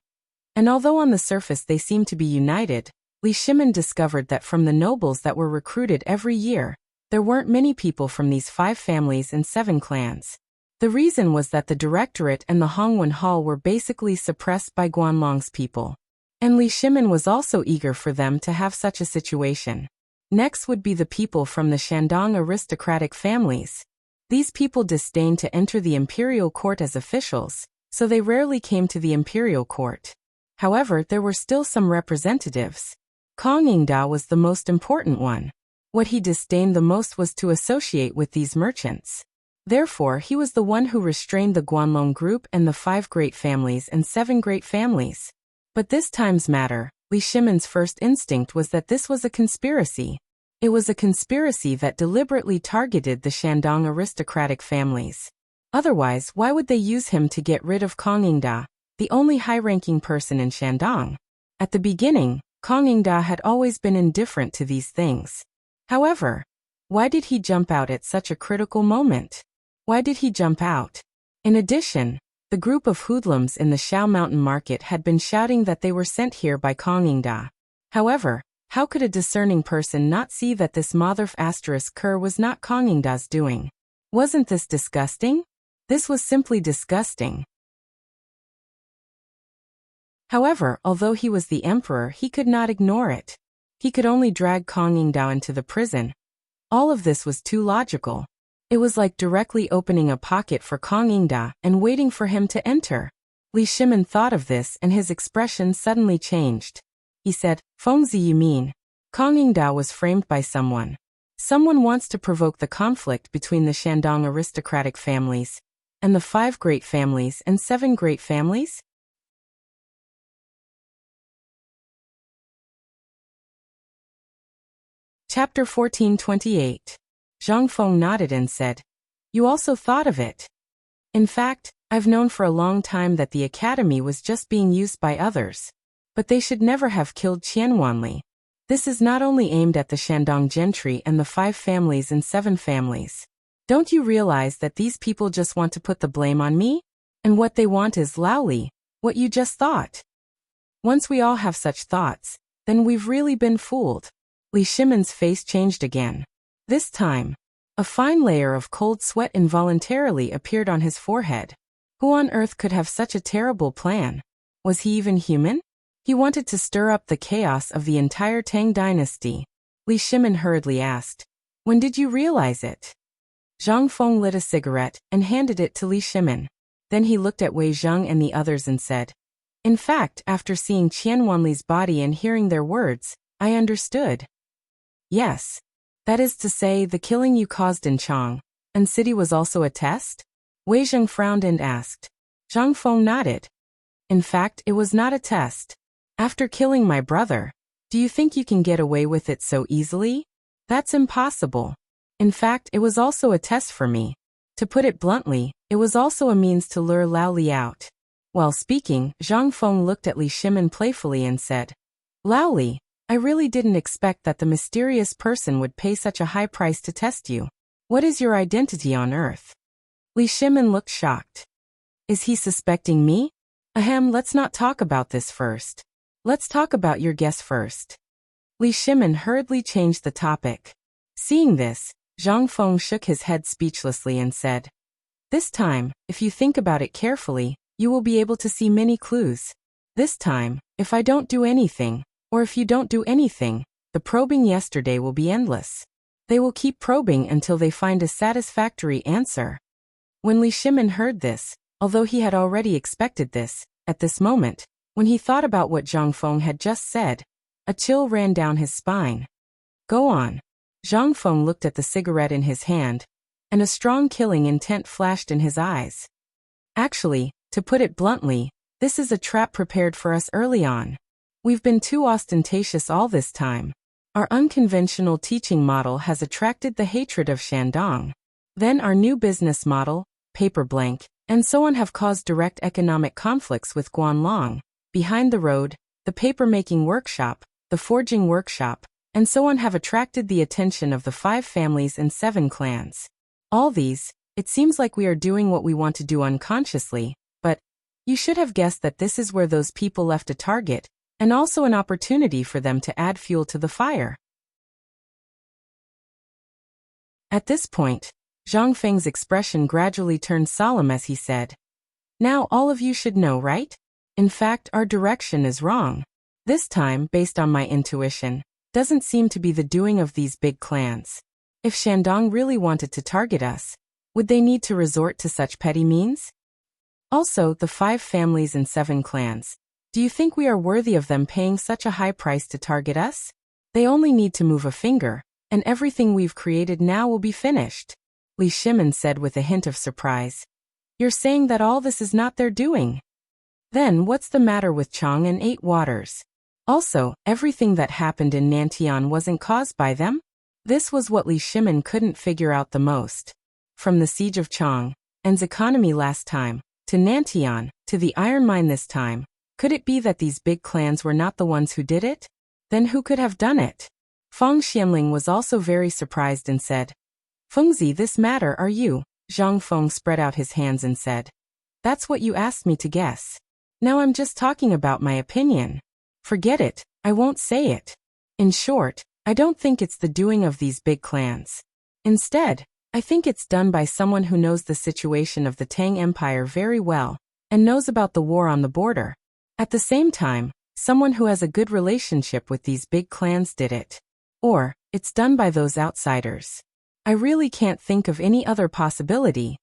and although on the surface they seemed to be united, Li Shimin discovered that from the nobles that were recruited every year, there weren't many people from these 5 families and 7 clans. The reason was that the Directorate and the Hongwen Hall were basically suppressed by Guanlong's people. And Li Shimin was also eager for them to have such a situation. Next would be the people from the Shandong aristocratic families. These people disdained to enter the imperial court as officials, so they rarely came to the imperial court. However, there were still some representatives. Kong Yingda was the most important one. What he disdained the most was to associate with these merchants. Therefore, he was the one who restrained the Guanlong group and the 5 great families and 7 great families. But this time's matter, Li Shimin's first instinct was that this was a conspiracy. It was a conspiracy that deliberately targeted the Shandong aristocratic families. Otherwise, why would they use him to get rid of Kong Yingda, the only high-ranking person in Shandong? At the beginning, Kong Yingda had always been indifferent to these things. However, why did he jump out at such a critical moment? Why did he jump out? In addition, the group of hoodlums in the Shao Mountain Market had been shouting that they were sent here by Kong Yingda. However, how could a discerning person not see that this Motherf * Kerr was not Kong Yingda's doing? Wasn't this disgusting? This was simply disgusting. However, although he was the emperor, he could not ignore it. He could only drag Kong Yingda into the prison. All of this was too logical. It was like directly opening a pocket for Kong Yingda and waiting for him to enter. Li Shimin thought of this and his expression suddenly changed. He said, "Fengzi, you mean? Kong Yingda was framed by someone. Someone wants to provoke the conflict between the Shandong aristocratic families and the 5 great families and 7 great families?" Chapter 1428. Zhang Feng nodded and said, "You also thought of it. In fact, I've known for a long time that the academy was just being used by others. But they should never have killed Qianwanli. This is not only aimed at the Shandong gentry and the 5 families and 7 families. Don't you realize that these people just want to put the blame on me? And what they want is Laoli, what you just thought. Once we all have such thoughts, then we've really been fooled." Li Shimin's face changed again. This time, a fine layer of cold sweat involuntarily appeared on his forehead. Who on earth could have such a terrible plan? Was he even human? He wanted to stir up the chaos of the entire Tang dynasty. Li Shimin hurriedly asked, "When did you realize it?" Zhang Feng lit a cigarette and handed it to Li Shimin. Then he looked at Wei Zheng and the others and said, "In fact, after seeing Qian Wanli's body and hearing their words, I understood." "Yes. That is to say, the killing you caused in Chang'an city was also a test?" Wei Zheng frowned and asked. Zhang Feng nodded. "In fact, it was not a test. After killing my brother, do you think you can get away with it so easily? That's impossible. In fact, it was also a test for me. To put it bluntly, it was also a means to lure Lao Li out." While speaking, Zhang Feng looked at Li Shimin playfully and said, "Lao Li, I really didn't expect that the mysterious person would pay such a high price to test you. What is your identity on Earth?" Li Shimin looked shocked. "Is he suspecting me? Ahem, let's not talk about this first. Let's talk about your guess first." Li Shimin hurriedly changed the topic. Seeing this, Zhang Feng shook his head speechlessly and said, "This time, if you think about it carefully, you will be able to see many clues. This time, if I don't do anything, or if you don't do anything, the probing yesterday will be endless. They will keep probing until they find a satisfactory answer." When Li Shimin heard this, although he had already expected this, at this moment, when he thought about what Zhang Feng had just said, a chill ran down his spine. "Go on." Zhang Feng looked at the cigarette in his hand, and a strong killing intent flashed in his eyes. "Actually, to put it bluntly, this is a trap prepared for us early on. We've been too ostentatious all this time. Our unconventional teaching model has attracted the hatred of Shandong. Then our new business model, paper blank, and so on have caused direct economic conflicts with Guanlong, behind the road, the paper-making workshop, the forging workshop, and so on have attracted the attention of the 5 families and 7 clans. All these, it seems like we are doing what we want to do unconsciously, but you should have guessed that this is where those people left a target, and also an opportunity for them to add fuel to the fire." At this point, Zhang Feng's expression gradually turned solemn as he said, "Now all of you should know, right? In fact, our direction is wrong. This time, based on my intuition, doesn't seem to be the doing of these big clans. If Shandong really wanted to target us, would they need to resort to such petty means? Also, the 5 families and 7 clans. Do you think we are worthy of them paying such a high price to target us? They only need to move a finger, and everything we've created now will be finished." Li Shimin said with a hint of surprise. "You're saying that all this is not their doing? Then what's the matter with Chang'an and 8 Waters? Also, everything that happened in Nantian wasn't caused by them?" This was what Li Shimin couldn't figure out the most. From the siege of Chang'an's economy last time, to Nantian, to the iron mine this time, could it be that these big clans were not the ones who did it? Then who could have done it? Feng Xianling was also very surprised and said, "Fengzi, this matter are you?" Zhang Feng spread out his hands and said, "That's what you asked me to guess. Now I'm just talking about my opinion. Forget it, I won't say it. In short, I don't think it's the doing of these big clans. Instead, I think it's done by someone who knows the situation of the Tang Empire very well, and knows about the war on the border. At the same time, someone who has a good relationship with these big clans did it. Or, it's done by those outsiders. I really can't think of any other possibility."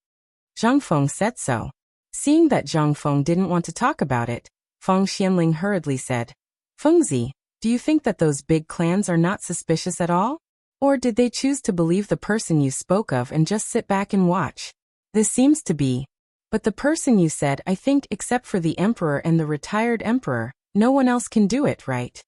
Zhang Feng said so. Seeing that Zhang Feng didn't want to talk about it, Feng Xianling hurriedly said, "Fengzi, do you think that those big clans are not suspicious at all? Or did they choose to believe the person you spoke of and just sit back and watch? This seems to be. But the person you said, I think except for the emperor and the retired emperor, no one else can do it, right?"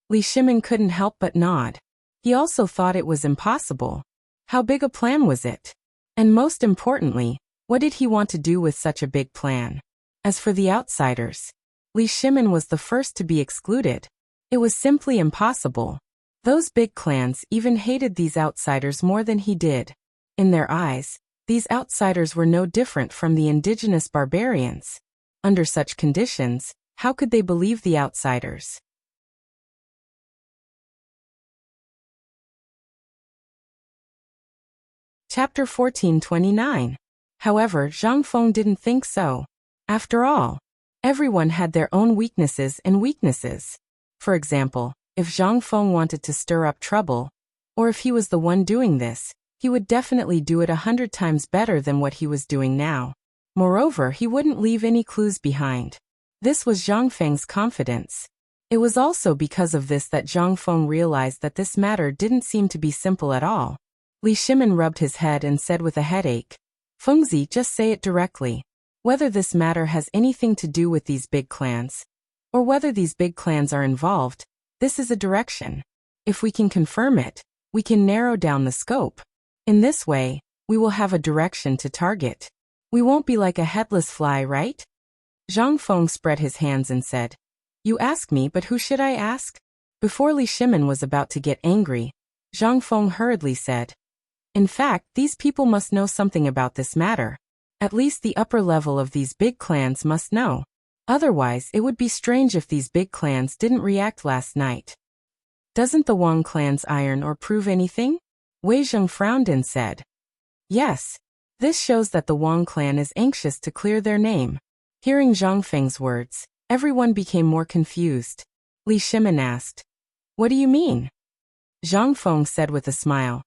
Li Shimin couldn't help but nod. He also thought it was impossible. How big a plan was it? And most importantly, what did he want to do with such a big plan? As for the outsiders, Li Shimin was the first to be excluded. It was simply impossible. Those big clans even hated these outsiders more than he did. In their eyes, these outsiders were no different from the indigenous barbarians. Under such conditions, how could they believe the outsiders? Chapter 1429. However, Zhang Feng didn't think so. After all, everyone had their own weaknesses and weaknesses. For example, if Zhang Feng wanted to stir up trouble, or if he was the one doing this, he would definitely do it 100 times better than what he was doing now. Moreover, he wouldn't leave any clues behind. This was Zhang Feng's confidence. It was also because of this that Zhang Feng realized that this matter didn't seem to be simple at all. Li Shimin rubbed his head and said with a headache, "Fengzi, just say it directly. Whether this matter has anything to do with these big clans, or whether these big clans are involved, this is a direction. If we can confirm it, we can narrow down the scope. In this way, we will have a direction to target. We won't be like a headless fly, right?" Zhang Feng spread his hands and said, "You ask me, but who should I ask?" Before Li Shimin was about to get angry, Zhang Feng hurriedly said, "In fact, these people must know something about this matter. At least the upper level of these big clans must know. Otherwise, it would be strange if these big clans didn't react last night." "Doesn't the Wang clan's iron ore prove anything?" Wei Zheng frowned and said, "Yes. This shows that the Wang clan is anxious to clear their name." Hearing Zhang Feng's words, everyone became more confused. Li Shimin asked, "What do you mean?" Zhang Feng said with a smile,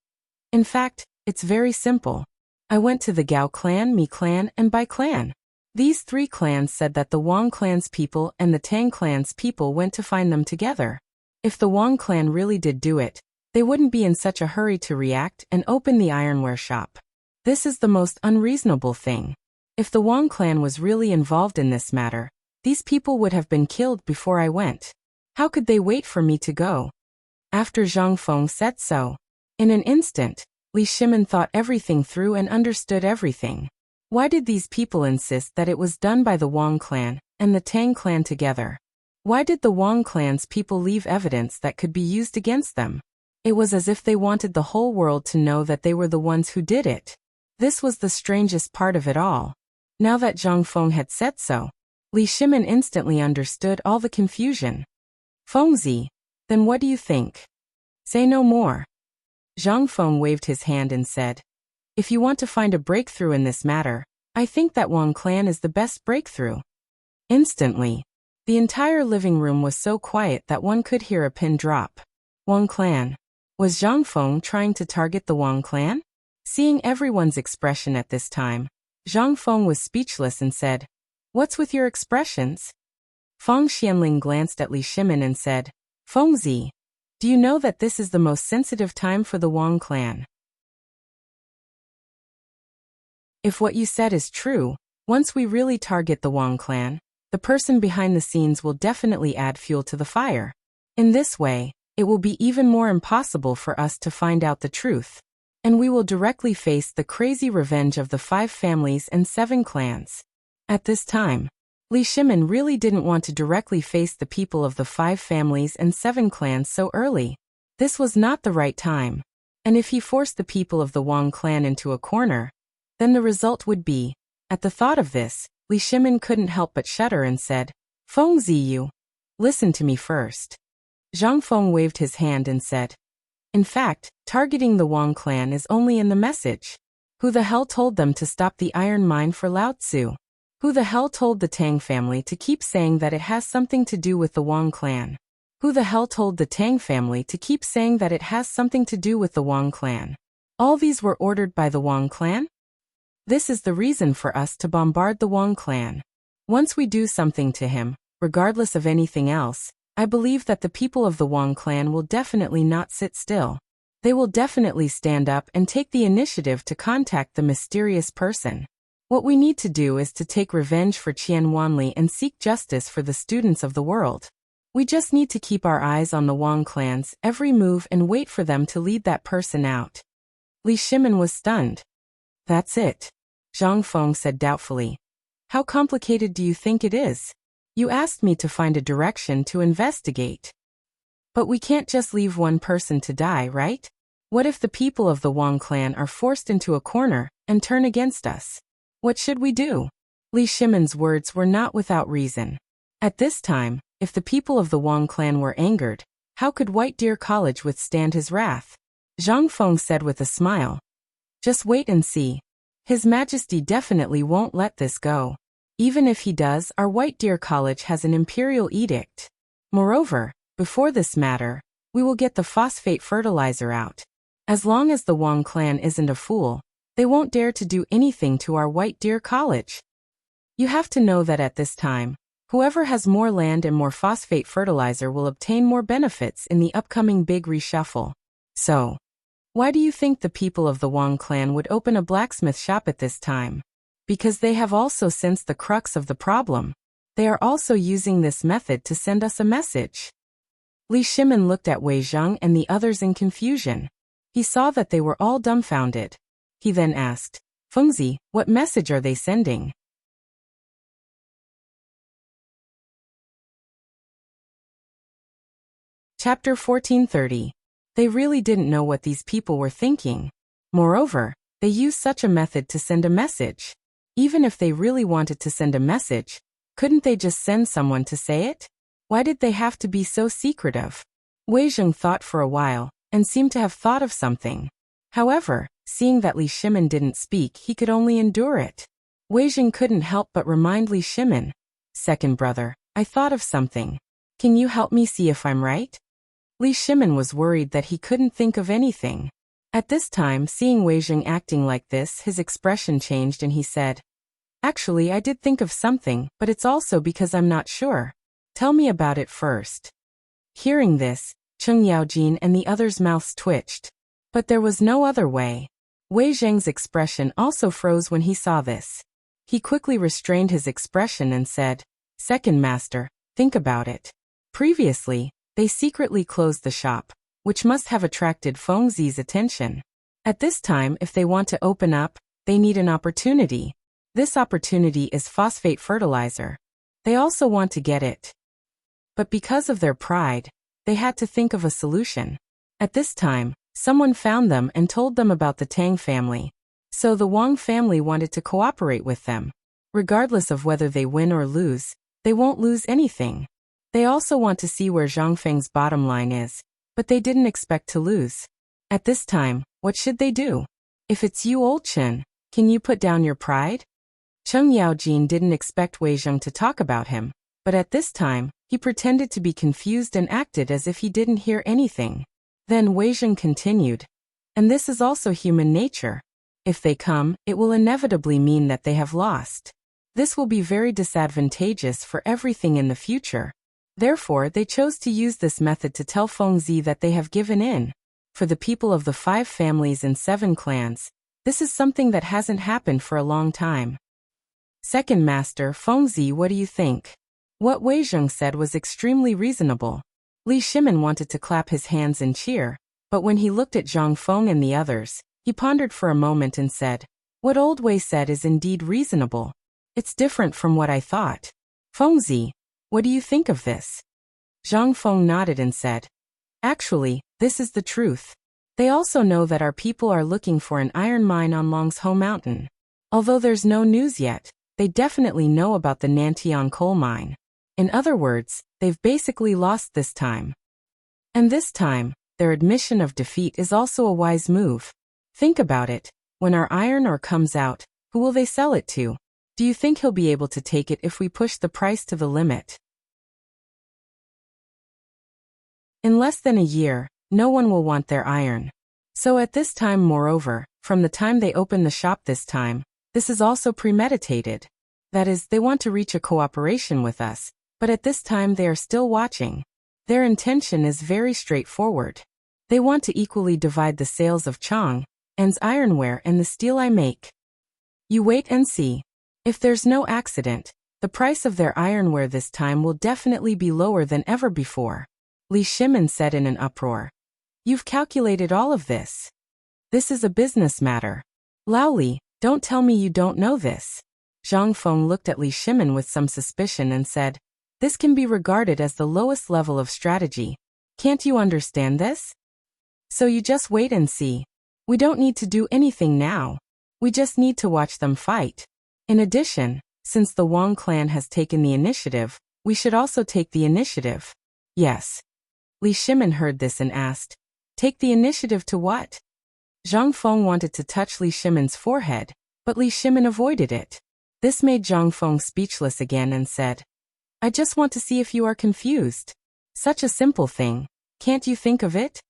"In fact, it's very simple. I went to the Gao clan, Mi clan, and Bai clan. These three clans said that the Wang clan's people and the Tang clan's people went to find them together. If the Wang clan really did do it, they wouldn't be in such a hurry to react and open the ironware shop. This is the most unreasonable thing. If the Wang clan was really involved in this matter, these people would have been killed before I went. How could they wait for me to go?" After Zhang Feng said so, in an instant, Li Shimin thought everything through and understood everything. Why did these people insist that it was done by the Wang clan and the Tang clan together? Why did the Wang clan's people leave evidence that could be used against them? It was as if they wanted the whole world to know that they were the ones who did it. This was the strangest part of it all. Now that Zhang Feng had said so, Li Shimin instantly understood all the confusion. "Fengzi, then what do you think? Say no more." Zhang Feng waved his hand and said, "If you want to find a breakthrough in this matter, I think that Wang clan is the best breakthrough." Instantly, the entire living room was so quiet that one could hear a pin drop. Wang clan. Was Zhang Feng trying to target the Wang clan? Seeing everyone's expression at this time, Zhang Feng was speechless and said, "What's with your expressions?" Fang Xianling glanced at Li Shimin and said, "Fengzi, do you know that this is the most sensitive time for the Wang clan? If what you said is true, once we really target the Wang clan, the person behind the scenes will definitely add fuel to the fire. In this way, it will be even more impossible for us to find out the truth, and we will directly face the crazy revenge of the 5 families and 7 clans." At this time, Li Shimin really didn't want to directly face the people of the 5 families and 7 clans so early. This was not the right time, and if he forced the people of the Wang clan into a corner, then the result would be. At the thought of this, Li Shimin couldn't help but shudder and said, "Fengzi, you. Listen to me first." Zhang Feng waved his hand and said, "In fact, targeting the Wang clan is only in the message. Who the hell told them to stop the iron mine for Lao Tzu? Who the hell told the Tang family to keep saying that it has something to do with the Wang clan? Who the hell told the Tang family to keep saying that it has something to do with the Wang clan? All these were ordered by the Wang clan? This is the reason for us to bombard the Wang clan. Once we do something to him, regardless of anything else, I believe that the people of the Wang clan will definitely not sit still. They will definitely stand up and take the initiative to contact the mysterious person. What we need to do is to take revenge for Qian Wanli and seek justice for the students of the world. We just need to keep our eyes on the Wang clan's every move and wait for them to lead that person out." Li Shimin was stunned. "That's it," Zhang Feng said doubtfully. "How complicated do you think it is? You asked me to find a direction to investigate. But we can't just leave one person to die, right? What if the people of the Wang clan are forced into a corner and turn against us? What should we do?" Li Shimin's words were not without reason. At this time, if the people of the Wang clan were angered, how could White Deer College withstand his wrath? Zhang Feng said with a smile, Just wait and see. His Majesty definitely won't let this go. Even if he does, our White Deer College has an imperial edict. Moreover, before this matter, we will get the phosphate fertilizer out. As long as the Wang clan isn't a fool, they won't dare to do anything to our White Deer College. You have to know that at this time, whoever has more land and more phosphate fertilizer will obtain more benefits in the upcoming big reshuffle. So, why do you think the people of the Wang clan would open a blacksmith shop at this time? Because they have also sensed the crux of the problem. They are also using this method to send us a message. Li Shimin looked at Wei Zheng and the others in confusion. He saw that they were all dumbfounded. He then asked, Fengzi, what message are they sending? Chapter 1430. They really didn't know what these people were thinking. Moreover, they used such a method to send a message. Even if they really wanted to send a message, couldn't they just send someone to say it? Why did they have to be so secretive? Wei Zheng thought for a while, and seemed to have thought of something. However, seeing that Li Shimin didn't speak, he could only endure it. Wei Zheng couldn't help but remind Li Shimin, Second brother, I thought of something. Can you help me see if I'm right? Li Shimin was worried that he couldn't think of anything. At this time, seeing Wei Zheng acting like this, his expression changed and he said, Actually, I did think of something, but it's also because I'm not sure. Tell me about it first. Hearing this, Cheng Yaojin and the others' mouths twitched. But there was no other way. Wei Zheng's expression also froze when he saw this. He quickly restrained his expression and said, Second master, think about it. Previously, they secretly closed the shop, which must have attracted Fengzi's attention. At this time, if they want to open up, they need an opportunity. This opportunity is phosphate fertilizer. They also want to get it. But because of their pride, they had to think of a solution. At this time, someone found them and told them about the Tang family. So the Wang family wanted to cooperate with them. Regardless of whether they win or lose, they won't lose anything. They also want to see where Zhang Feng's bottom line is, but they didn't expect to lose. At this time, what should they do? If it's you, old Chen, can you put down your pride? Cheng Yaojin didn't expect Wei Zheng to talk about him, but at this time, he pretended to be confused and acted as if he didn't hear anything. Then Wei Zheng continued, and this is also human nature. If they come, it will inevitably mean that they have lost. This will be very disadvantageous for everything in the future. Therefore, they chose to use this method to tell Fengzi that they have given in. For the people of the 5 families and 7 clans, this is something that hasn't happened for a long time. Second master, Fengzi, what do you think? What Wei Zheng said was extremely reasonable. Li Shimin wanted to clap his hands and cheer, but when he looked at Zhang Feng and the others, he pondered for a moment and said, What old Wei said is indeed reasonable. It's different from what I thought. Fengzi, what do you think of this? Zhang Feng nodded and said, Actually, this is the truth. They also know that our people are looking for an iron mine on Longshou Mountain. Although there's no news yet, they definitely know about the Nantian coal mine. In other words, they've basically lost this time. And this time, their admission of defeat is also a wise move. Think about it, when our iron ore comes out, who will they sell it to? Do you think he'll be able to take it if we push the price to the limit? In less than a year, no one will want their iron. So at this time, moreover, from the time they open the shop this time, this is also premeditated. That is, they want to reach a cooperation with us, but at this time they are still watching. Their intention is very straightforward. They want to equally divide the sales of Chang'an's ironware and the steel I make. You wait and see. If there's no accident, the price of their ironware this time will definitely be lower than ever before. Li Shimin said in an uproar. You've calculated all of this. This is a business matter. Lao Li, don't tell me you don't know this. Zhang Feng looked at Li Shimin with some suspicion and said, This can be regarded as the lowest level of strategy. Can't you understand this? So you just wait and see. We don't need to do anything now. We just need to watch them fight. In addition, since the Wang clan has taken the initiative, we should also take the initiative. Yes. Li Shimin heard this and asked, Take the initiative to what? Zhang Feng wanted to touch Li Shimon's forehead, but Li Shimon avoided it. This made Zhang Feng speechless again and said, I just want to see if you are confused. Such a simple thing. Can't you think of it?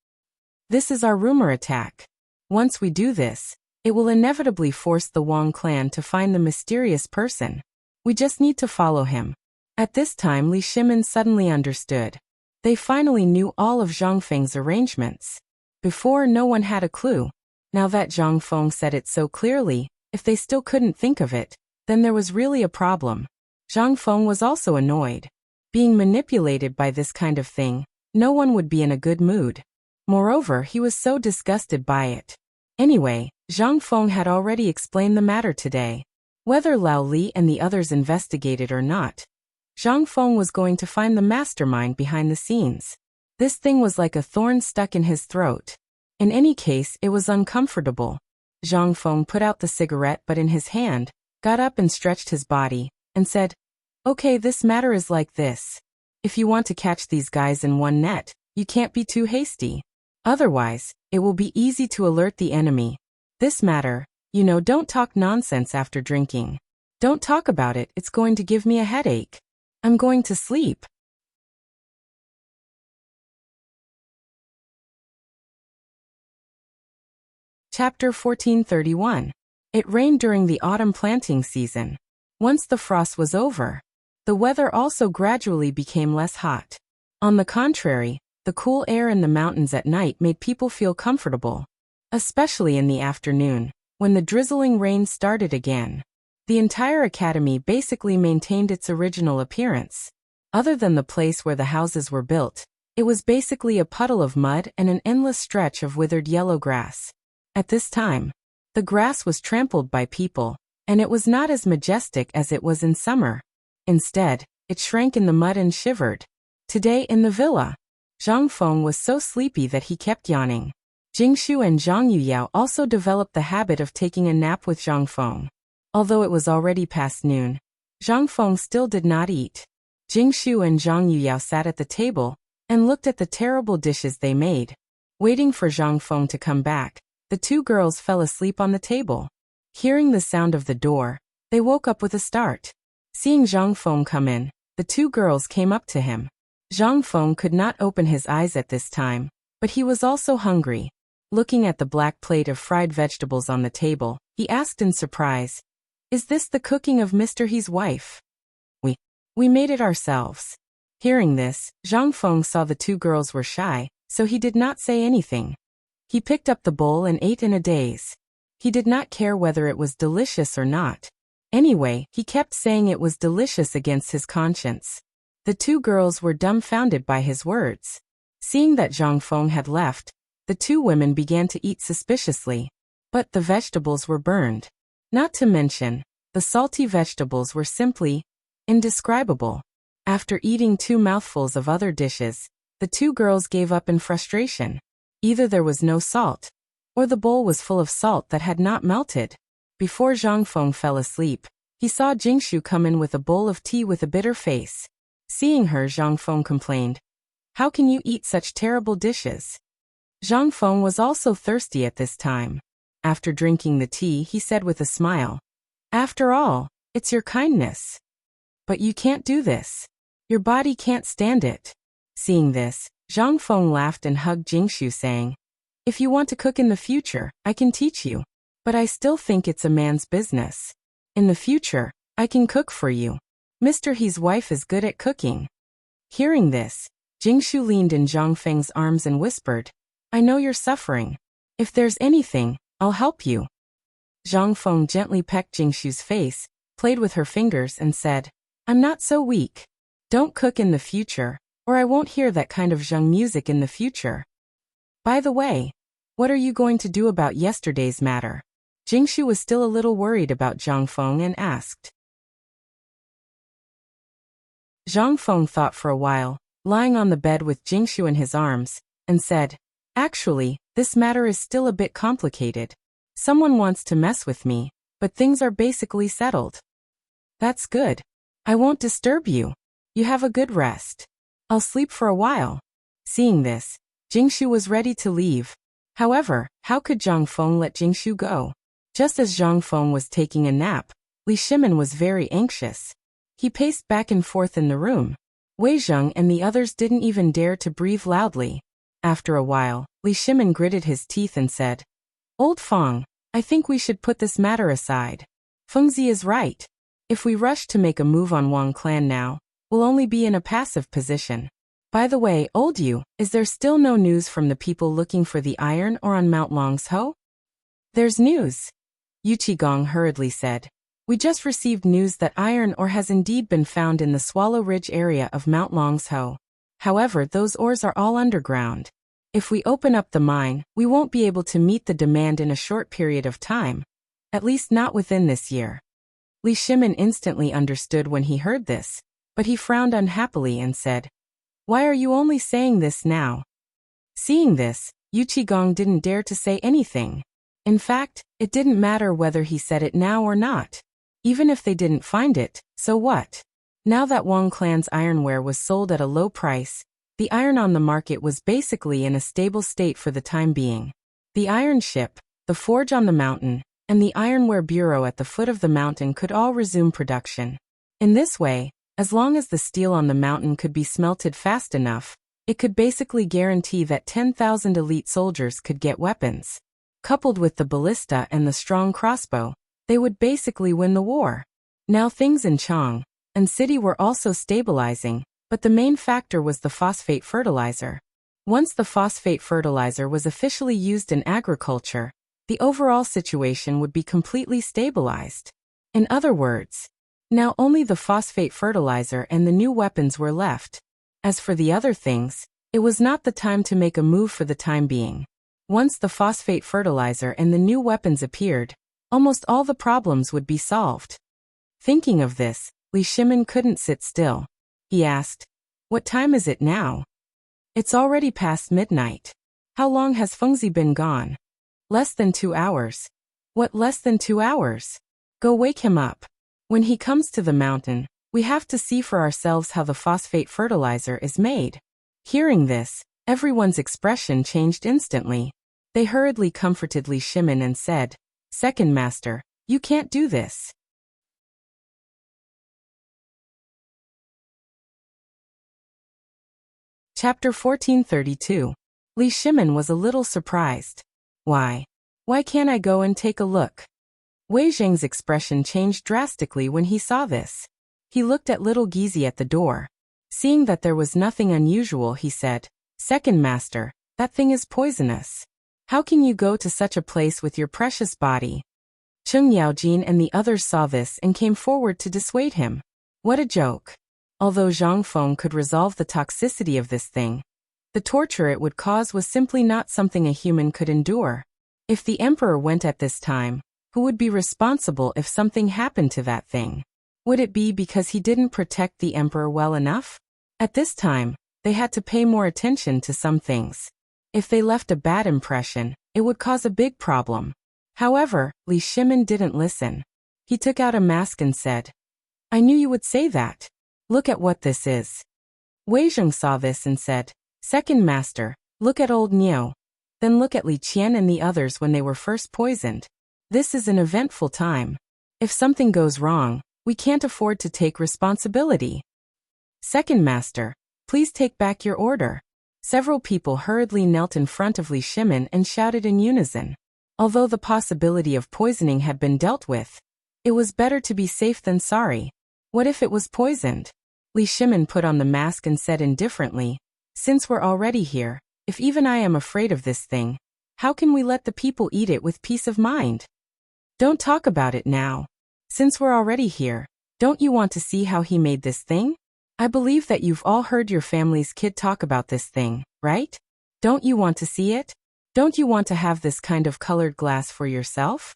This is our rumor attack. Once we do this, it will inevitably force the Wang clan to find the mysterious person. We just need to follow him. At this time Li Shimon suddenly understood. They finally knew all of Zhang Feng's arrangements. Before, no one had a clue. Now that Zhang Feng said it so clearly, if they still couldn't think of it, then there was really a problem. Zhang Feng was also annoyed. Being manipulated by this kind of thing, no one would be in a good mood. Moreover, he was so disgusted by it. Anyway, Zhang Feng had already explained the matter today. Whether Lao Li and the others investigated or not, Zhang Feng was going to find the mastermind behind the scenes. This thing was like a thorn stuck in his throat. In any case, it was uncomfortable. Zhang Feng put out the cigarette but in his hand, got up and stretched his body, and said, Okay, this matter is like this. If you want to catch these guys in one net, you can't be too hasty. Otherwise, it will be easy to alert the enemy. This matter, don't talk nonsense after drinking. Don't talk about it, it's going to give me a headache. I'm going to sleep. Chapter 1431. It rained during the autumn planting season. Once the frost was over, the weather also gradually became less hot. On the contrary, the cool air in the mountains at night made people feel comfortable, especially in the afternoon, when the drizzling rain started again. The entire academy basically maintained its original appearance. Other than the place where the houses were built, it was basically a puddle of mud and an endless stretch of withered yellow grass. At this time, the grass was trampled by people, and it was not as majestic as it was in summer. Instead, it shrank in the mud and shivered. Today in the villa, Zhang Feng was so sleepy that he kept yawning. Jingshu and Zhang Yuyao also developed the habit of taking a nap with Zhang Feng. Although it was already past noon, Zhang Feng still did not eat. Jingshu and Zhang Yuyao sat at the table and looked at the terrible dishes they made. Waiting for Zhang Feng to come back, the two girls fell asleep on the table. Hearing the sound of the door, they woke up with a start. Seeing Zhang Feng come in, the two girls came up to him. Zhang Feng could not open his eyes at this time, but he was also hungry. Looking at the black plate of fried vegetables on the table, he asked in surprise, Is this the cooking of Mr. He's wife? We made it ourselves. Hearing this, Zhang Feng saw the two girls were shy, so he did not say anything. He picked up the bowl and ate in a daze. He did not care whether it was delicious or not. Anyway, he kept saying it was delicious against his conscience. The two girls were dumbfounded by his words. Seeing that Zhang Feng had left, the two women began to eat suspiciously. But the vegetables were burned. Not to mention, the salty vegetables were simply indescribable. After eating 2 mouthfuls of other dishes, the two girls gave up in frustration. Either there was no salt, or the bowl was full of salt that had not melted. Before Zhang Feng fell asleep, he saw Jingshu come in with a bowl of tea with a bitter face. Seeing her, Zhang Feng complained, How can you eat such terrible dishes? Zhang Feng was also thirsty at this time. After drinking the tea, he said with a smile, After all, it's your kindness. But you can't do this. Your body can't stand it. Seeing this, Zhang Feng laughed and hugged Jingshu saying, If you want to cook in the future, I can teach you. But I still think it's a man's business. In the future, I can cook for you. Mr. He's wife is good at cooking. Hearing this, Jingshu leaned in Zhang Feng's arms and whispered, I know you're suffering. If there's anything, I'll help you. Zhang Feng gently pecked Jingshu's face, played with her fingers and said, I'm not so weak. Don't cook in the future, or I won't hear that kind of zheng music in the future. By the way, what are you going to do about yesterday's matter? Jingshu was still a little worried about Zhang Feng and asked. Zhang Feng thought for a while, lying on the bed with Jingshu in his arms, and said, Actually, this matter is still a bit complicated. Someone wants to mess with me, but things are basically settled. That's good. I won't disturb you. You have a good rest. I'll sleep for a while. Seeing this, Jingshu was ready to leave. However, how could Zhang Feng let Jingshu go? Just as Zhang Feng was taking a nap, Li Shimin was very anxious. He paced back and forth in the room. Wei Zheng and the others didn't even dare to breathe loudly. After a while, Li Shimin gritted his teeth and said, "Old Feng, I think we should put this matter aside. Fengzi is right. If we rush to make a move on Wang clan now, we'll only be in a passive position. By the way, old Yu, is there still no news from the people looking for the iron ore on Mount Longsho?" "There's news," Yu Qigong hurriedly said. "We just received news that iron ore has indeed been found in the Swallow Ridge area of Mount Longsho. However, those ores are all underground. If we open up the mine, we won't be able to meet the demand in a short period of time. At least not within this year." Li Shimin instantly understood when he heard this, but he frowned unhappily and said, "Why are you only saying this now?" Seeing this, Yu Qigong didn't dare to say anything. In fact, it didn't matter whether he said it now or not. Even if they didn't find it, so what? Now that Wang clan's ironware was sold at a low price, the iron on the market was basically in a stable state for the time being. The iron ship, the forge on the mountain, and the ironware bureau at the foot of the mountain could all resume production. In this way, as long as the steel on the mountain could be smelted fast enough, it could basically guarantee that 10,000 elite soldiers could get weapons. Coupled with the ballista and the strong crossbow, they would basically win the war. Now things in Chang'an city were also stabilizing, but the main factor was the phosphate fertilizer. Once the phosphate fertilizer was officially used in agriculture, the overall situation would be completely stabilized. In other words, now only the phosphate fertilizer and the new weapons were left. As for the other things, it was not the time to make a move for the time being. Once the phosphate fertilizer and the new weapons appeared, almost all the problems would be solved. Thinking of this, Li Shimin couldn't sit still. He asked, "What time is it now?" "It's already past midnight. How long has Fengzi been gone?" "Less than 2 hours." "What, less than 2 hours? Go wake him up. When he comes to the mountain, we have to see for ourselves how the phosphate fertilizer is made." Hearing this, everyone's expression changed instantly. They hurriedly comforted Li Shimin and said, "Second master, you can't do this." Chapter 1432. Li Shimin was a little surprised. Why can't I go and take a look?" Wei Zheng's expression changed drastically when he saw this. He looked at little Gizi at the door. Seeing that there was nothing unusual, he said, "Second master, that thing is poisonous. How can you go to such a place with your precious body?" Cheng Yaojin and the others saw this and came forward to dissuade him. What a joke. Although Zhang Feng could resolve the toxicity of this thing, the torture it would cause was simply not something a human could endure. If the emperor went at this time, who would be responsible if something happened to that thing? Would it be because he didn't protect the emperor well enough? At this time, they had to pay more attention to some things. If they left a bad impression, it would cause a big problem. However, Li Shimin didn't listen. He took out a mask and said, "I knew you would say that. Look at what this is." Wei Zheng saw this and said, "Second master, look at old Niu. Then look at Li Qian and the others when they were first poisoned. This is an eventful time. If something goes wrong, we can't afford to take responsibility. Second master, please take back your order." Several people hurriedly knelt in front of Li Shimin and shouted in unison. Although the possibility of poisoning had been dealt with, it was better to be safe than sorry. What if it was poisoned? Li Shimin put on the mask and said indifferently, "Since we're already here, if even I am afraid of this thing, how can we let the people eat it with peace of mind? Don't talk about it now. Since we're already here, don't you want to see how he made this thing? I believe that you've all heard your family's kid talk about this thing, right? Don't you want to see it? Don't you want to have this kind of colored glass for yourself?"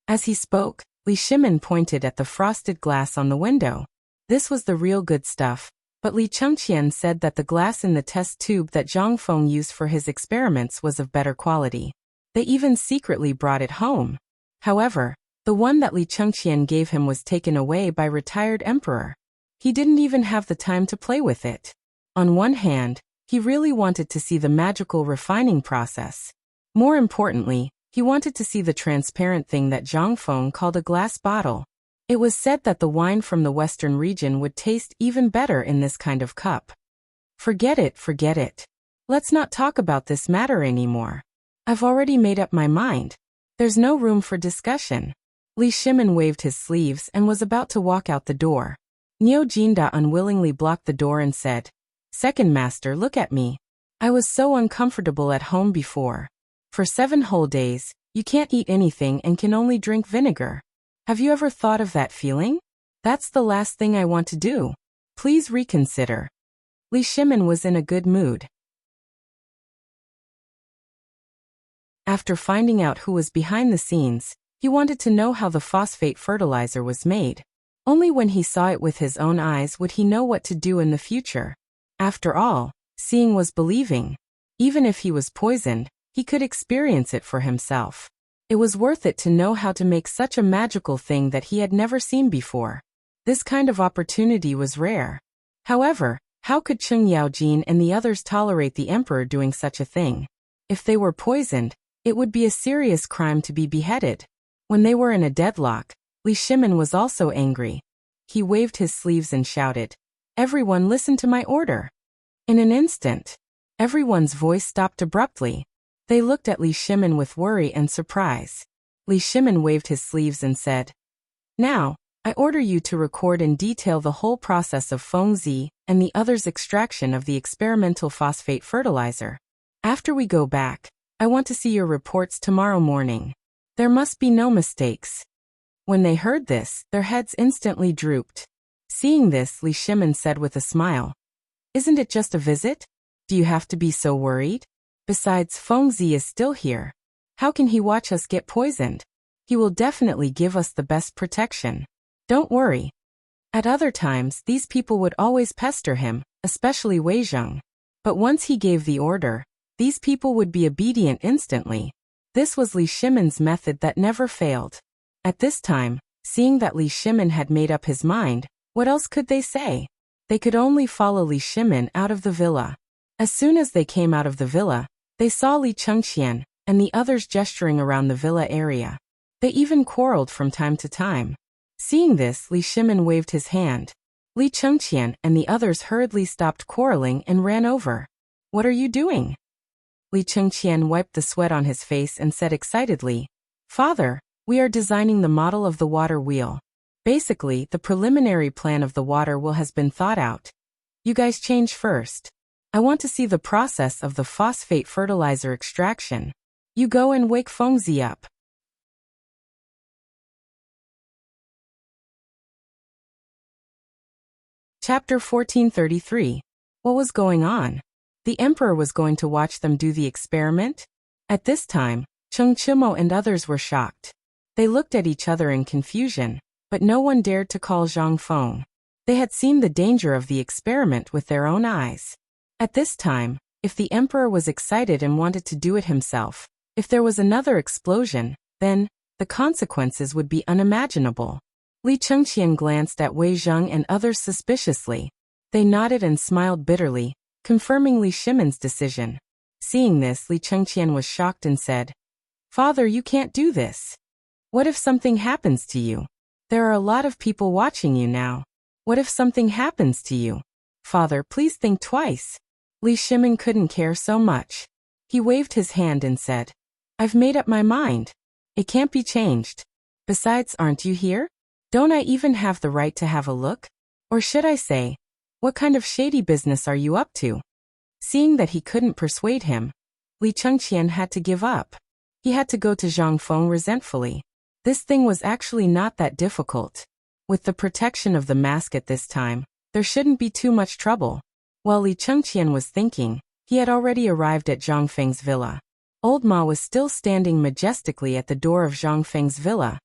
As he spoke, Li Shimin pointed at the frosted glass on the window. This was the real good stuff, but Li Chengqian said that the glass in the test tube that Zhang Feng used for his experiments was of better quality. They even secretly brought it home. However, the one that Li Chengqian gave him was taken away by retired emperor. He didn't even have the time to play with it. On one hand, he really wanted to see the magical refining process. More importantly, he wanted to see the transparent thing that Zhang Feng called a glass bottle. It was said that the wine from the western region would taste even better in this kind of cup. Forget it, forget it. Let's not talk about this matter anymore. I've already made up my mind. There's no room for discussion. Li Shimin waved his sleeves and was about to walk out the door. Niu Jinda unwillingly blocked the door and said, "Second master, look at me. I was so uncomfortable at home before. For 7 whole days, you can't eat anything and can only drink vinegar. Have you ever thought of that feeling? That's the last thing I want to do. Please reconsider." Li Shimin was in a good mood. After finding out who was behind the scenes, he wanted to know how the phosphate fertilizer was made. Only when he saw it with his own eyes would he know what to do in the future. After all, seeing was believing. Even if he was poisoned, he could experience it for himself. It was worth it to know how to make such a magical thing that he had never seen before. This kind of opportunity was rare. However, how could Cheng Yaojin and the others tolerate the emperor doing such a thing? If they were poisoned, it would be a serious crime to be beheaded. When they were in a deadlock, Li Shimin was also angry. He waved his sleeves and shouted, "Everyone listen to my order." In an instant, everyone's voice stopped abruptly. They looked at Li Shimin with worry and surprise. Li Shimin waved his sleeves and said, "Now, I order you to record in detail the whole process of Fengzi and the others' extraction of the experimental phosphate fertilizer. After we go back, I want to see your reports tomorrow morning. There must be no mistakes." When they heard this, their heads instantly drooped. Seeing this, Li Shimin said with a smile, "Isn't it just a visit? Do you have to be so worried? Besides, Fengzi is still here. How can he watch us get poisoned? He will definitely give us the best protection. Don't worry." At other times, these people would always pester him, especially Wei Zheng. But once he gave the order, these people would be obedient instantly. This was Li Shimin's method that never failed. At this time, seeing that Li Shimin had made up his mind, what else could they say? They could only follow Li Shimin out of the villa. As soon as they came out of the villa, they saw Li Chengqian and the others gesturing around the villa area. They even quarreled from time to time. Seeing this, Li Shimin waved his hand. Li Chengqian and the others hurriedly stopped quarreling and ran over. "What are you doing?" Li Chengqian wiped the sweat on his face and said excitedly, "Father, we are designing the model of the water wheel. Basically, the preliminary plan of the water wheel has been thought out. You guys change first. I want to see the process of the phosphate fertilizer extraction. You go and wake Fengzi up." Chapter 1433. What was going on? The emperor was going to watch them do the experiment? At this time, Cheng Chimo and others were shocked. They looked at each other in confusion, but no one dared to call Zhang Feng. They had seen the danger of the experiment with their own eyes. At this time, if the emperor was excited and wanted to do it himself, if there was another explosion, then the consequences would be unimaginable. Li Chengqian glanced at Wei Zheng and others suspiciously. They nodded and smiled bitterly, confirming Li Shimin's decision. Seeing this, Li Chengqian was shocked and said, "Father, you can't do this. What if something happens to you? There are a lot of people watching you now. What if something happens to you? Father, please think twice." Li Shimin couldn't care so much. He waved his hand and said, "I've made up my mind. It can't be changed. Besides, aren't you here? Don't I even have the right to have a look? Or should I say, what kind of shady business are you up to?" Seeing that he couldn't persuade him, Li Chengqian had to give up. He had to go to Zhang Feng resentfully. This thing was actually not that difficult. With the protection of the mask at this time, there shouldn't be too much trouble. While Li Chengqian was thinking, he had already arrived at Zhang Feng's villa. Old Ma was still standing majestically at the door of Zhang Feng's villa,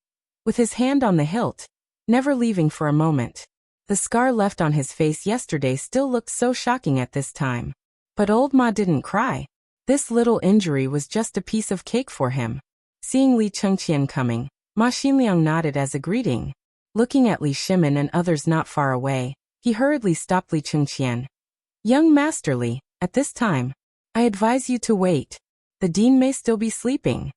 with his hand on the hilt, never leaving for a moment. The scar left on his face yesterday still looked so shocking at this time. But old Ma didn't cry. This little injury was just a piece of cake for him. Seeing Li Chengqian coming, Ma Xinliang nodded as a greeting. Looking at Li Shimin and others not far away, he hurriedly stopped Li Chengqian. "Young Master Li, at this time, I advise you to wait. The dean may still be sleeping.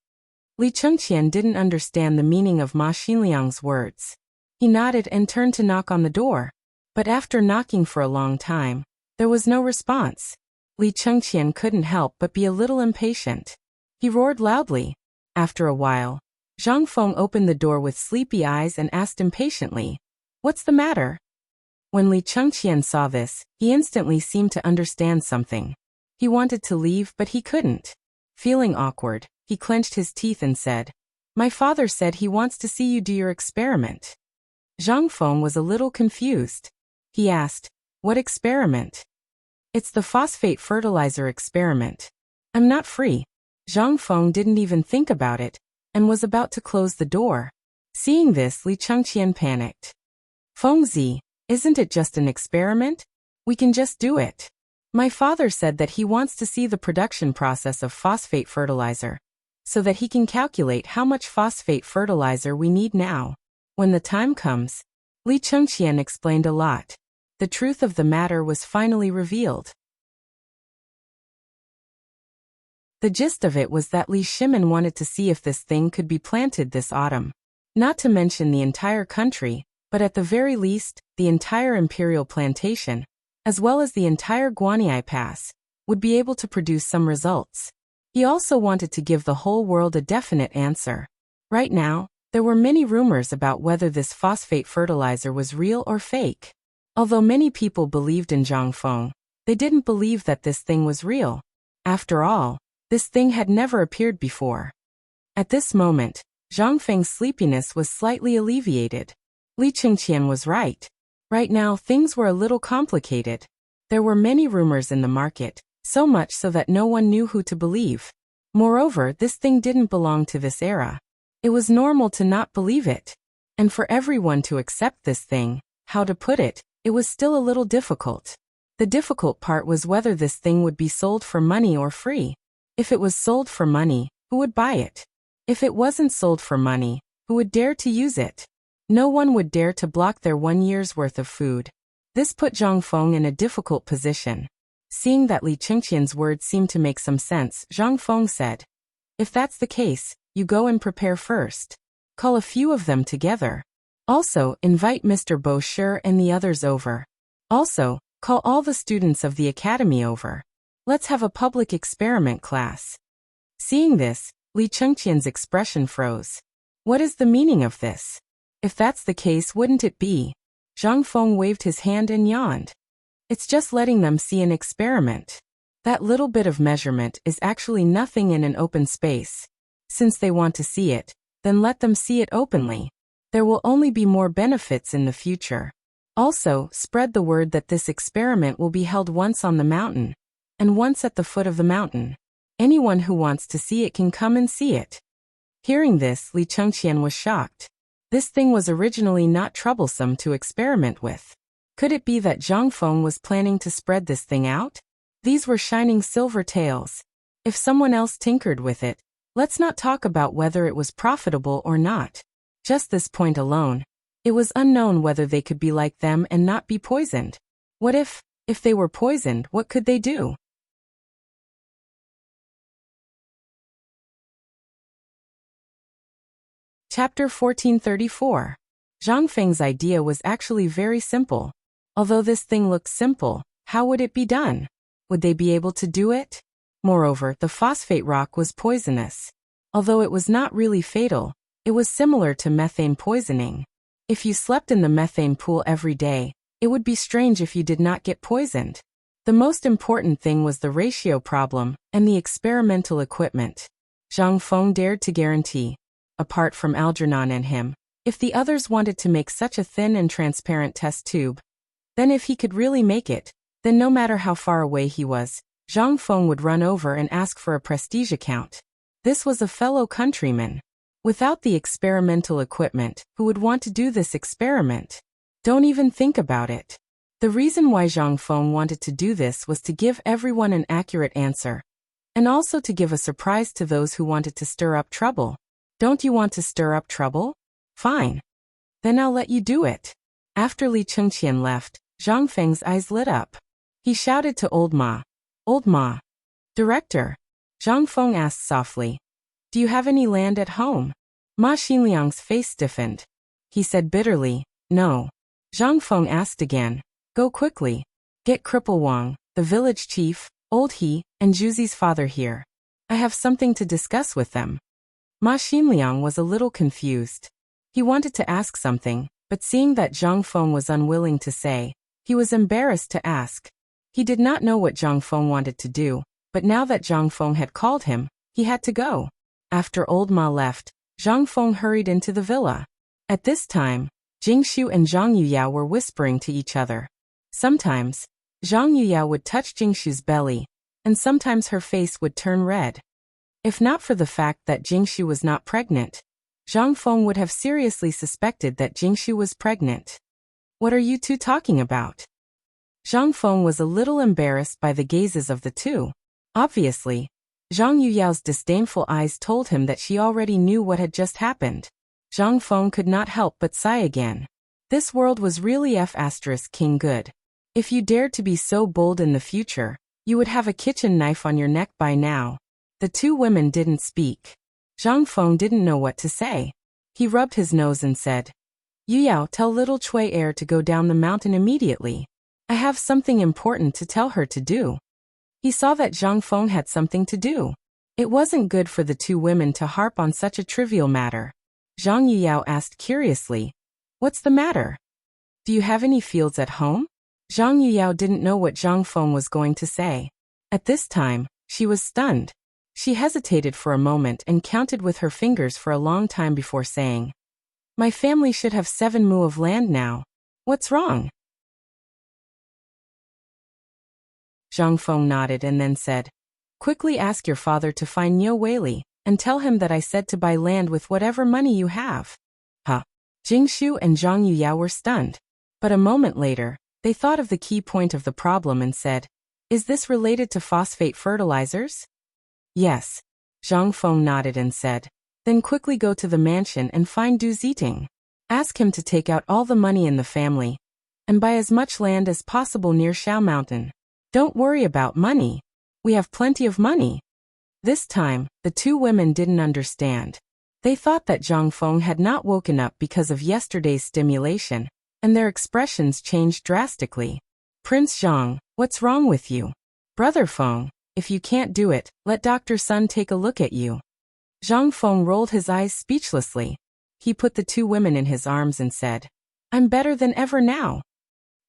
Li Chengqian didn't understand the meaning of Ma Xinliang's words. He nodded and turned to knock on the door. But after knocking for a long time, there was no response. Li Chengqian couldn't help but be a little impatient. He roared loudly. After a while, Zhang Feng opened the door with sleepy eyes and asked impatiently, "What's the matter?" When Li Chengqian saw this, he instantly seemed to understand something. He wanted to leave, but he couldn't. Feeling awkward, he clenched his teeth and said, "My father said he wants to see you do your experiment." Zhang Feng was a little confused. He asked, "What experiment?" "It's the phosphate fertilizer experiment." "I'm not free." Zhang Feng didn't even think about it, and was about to close the door. Seeing this, Li Chengqian panicked. "Fengzi, isn't it just an experiment? We can just do it. My father said that he wants to see the production process of phosphate fertilizer, so that he can calculate how much phosphate fertilizer we need now. When the time comes," Li Chengqian explained a lot. The truth of the matter was finally revealed. The gist of it was that Li Shimin wanted to see if this thing could be planted this autumn. Not to mention the entire country, but at the very least, the entire imperial plantation, as well as the entire Guanyi Pass, would be able to produce some results. He also wanted to give the whole world a definite answer. Right now, there were many rumors about whether this phosphate fertilizer was real or fake. Although many people believed in Zhang Feng, they didn't believe that this thing was real. After all, this thing had never appeared before. At this moment, Zhang Feng's sleepiness was slightly alleviated. Li Chengqian was right. Right now things were a little complicated. There were many rumors in the market, so much so that no one knew who to believe. Moreover, this thing didn't belong to this era. It was normal to not believe it. And for everyone to accept this thing, how to put it, it was still a little difficult. The difficult part was whether this thing would be sold for money or free. If it was sold for money, who would buy it? If it wasn't sold for money, who would dare to use it? No one would dare to block their 1 year's worth of food. This put Zhang Feng in a difficult position. Seeing that Li Chengqian's words seemed to make some sense, Zhang Feng said, "If that's the case, you go and prepare first. Call a few of them together. Also, invite Mr. Bo Shi and the others over. Also, call all the students of the academy over. Let's have a public experiment class." Seeing this, Li Chengqian's expression froze. What is the meaning of this? If that's the case, wouldn't it be? Zhang Feng waved his hand and yawned. It's just letting them see an experiment. That little bit of measurement is actually nothing in an open space. Since they want to see it, then let them see it openly. There will only be more benefits in the future. Also, spread the word that this experiment will be held once on the mountain, and once at the foot of the mountain. Anyone who wants to see it can come and see it. Hearing this, Li Chengqian was shocked. This thing was originally not troublesome to experiment with. Could it be that Zhang Feng was planning to spread this thing out? These were shining silver tails. If someone else tinkered with it, let's not talk about whether it was profitable or not. Just this point alone, it was unknown whether they could be like them and not be poisoned. What if they were poisoned, what could they do? Chapter 1434. Zhang Feng's idea was actually very simple. Although this thing looked simple, how would it be done? Would they be able to do it? Moreover, the phosphate rock was poisonous. Although it was not really fatal, it was similar to methane poisoning. If you slept in the methane pool every day, it would be strange if you did not get poisoned. The most important thing was the ratio problem and the experimental equipment. Zhang Feng dared to guarantee, apart from Algernon and him, if the others wanted to make such a thin and transparent test tube, then if he could really make it, then no matter how far away he was, Zhang Feng would run over and ask for a prestige account. This was a fellow countryman. Without the experimental equipment, who would want to do this experiment? Don't even think about it. The reason why Zhang Feng wanted to do this was to give everyone an accurate answer, and also to give a surprise to those who wanted to stir up trouble. Don't you want to stir up trouble? Fine. Then I'll let you do it. After Li Chengqian left, Zhang Feng's eyes lit up. He shouted to Old Ma. Old Ma. Director. Zhang Feng asked softly. Do you have any land at home? Ma Xinliang's face stiffened. He said bitterly, no. Zhang Feng asked again. Go quickly. Get Cripple Wang, the village chief, Old He, and Juzi's father here. I have something to discuss with them. Ma Xinliang was a little confused. He wanted to ask something, but seeing that Zhang Feng was unwilling to say, he was embarrassed to ask. He did not know what Zhang Feng wanted to do, but now that Zhang Feng had called him, he had to go. After old Ma left, Zhang Feng hurried into the villa. At this time, Jingshu and Zhang Yuyao were whispering to each other. Sometimes, Zhang Yuyao would touch Jingshu's belly, and sometimes her face would turn red. If not for the fact that Jingshu was not pregnant, Zhang Feng would have seriously suspected that Jingshu was pregnant. What are you two talking about? Zhang Feng was a little embarrassed by the gazes of the two. Obviously, Zhang Yuyao's disdainful eyes told him that she already knew what had just happened. Zhang Feng could not help but sigh again. This world was really King good. If you dared to be so bold in the future, you would have a kitchen knife on your neck by now. The two women didn't speak. Zhang Feng didn't know what to say. He rubbed his nose and said, Yuyao, tell little Cui heir to go down the mountain immediately. I have something important to tell her to do. He saw that Zhang Feng had something to do. It wasn't good for the two women to harp on such a trivial matter. Zhang Yuyao asked curiously, What's the matter? Do you have any fields at home? Zhang Yuyao didn't know what Zhang Feng was going to say. At this time, she was stunned. She hesitated for a moment and counted with her fingers for a long time before saying, My family should have 7 mu of land now. What's wrong? Zhang Feng nodded and then said, Quickly ask your father to find Niu Weili, and tell him that I said to buy land with whatever money you have. Huh. Jingshu and Zhang Yuyao were stunned. But a moment later, they thought of the key point of the problem and said, Is this related to phosphate fertilizers? Yes. Zhang Feng nodded and said, Then quickly go to the mansion and find Du Ziting. Ask him to take out all the money in the family, and buy as much land as possible near Shao Mountain. Don't worry about money. We have plenty of money. This time, the two women didn't understand. They thought that Zhang Feng had not woken up because of yesterday's stimulation, and their expressions changed drastically. Prince Zhang, what's wrong with you? Brother Feng, if you can't do it, let Dr. Sun take a look at you. Zhang Feng rolled his eyes speechlessly. He put the two women in his arms and said, I'm better than ever now.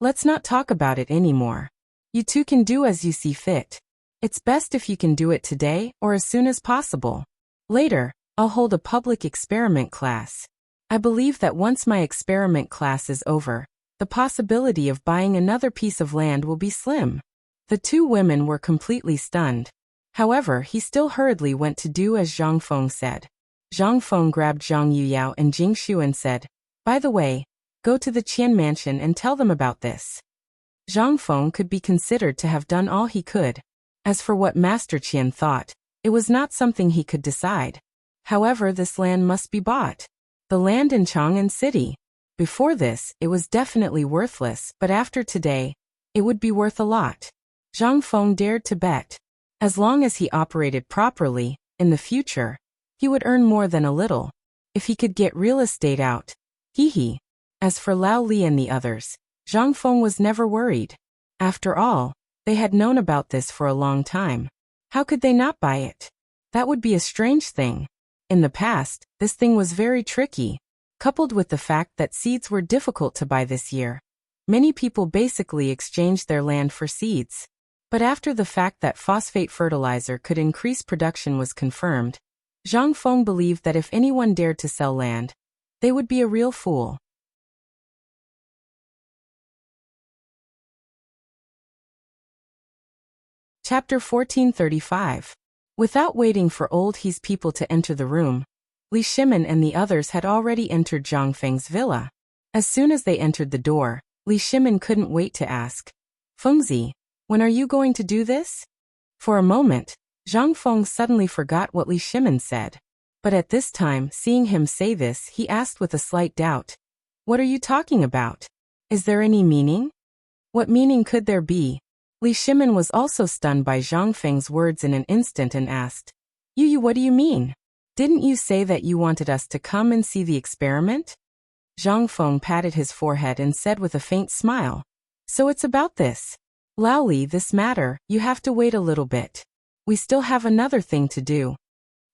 Let's not talk about it anymore. You two can do as you see fit. It's best if you can do it today or as soon as possible. Later, I'll hold a public experiment class. I believe that once my experiment class is over, the possibility of buying another piece of land will be slim. The two women were completely stunned. However, he still hurriedly went to do as Zhang Feng said. Zhang Feng grabbed Zhang Yuyao and Jingshu and said, By the way, go to the Qian mansion and tell them about this. Zhang Feng could be considered to have done all he could. As for what Master Qian thought, it was not something he could decide. However, this land must be bought. The land in Chang'an City. Before this, it was definitely worthless, but after today, it would be worth a lot. Zhang Feng dared to bet. As long as he operated properly, in the future, he would earn more than a little. If he could get real estate out. Hee. As for Lao Li and the others, Zhang Feng was never worried. After all, they had known about this for a long time. How could they not buy it? That would be a strange thing. In the past, this thing was very tricky. Coupled with the fact that seeds were difficult to buy this year, many people basically exchanged their land for seeds. But after the fact that phosphate fertilizer could increase production was confirmed, Zhang Feng believed that if anyone dared to sell land, they would be a real fool. Chapter 1435. Without waiting for Old He's people to enter the room, Li Shimin and the others had already entered Zhang Feng's villa. As soon as they entered the door, Li Shimin couldn't wait to ask, Fengzi, when are you going to do this? For a moment, Zhang Feng suddenly forgot what Li Shimin said. But at this time, seeing him say this, he asked with a slight doubt, What are you talking about? Is there any meaning? What meaning could there be? Li Shimin was also stunned by Zhang Feng's words in an instant and asked, You, what do you mean? Didn't you say that you wanted us to come and see the experiment? Zhang Feng patted his forehead and said with a faint smile, So it's about this. Lao Li, this matter, you have to wait a little bit. We still have another thing to do.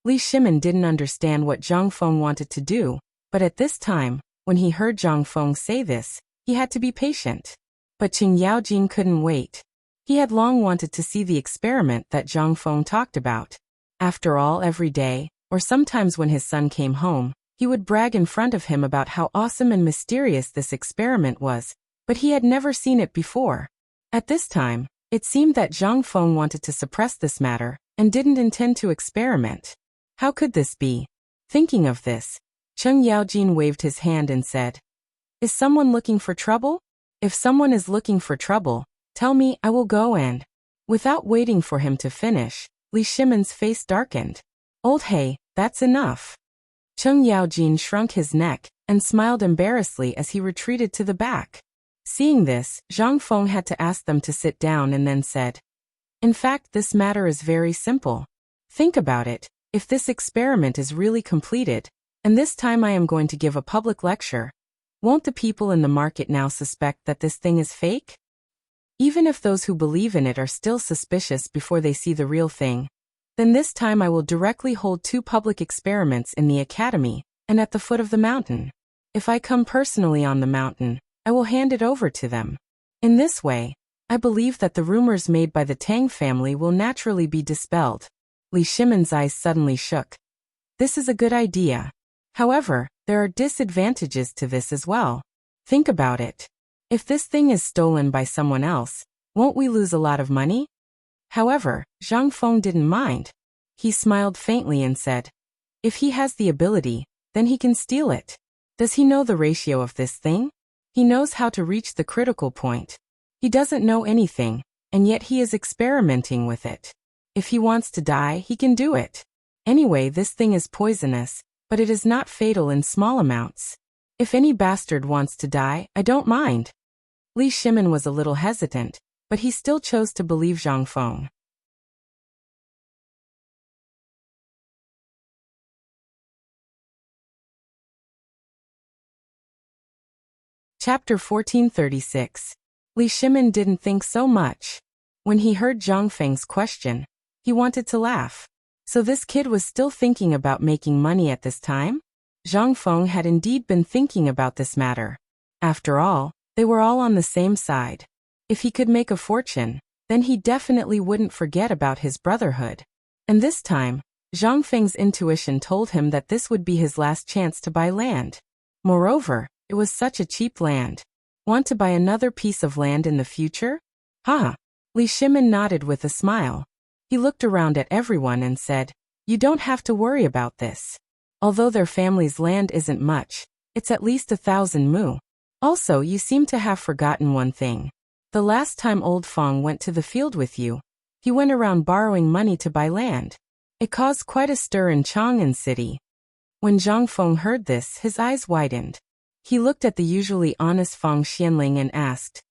Li Shimin didn't understand what Zhang Feng wanted to do, but at this time, when he heard Zhang Feng say this, he had to be patient. But Qing Yaojin couldn't wait. He had long wanted to see the experiment that Zhang Feng talked about. After all, every day, or sometimes when his son came home, he would brag in front of him about how awesome and mysterious this experiment was, but he had never seen it before. At this time, it seemed that Zhang Feng wanted to suppress this matter, and didn't intend to experiment. How could this be? Thinking of this, Cheng Yaojin waved his hand and said, Is someone looking for trouble? If someone is looking for trouble, tell me, I will go and... Without waiting for him to finish, Li Shimin's face darkened. Old Hey, that's enough. Cheng Yaojin shrunk his neck, and smiled embarrassedly as he retreated to the back. Seeing this, Zhang Feng had to ask them to sit down and then said, In fact, this matter is very simple. Think about it, if this experiment is really completed, and this time I am going to give a public lecture, won't the people in the market now suspect that this thing is fake? Even if those who believe in it are still suspicious before they see the real thing, then this time I will directly hold 2 public experiments in the academy, and at the foot of the mountain. If I come personally on the mountain, I will hand it over to them. In this way, I believe that the rumors made by the Tang family will naturally be dispelled. Li Shimin's eyes suddenly shook. This is a good idea. However, there are disadvantages to this as well. Think about it. If this thing is stolen by someone else, won't we lose a lot of money? However, Zhang Feng didn't mind. He smiled faintly and said, If he has the ability, then he can steal it. Does he know the ratio of this thing? He knows how to reach the critical point. He doesn't know anything, and yet he is experimenting with it. If he wants to die, he can do it. Anyway, this thing is poisonous, but it is not fatal in small amounts. If any bastard wants to die, I don't mind. Li Shimin was a little hesitant, but he still chose to believe Zhang Feng. Chapter 1436. Li Shimin didn't think so much. When he heard Zhang Feng's question, he wanted to laugh. So this kid was still thinking about making money at this time? Zhang Feng had indeed been thinking about this matter. After all, they were all on the same side. If he could make a fortune, then he definitely wouldn't forget about his brotherhood. And this time, Zhang Feng's intuition told him that this would be his last chance to buy land. Moreover, it was such a cheap land. Want to buy another piece of land in the future? Ha! Li Shimin nodded with a smile. He looked around at everyone and said, You don't have to worry about this. Although their family's land isn't much, it's at least 1,000 mu. Also, you seem to have forgotten one thing. The last time old Feng went to the field with you, he went around borrowing money to buy land. It caused quite a stir in Chang'an city. When Zhang Feng heard this, his eyes widened. He looked at the usually honest Feng Xianling and asked,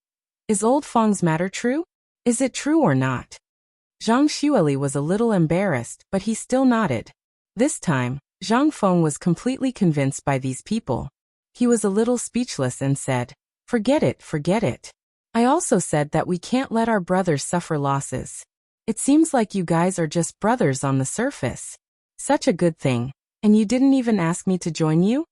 Is old Feng's matter true? Is it true or not? Zhang Xueli was a little embarrassed, but he still nodded. This time, Zhang Feng was completely convinced by these people. He was a little speechless and said, Forget it, forget it. I also said that we can't let our brothers suffer losses. It seems like you guys are just brothers on the surface. Such a good thing, and you didn't even ask me to join you?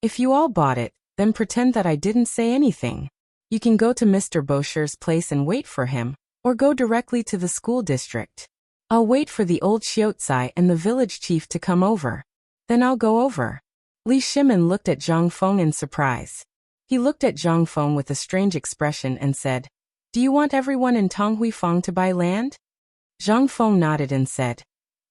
If you all bought it, then pretend that I didn't say anything. You can go to Mr. Bosher's place and wait for him, or go directly to the school district. I'll wait for the old Xiaotsai and the village chief to come over. Then I'll go over. Li Shimin looked at Zhang Feng in surprise. He looked at Zhang Feng with a strange expression and said, Do you want everyone in Tonghui Feng to buy land? Zhang Feng nodded and said,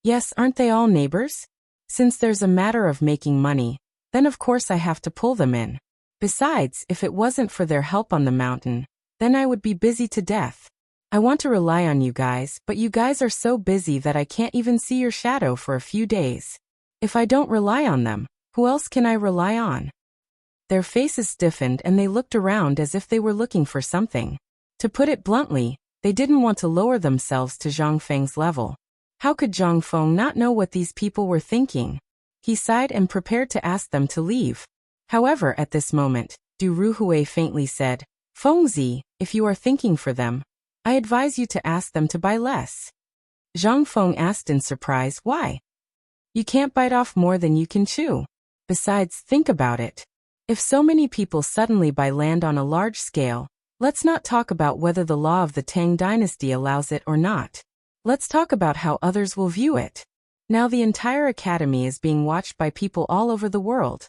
Yes, aren't they all neighbors? Since there's a matter of making money, then of course I have to pull them in. Besides, if it wasn't for their help on the mountain, then I would be busy to death. I want to rely on you guys, but you guys are so busy that I can't even see your shadow for a few days. If I don't rely on them, who else can I rely on? Their faces stiffened and they looked around as if they were looking for something. To put it bluntly, They didn't want to lower themselves to Zhang Feng's level. How could Zhang Feng not know what these people were thinking? He sighed and prepared to ask them to leave. However, at this moment, Du Ruhui faintly said, Fengzi, if you are thinking for them, I advise you to ask them to buy less. Zhang Feng asked in surprise, why? You can't bite off more than you can chew. Besides, think about it. If so many people suddenly buy land on a large scale, let's not talk about whether the law of the Tang dynasty allows it or not. Let's talk about how others will view it. Now the entire academy is being watched by people all over the world.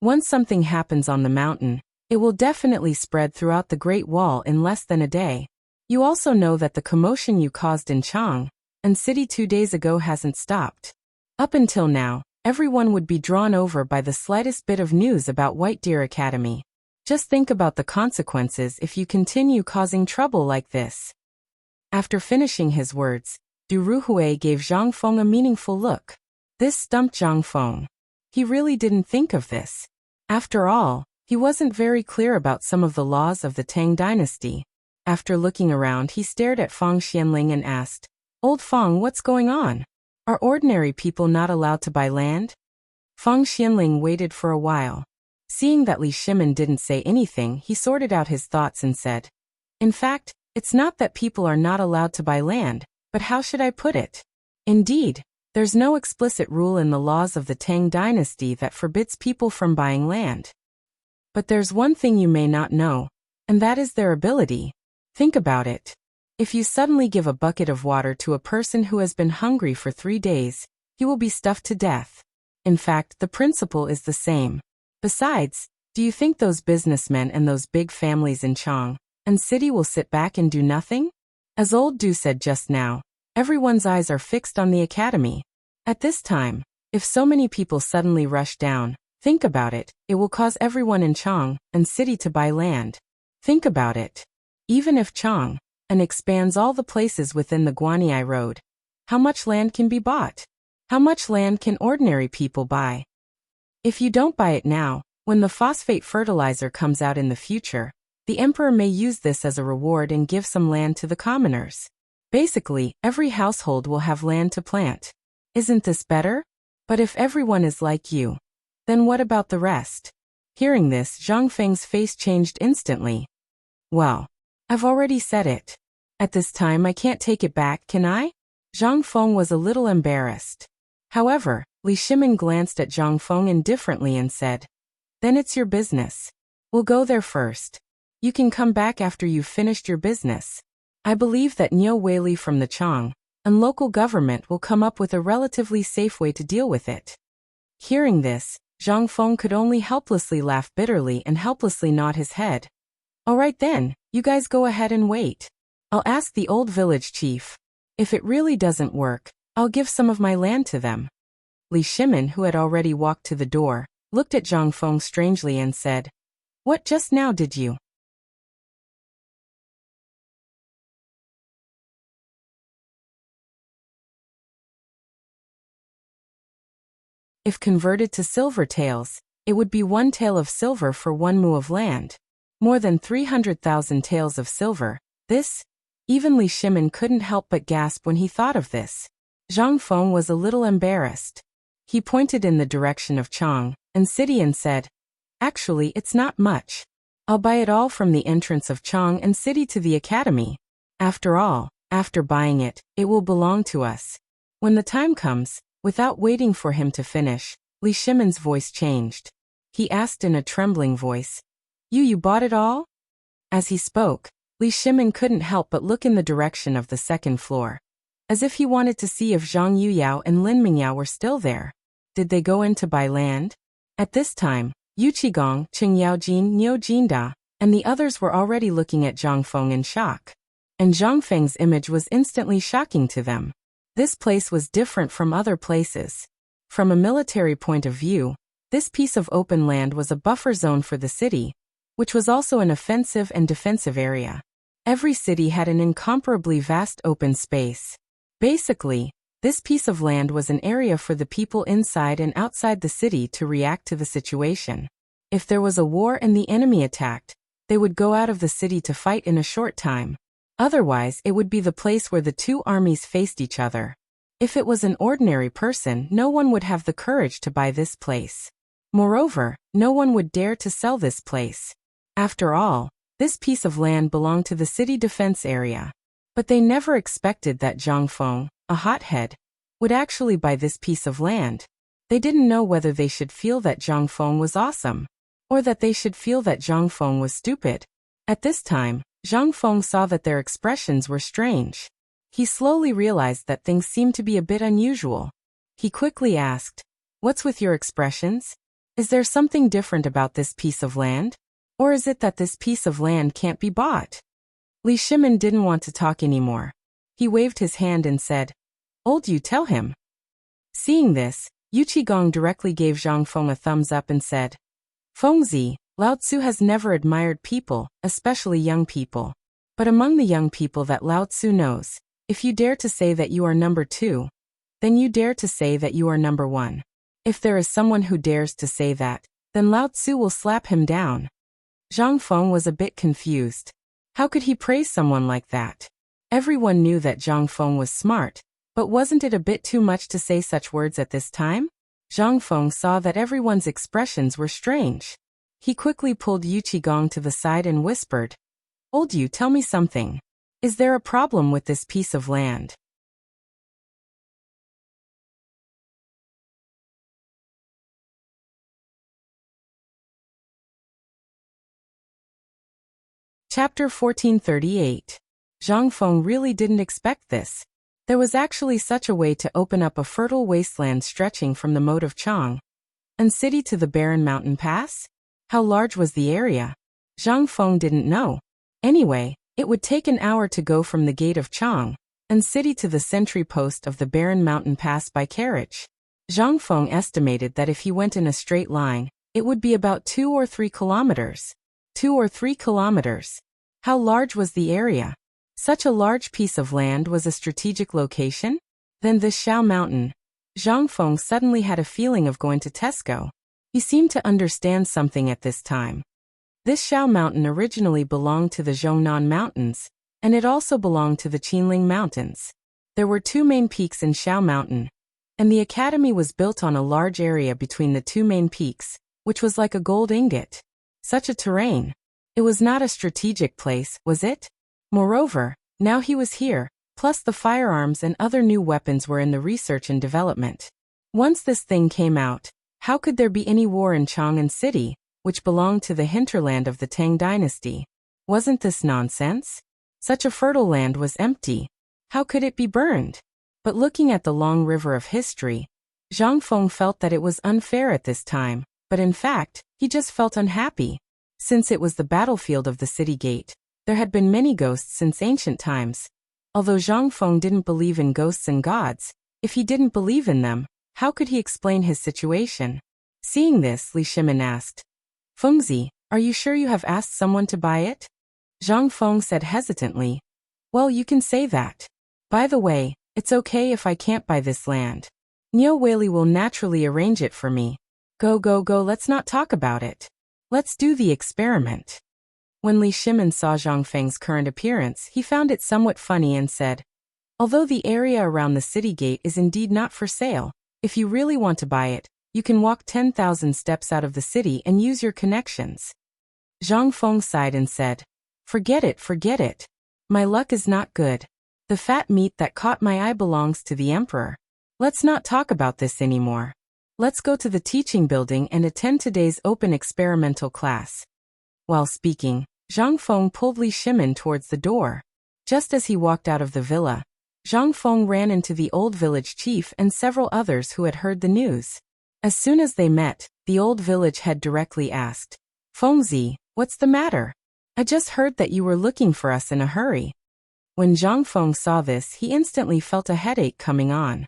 Once something happens on the mountain, it will definitely spread throughout the Great Wall in less than a day. You also know that the commotion you caused in Chang'an city 2 days ago hasn't stopped. Up until now, everyone would be drawn over by the slightest bit of news about White Deer Academy. Just think about the consequences if you continue causing trouble like this. After finishing his words, Du Ruhui gave Zhang Feng a meaningful look. This stumped Zhang Feng. He really didn't think of this. After all, he wasn't very clear about some of the laws of the Tang dynasty. After looking around, he stared at Feng Xianling and asked, Old Feng, what's going on? Are ordinary people not allowed to buy land? Feng Xianling waited for a while. Seeing that Li Shimin didn't say anything, he sorted out his thoughts and said, In fact, it's not that people are not allowed to buy land, but how should I put it? Indeed, there's no explicit rule in the laws of the Tang dynasty that forbids people from buying land. But there's one thing you may not know, and that is their ability. Think about it. If you suddenly give a bucket of water to a person who has been hungry for 3 days, he will be stuffed to death. In fact, the principle is the same. Besides, do you think those businessmen and those big families in Chang'an city will sit back and do nothing? As old Du said just now, everyone's eyes are fixed on the academy. At this time, if so many people suddenly rush down, think about it, it will cause everyone in Chang'an city to buy land. Think about it. Even if Chang'an expands all the places within the Guanyi Road, how much land can be bought? How much land can ordinary people buy? If you don't buy it now, when the phosphate fertilizer comes out in the future, the emperor may use this as a reward and give some land to the commoners. Basically, every household will have land to plant. Isn't this better? But if everyone is like you, then what about the rest? Hearing this, Zhang Feng's face changed instantly. Well, I've already said it. At this time I can't take it back, can I? Zhang Feng was a little embarrassed. However, Li Shimin glanced at Zhang Feng indifferently and said, Then it's your business. We'll go there first. You can come back after you've finished your business. I believe that Niu Weili from the Chang'an local government will come up with a relatively safe way to deal with it. Hearing this, Zhang Feng could only helplessly laugh bitterly and helplessly nod his head. All right then, you guys go ahead and wait. I'll ask the old village chief. If it really doesn't work, I'll give some of my land to them. Li Shimin, who had already walked to the door, looked at Zhang Feng strangely and said, What just now did you? If converted to silver taels, it would be 1 tael of silver for 1 mu of land. More than 300,000 taels of silver. This? Even Li Shimin couldn't help but gasp when he thought of this. Zhang Feng was a little embarrassed. He pointed in the direction of Chang'an city and said, Actually, it's not much. I'll buy it all from the entrance of Chang'an city to the academy. After all, after buying it, it will belong to us. When the time comes, without waiting for him to finish, Li Shimin's voice changed. He asked in a trembling voice, You bought it all? As he spoke, Li Shimin couldn't help but look in the direction of the 2nd floor, as if he wanted to see if Zhang Yuyao and Lin Mingyao were still there. Did they go in to buy land? At this time, Yu Qigong, Qing Yaojin, Niu Jinda, and the others were already looking at Zhang Feng in shock. And Zhang Feng's image was instantly shocking to them. This place was different from other places. From a military point of view, this piece of open land was a buffer zone for the city, which was also an offensive and defensive area. Every city had an incomparably vast open space. Basically, this piece of land was an area for the people inside and outside the city to react to the situation. If there was a war and the enemy attacked, they would go out of the city to fight in a short time. Otherwise, it would be the place where the two armies faced each other. If it was an ordinary person, no one would have the courage to buy this place. Moreover, no one would dare to sell this place. After all, this piece of land belonged to the city defense area. But they never expected that Zhang Feng, a hothead, would actually buy this piece of land. They didn't know whether they should feel that Zhang Feng was awesome, or that they should feel that Zhang Feng was stupid. At this time, Zhang Feng saw that their expressions were strange. He slowly realized that things seemed to be a bit unusual. He quickly asked, "What's with your expressions? Is there something different about this piece of land? Or is it that this piece of land can't be bought?" Li Shimin didn't want to talk anymore. He waved his hand and said, "Old you tell him." Seeing this, Yu Qigong directly gave Zhang Feng a thumbs up and said, "Fengzi, Lao Tzu has never admired people, especially young people. But among the young people that Lao Tzu knows, if you dare to say that you are number 2, then you dare to say that you are number 1. If there is someone who dares to say that, then Lao Tzu will slap him down." Zhang Feng was a bit confused. How could he praise someone like that? Everyone knew that Zhang Feng was smart, but wasn't it a bit too much to say such words at this time? Zhang Feng saw that everyone's expressions were strange. He quickly pulled Yu Qigong to the side and whispered, "Old you, tell me something. Is there a problem with this piece of land?" Chapter 1438. Zhang Feng really didn't expect this. There was actually such a way to open up a fertile wasteland stretching from the moat of Chang'an city to the barren mountain pass? How large was the area? Zhang Feng didn't know. Anyway, it would take an hour to go from the gate of Chang'an city to the sentry post of the barren mountain pass by carriage. Zhang Feng estimated that if he went in a straight line, it would be about 2 or 3 kilometers. 2 or 3 kilometers. How large was the area? Such a large piece of land was a strategic location? Then this Shao Mountain. Zhang Feng suddenly had a feeling of going to Tesco. He seemed to understand something at this time. This Shao Mountain originally belonged to the Zhongnan Mountains, and it also belonged to the Qinling Mountains. There were 2 main peaks in Shao Mountain, and the academy was built on a large area between the 2 main peaks, which was like a gold ingot. Such a terrain. It was not a strategic place, was it? Moreover, now he was here, plus the firearms and other new weapons were in the research and development. Once this thing came out, how could there be any war in Chang'an City, which belonged to the hinterland of the Tang dynasty? Wasn't this nonsense? Such a fertile land was empty. How could it be burned? But looking at the long river of history, Zhang Feng felt that it was unfair at this time, but in fact, he just felt unhappy. Since it was the battlefield of the city gate, there had been many ghosts since ancient times. Although Zhang Feng didn't believe in ghosts and gods, if he didn't believe in them, how could he explain his situation? Seeing this, Li Shimin asked, "Fengzi, are you sure you have asked someone to buy it?" Zhang Feng said hesitantly, "Well, you can say that. By the way, it's okay if I can't buy this land. Niu Weili will naturally arrange it for me. Go, let's not talk about it. Let's do the experiment." When Li Shimin saw Zhang Feng's current appearance, he found it somewhat funny and said, "Although the area around the city gate is indeed not for sale, if you really want to buy it, you can walk 10,000 steps out of the city and use your connections." Zhang Feng sighed and said, Forget it. My luck is not good. The fat meat that caught my eye belongs to the emperor. Let's not talk about this anymore. Let's go to the teaching building and attend today's open experimental class." While speaking, Zhang Feng pulled Li Shimin towards the door. Just as he walked out of the villa, Zhang Feng ran into the old village chief and several others who had heard the news. As soon as they met, the old village head directly asked, "Fengzi, what's the matter? I just heard that you were looking for us in a hurry." When Zhang Feng saw this, he instantly felt a headache coming on.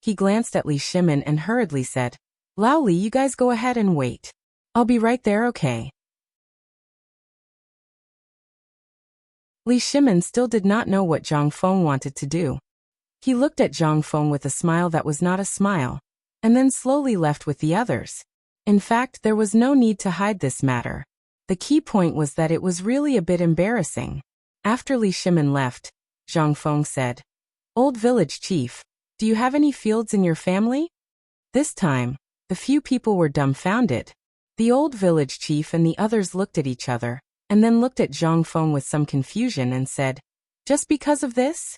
He glanced at Li Shimin and hurriedly said, "Lao Li, you guys go ahead and wait. I'll be right there, okay?" Li Shimin still did not know what Zhang Feng wanted to do. He looked at Zhang Feng with a smile that was not a smile, and then slowly left with the others. In fact, there was no need to hide this matter. The key point was that it was really a bit embarrassing. After Li Shimin left, Zhang Feng said, "Old village chief, do you have any fields in your family?" This time, the few people were dumbfounded. The old village chief and the others looked at each other, and then looked at Zhang Feng with some confusion and said, "Just because of this?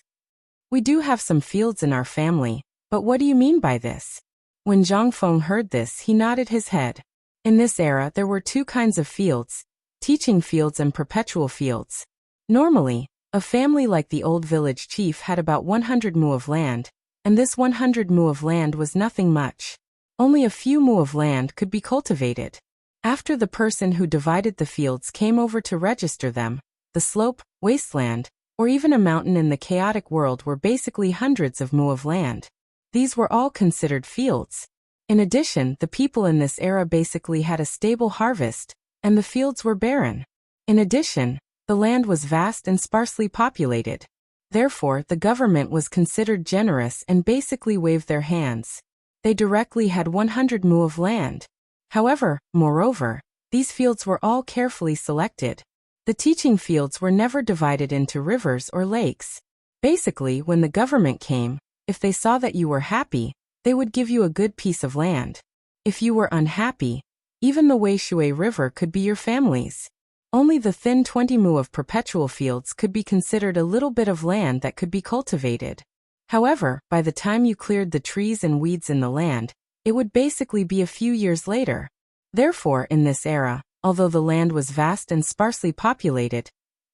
We do have some fields in our family, but what do you mean by this?" When Zhang Feng heard this, he nodded his head. In this era, there were two kinds of fields, teaching fields and perpetual fields. Normally, a family like the old village chief had about 100 mu of land, and this 100 mu of land was nothing much. Only a few mu of land could be cultivated. After the person who divided the fields came over to register them, the slope, wasteland, or even a mountain in the chaotic world were basically hundreds of mu of land. These were all considered fields. In addition, the people in this era basically had a stable harvest, and the fields were barren. In addition, the land was vast and sparsely populated. Therefore, the government was considered generous and basically waved their hands. They directly had 100 mu of land. However, moreover, these fields were all carefully selected. The teaching fields were never divided into rivers or lakes. Basically, when the government came, if they saw that you were happy, they would give you a good piece of land. If you were unhappy, even the Weishui River could be your family's. Only the thin 20 mu of perpetual fields could be considered a little bit of land that could be cultivated. However, by the time you cleared the trees and weeds in the land, it would basically be a few years later. Therefore, in this era, although the land was vast and sparsely populated,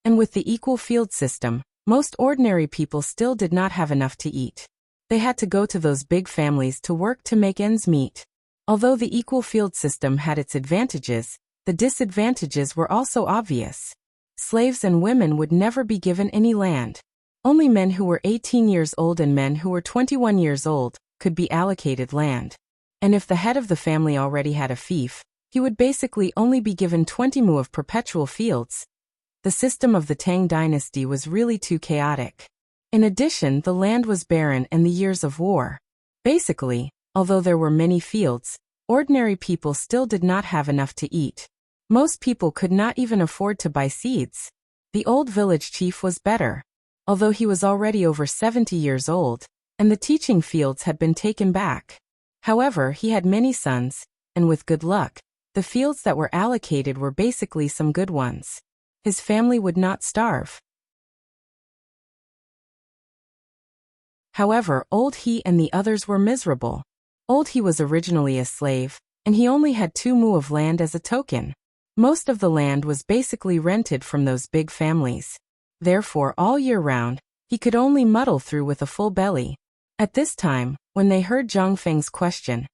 and with the equal field system, most ordinary people still did not have enough to eat. They had to go to those big families to work to make ends meet. Although the equal field system had its advantages, the disadvantages were also obvious. Slaves and women would never be given any land. Only men who were 18 years old and men who were 21 years old could be allocated land. And if the head of the family already had a fief, he would basically only be given 20 mu of perpetual fields. The system of the Tang dynasty was really too chaotic. In addition, the land was barren and the years of war. Basically, although there were many fields, ordinary people still did not have enough to eat. Most people could not even afford to buy seeds. The old village chief was better. Although he was already over 70 years old, and the teaching fields had been taken back. However, he had many sons, and with good luck, the fields that were allocated were basically some good ones. His family would not starve. However, Old He and the others were miserable. Old He was originally a slave, and he only had 2 mu of land as a token. Most of the land was basically rented from those big families. Therefore, all year round, he could only muddle through with a full belly. At this time, when they heard Zhang Feng's question,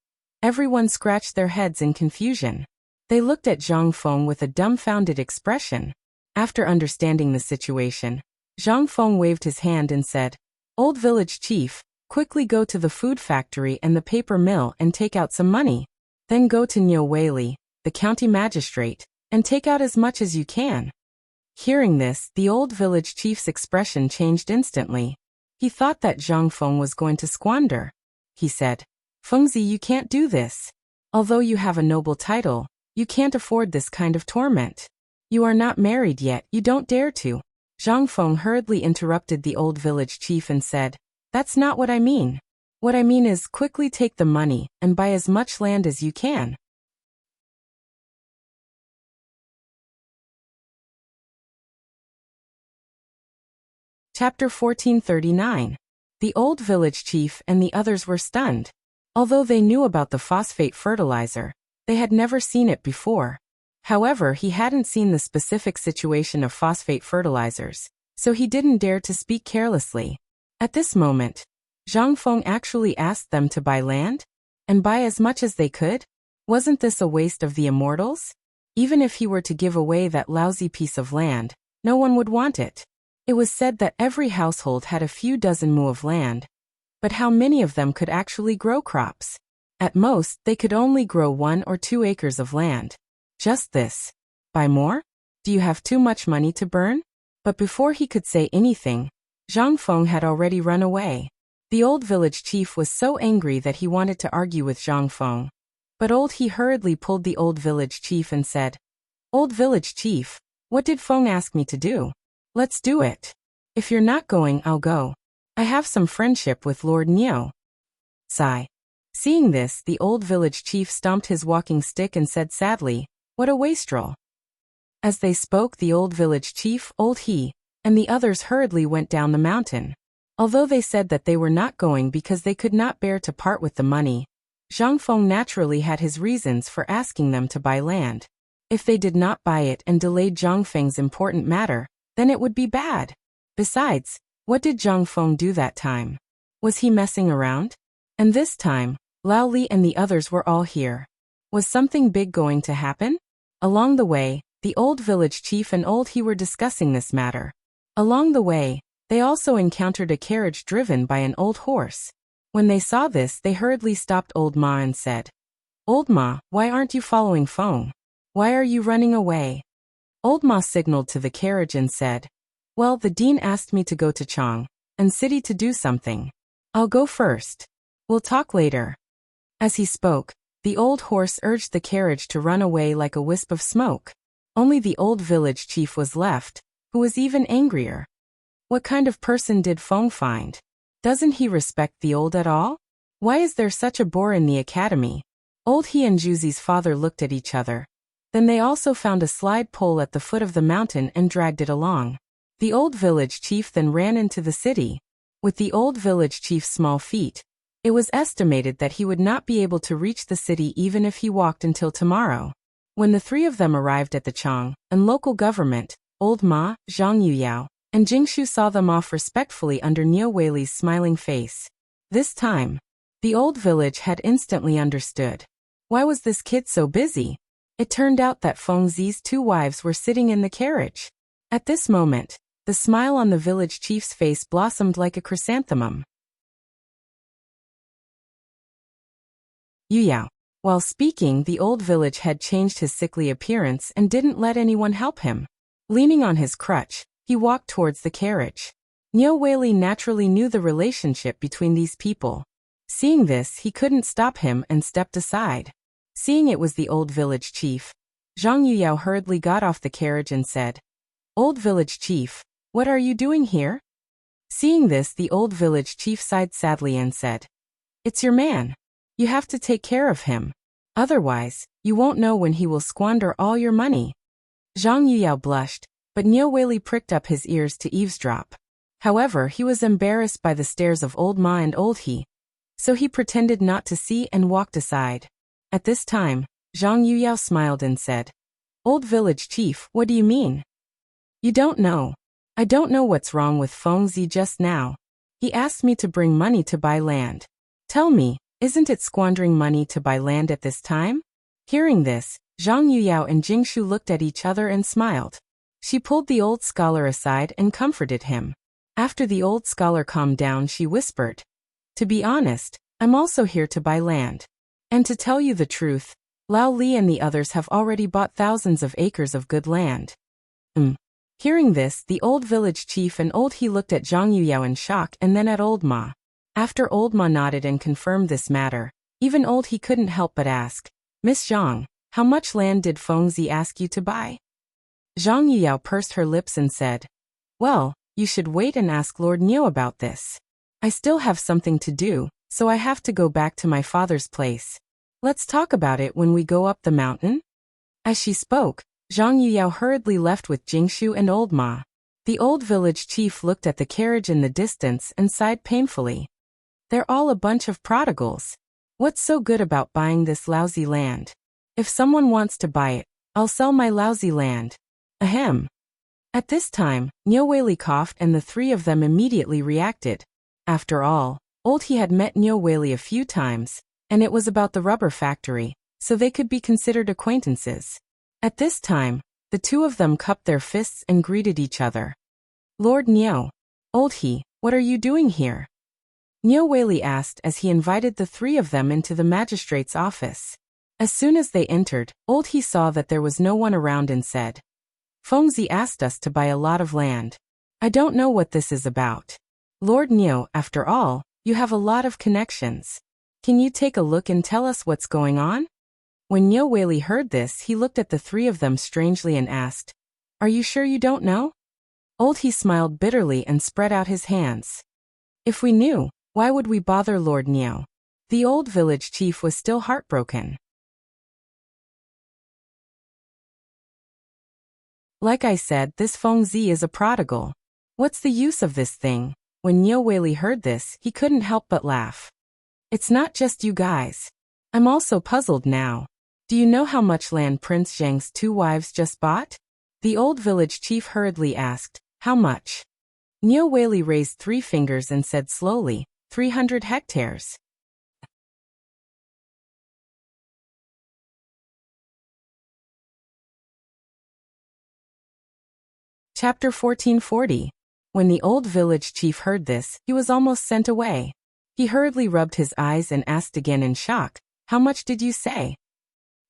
everyone scratched their heads in confusion. They looked at Zhang Feng with a dumbfounded expression. After understanding the situation, Zhang Feng waved his hand and said, "Old village chief, quickly go to the food factory and the paper mill and take out some money. Then go to Niu Weili, the county magistrate, and take out as much as you can." Hearing this, the old village chief's expression changed instantly. He thought that Zhang Feng was going to squander. He said, "Fengzi, you can't do this. Although you have a noble title, you can't afford this kind of torment. You are not married yet, you don't dare to." Zhang Feng hurriedly interrupted the old village chief and said, "That's not what I mean. What I mean is quickly take the money and buy as much land as you can." Chapter 1439. The old village chief and the others were stunned. Although they knew about the phosphate fertilizer, they had never seen it before. However, he hadn't seen the specific situation of phosphate fertilizers, so he didn't dare to speak carelessly. At this moment, Zhang Feng actually asked them to buy land? And buy as much as they could? Wasn't this a waste of the immortals? Even if he were to give away that lousy piece of land, no one would want it. It was said that every household had a few dozen mu of land, but how many of them could actually grow crops? At most, they could only grow 1 or 2 acres of land. Just this. Buy more? Do you have too much money to burn? But before he could say anything, Zhang Feng had already run away. The old village chief was so angry that he wanted to argue with Zhang Feng. But Old He hurriedly pulled the old village chief and said, Old village chief, what did Feng ask me to do? Let's do it. If you're not going, I'll go. I have some friendship with Lord Niu. Sigh. Seeing this, the old village chief stomped his walking stick and said sadly, what a wastrel. As they spoke, the old village chief, Old He, and the others hurriedly went down the mountain. Although they said that they were not going because they could not bear to part with the money, Zhang Feng naturally had his reasons for asking them to buy land. If they did not buy it and delayed Zhang Feng's important matter, then it would be bad. Besides, what did Zhang Feng do that time? Was he messing around? And this time, Lao Li and the others were all here. Was something big going to happen? Along the way, the old village chief and Old He were discussing this matter. Along the way, they also encountered a carriage driven by an old horse. When they saw this, they hurriedly stopped Old Ma and said, Old Ma, why aren't you following Feng? Why are you running away? Old Ma signaled to the carriage and said, well, the dean asked me to go to Chang'an city to do something. I'll go first. We'll talk later. As he spoke, the old horse urged the carriage to run away like a wisp of smoke. Only the old village chief was left, who was even angrier. What kind of person did Feng find? Doesn't he respect the old at all? Why is there such a bore in the academy? Old He and Juzi's father looked at each other. Then they also found a slide pole at the foot of the mountain and dragged it along. The old village chief then ran into the city. With the old village chief's small feet, it was estimated that he would not be able to reach the city even if he walked until tomorrow. When the three of them arrived at the Chang'an local government, Old Ma, Zhang Yuyao, and Jingshu saw them off respectfully under Niu Weili's smiling face. This time, the old village had instantly understood. Why was this kid so busy? It turned out that Feng Zi's two wives were sitting in the carriage. At this moment, the smile on the village chief's face blossomed like a chrysanthemum. Yuyao. While speaking, the old village had changed his sickly appearance and didn't let anyone help him. Leaning on his crutch, he walked towards the carriage. Niu Weili naturally knew the relationship between these people. Seeing this, he couldn't stop him and stepped aside. Seeing it was the old village chief, Zhang Yuyao hurriedly got off the carriage and said, Old village chief, what are you doing here? Seeing this, the old village chief sighed sadly and said, it's your man. You have to take care of him. Otherwise, you won't know when he will squander all your money. Zhang Yuyao blushed, but Niu Weili pricked up his ears to eavesdrop. However, he was embarrassed by the stares of Old Ma and Old He, so he pretended not to see and walked aside. At this time, Zhang Yuyao smiled and said, Old village chief, what do you mean? You don't know. I don't know what's wrong with Feng Zi just now. He asked me to bring money to buy land. Tell me, isn't it squandering money to buy land at this time? Hearing this, Zhang Yuyao and Jingshu looked at each other and smiled. She pulled the old scholar aside and comforted him. After the old scholar calmed down, she whispered, to be honest, I'm also here to buy land. And to tell you the truth, Lao Li and the others have already bought thousands of acres of good land. Hearing this, the old village chief and Old He looked at Zhang Yuyao in shock and then at Old Ma. After Old Ma nodded and confirmed this matter, even Old He couldn't help but ask, Miss Zhang, how much land did Feng Zi ask you to buy? Zhang Yuyao pursed her lips and said, well, you should wait and ask Lord Niu about this. I still have something to do, so I have to go back to my father's place. Let's talk about it when we go up the mountain. As she spoke, Zhang Yuyao hurriedly left with Jingshu and Old Ma. The old village chief looked at the carriage in the distance and sighed painfully. They're all a bunch of prodigals. What's so good about buying this lousy land? If someone wants to buy it, I'll sell my lousy land. Ahem. At this time, Niu Weili coughed and the three of them immediately reacted. After all, Old He had met Niu Weili a few times, and it was about the rubber factory, so they could be considered acquaintances. At this time, the two of them cupped their fists and greeted each other. Lord Niu. Old He, what are you doing here? Niu Weili asked as he invited the three of them into the magistrate's office. As soon as they entered, Old He saw that there was no one around and said, Feng Zi asked us to buy a lot of land. I don't know what this is about. Lord Niu, after all, you have a lot of connections. Can you take a look and tell us what's going on? When Niu Weili heard this, he looked at the three of them strangely and asked, "Are you sure you don't know?" Old He smiled bitterly and spread out his hands. "If we knew, why would we bother Lord Niu?" The old village chief was still heartbroken. "Like I said, this Feng Zi is a prodigal. What's the use of this thing?" When Niu Weili heard this, he couldn't help but laugh. "It's not just you guys. I'm also puzzled now. Do you know how much land Prince Zhang's 2 wives just bought?" The old village chief hurriedly asked, "How much?" Niu Weili raised 3 fingers and said slowly, 300 hectares. Chapter 1440. When the old village chief heard this, he was almost sent away. He hurriedly rubbed his eyes and asked again in shock, "How much did you say?"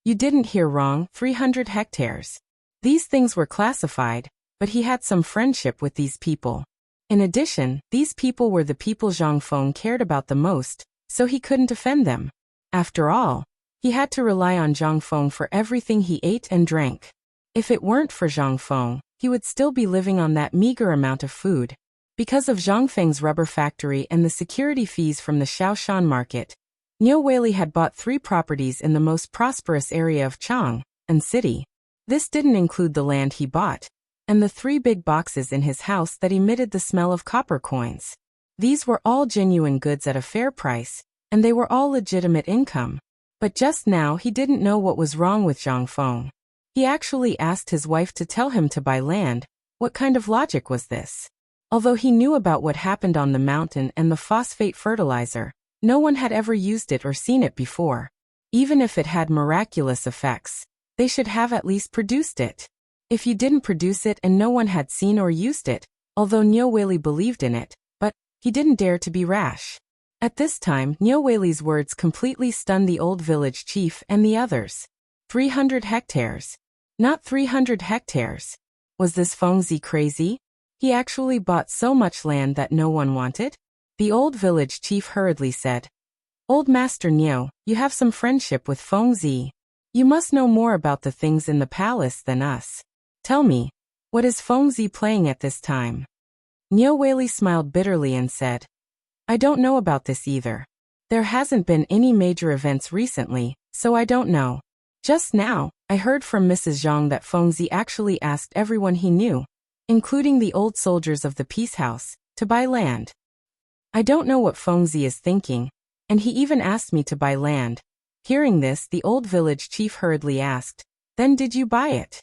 "You didn't hear wrong, 300 hectares. These things were classified, but he had some friendship with these people. In addition, these people were the people Zhang Feng cared about the most, so he couldn't offend them. After all, he had to rely on Zhang Feng for everything he ate and drank. If it weren't for Zhang Feng, he would still be living on that meager amount of food. Because of Zhang Feng's rubber factory and the security fees from the Shaoshan market, Niu Weili had bought 3 properties in the most prosperous area of Chang'an city. This didn't include the land he bought, and the 3 big boxes in his house that emitted the smell of copper coins. These were all genuine goods at a fair price, and they were all legitimate income. But just now he didn't know what was wrong with Zhang Feng. He actually asked his wife to tell him to buy land. What kind of logic was this? Although he knew about what happened on the mountain and the phosphate fertilizer, no one had ever used it or seen it before. Even if it had miraculous effects, they should have at least produced it. If you didn't produce it and no one had seen or used it, although Niu Weili believed in it, but he didn't dare to be rash. At this time, Niu Weili's words completely stunned the old village chief and the others. 300 hectares. Not 300 hectares. Was this Feng Zi crazy? He actually bought so much land that no one wanted? The old village chief hurriedly said, "Old Master Niu, you have some friendship with Feng Zi. You must know more about the things in the palace than us. Tell me, what is Feng Zi playing at this time?" Niu Weili smiled bitterly and said, "I don't know about this either. There hasn't been any major events recently, so I don't know. Just now, I heard from Mrs. Zhang that Feng Zi actually asked everyone he knew, including the old soldiers of the Peace House, to buy land. I don't know what Feng Zi is thinking, and he even asked me to buy land." Hearing this, the old village chief hurriedly asked, "Then did you buy it?"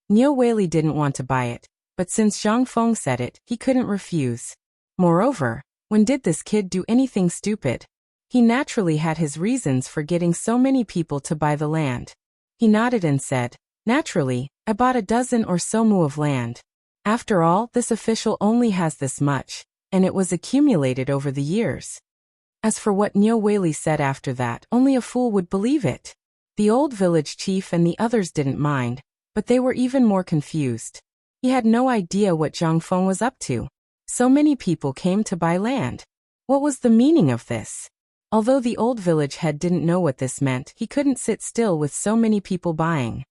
Niu Weili didn't want to buy it, but since Zhang Feng said it, he couldn't refuse. Moreover, when did this kid do anything stupid? He naturally had his reasons for getting so many people to buy the land. He nodded and said, "Naturally, I bought a dozen or so mu of land. After all, this official only has this much, and it was accumulated over the years." As for what Niu Weili said after that, only a fool would believe it. The old village chief and the others didn't mind, but they were even more confused. He had no idea what Zhang Feng was up to. So many people came to buy land. What was the meaning of this? Although the old village head didn't know what this meant, he couldn't sit still with so many people buying.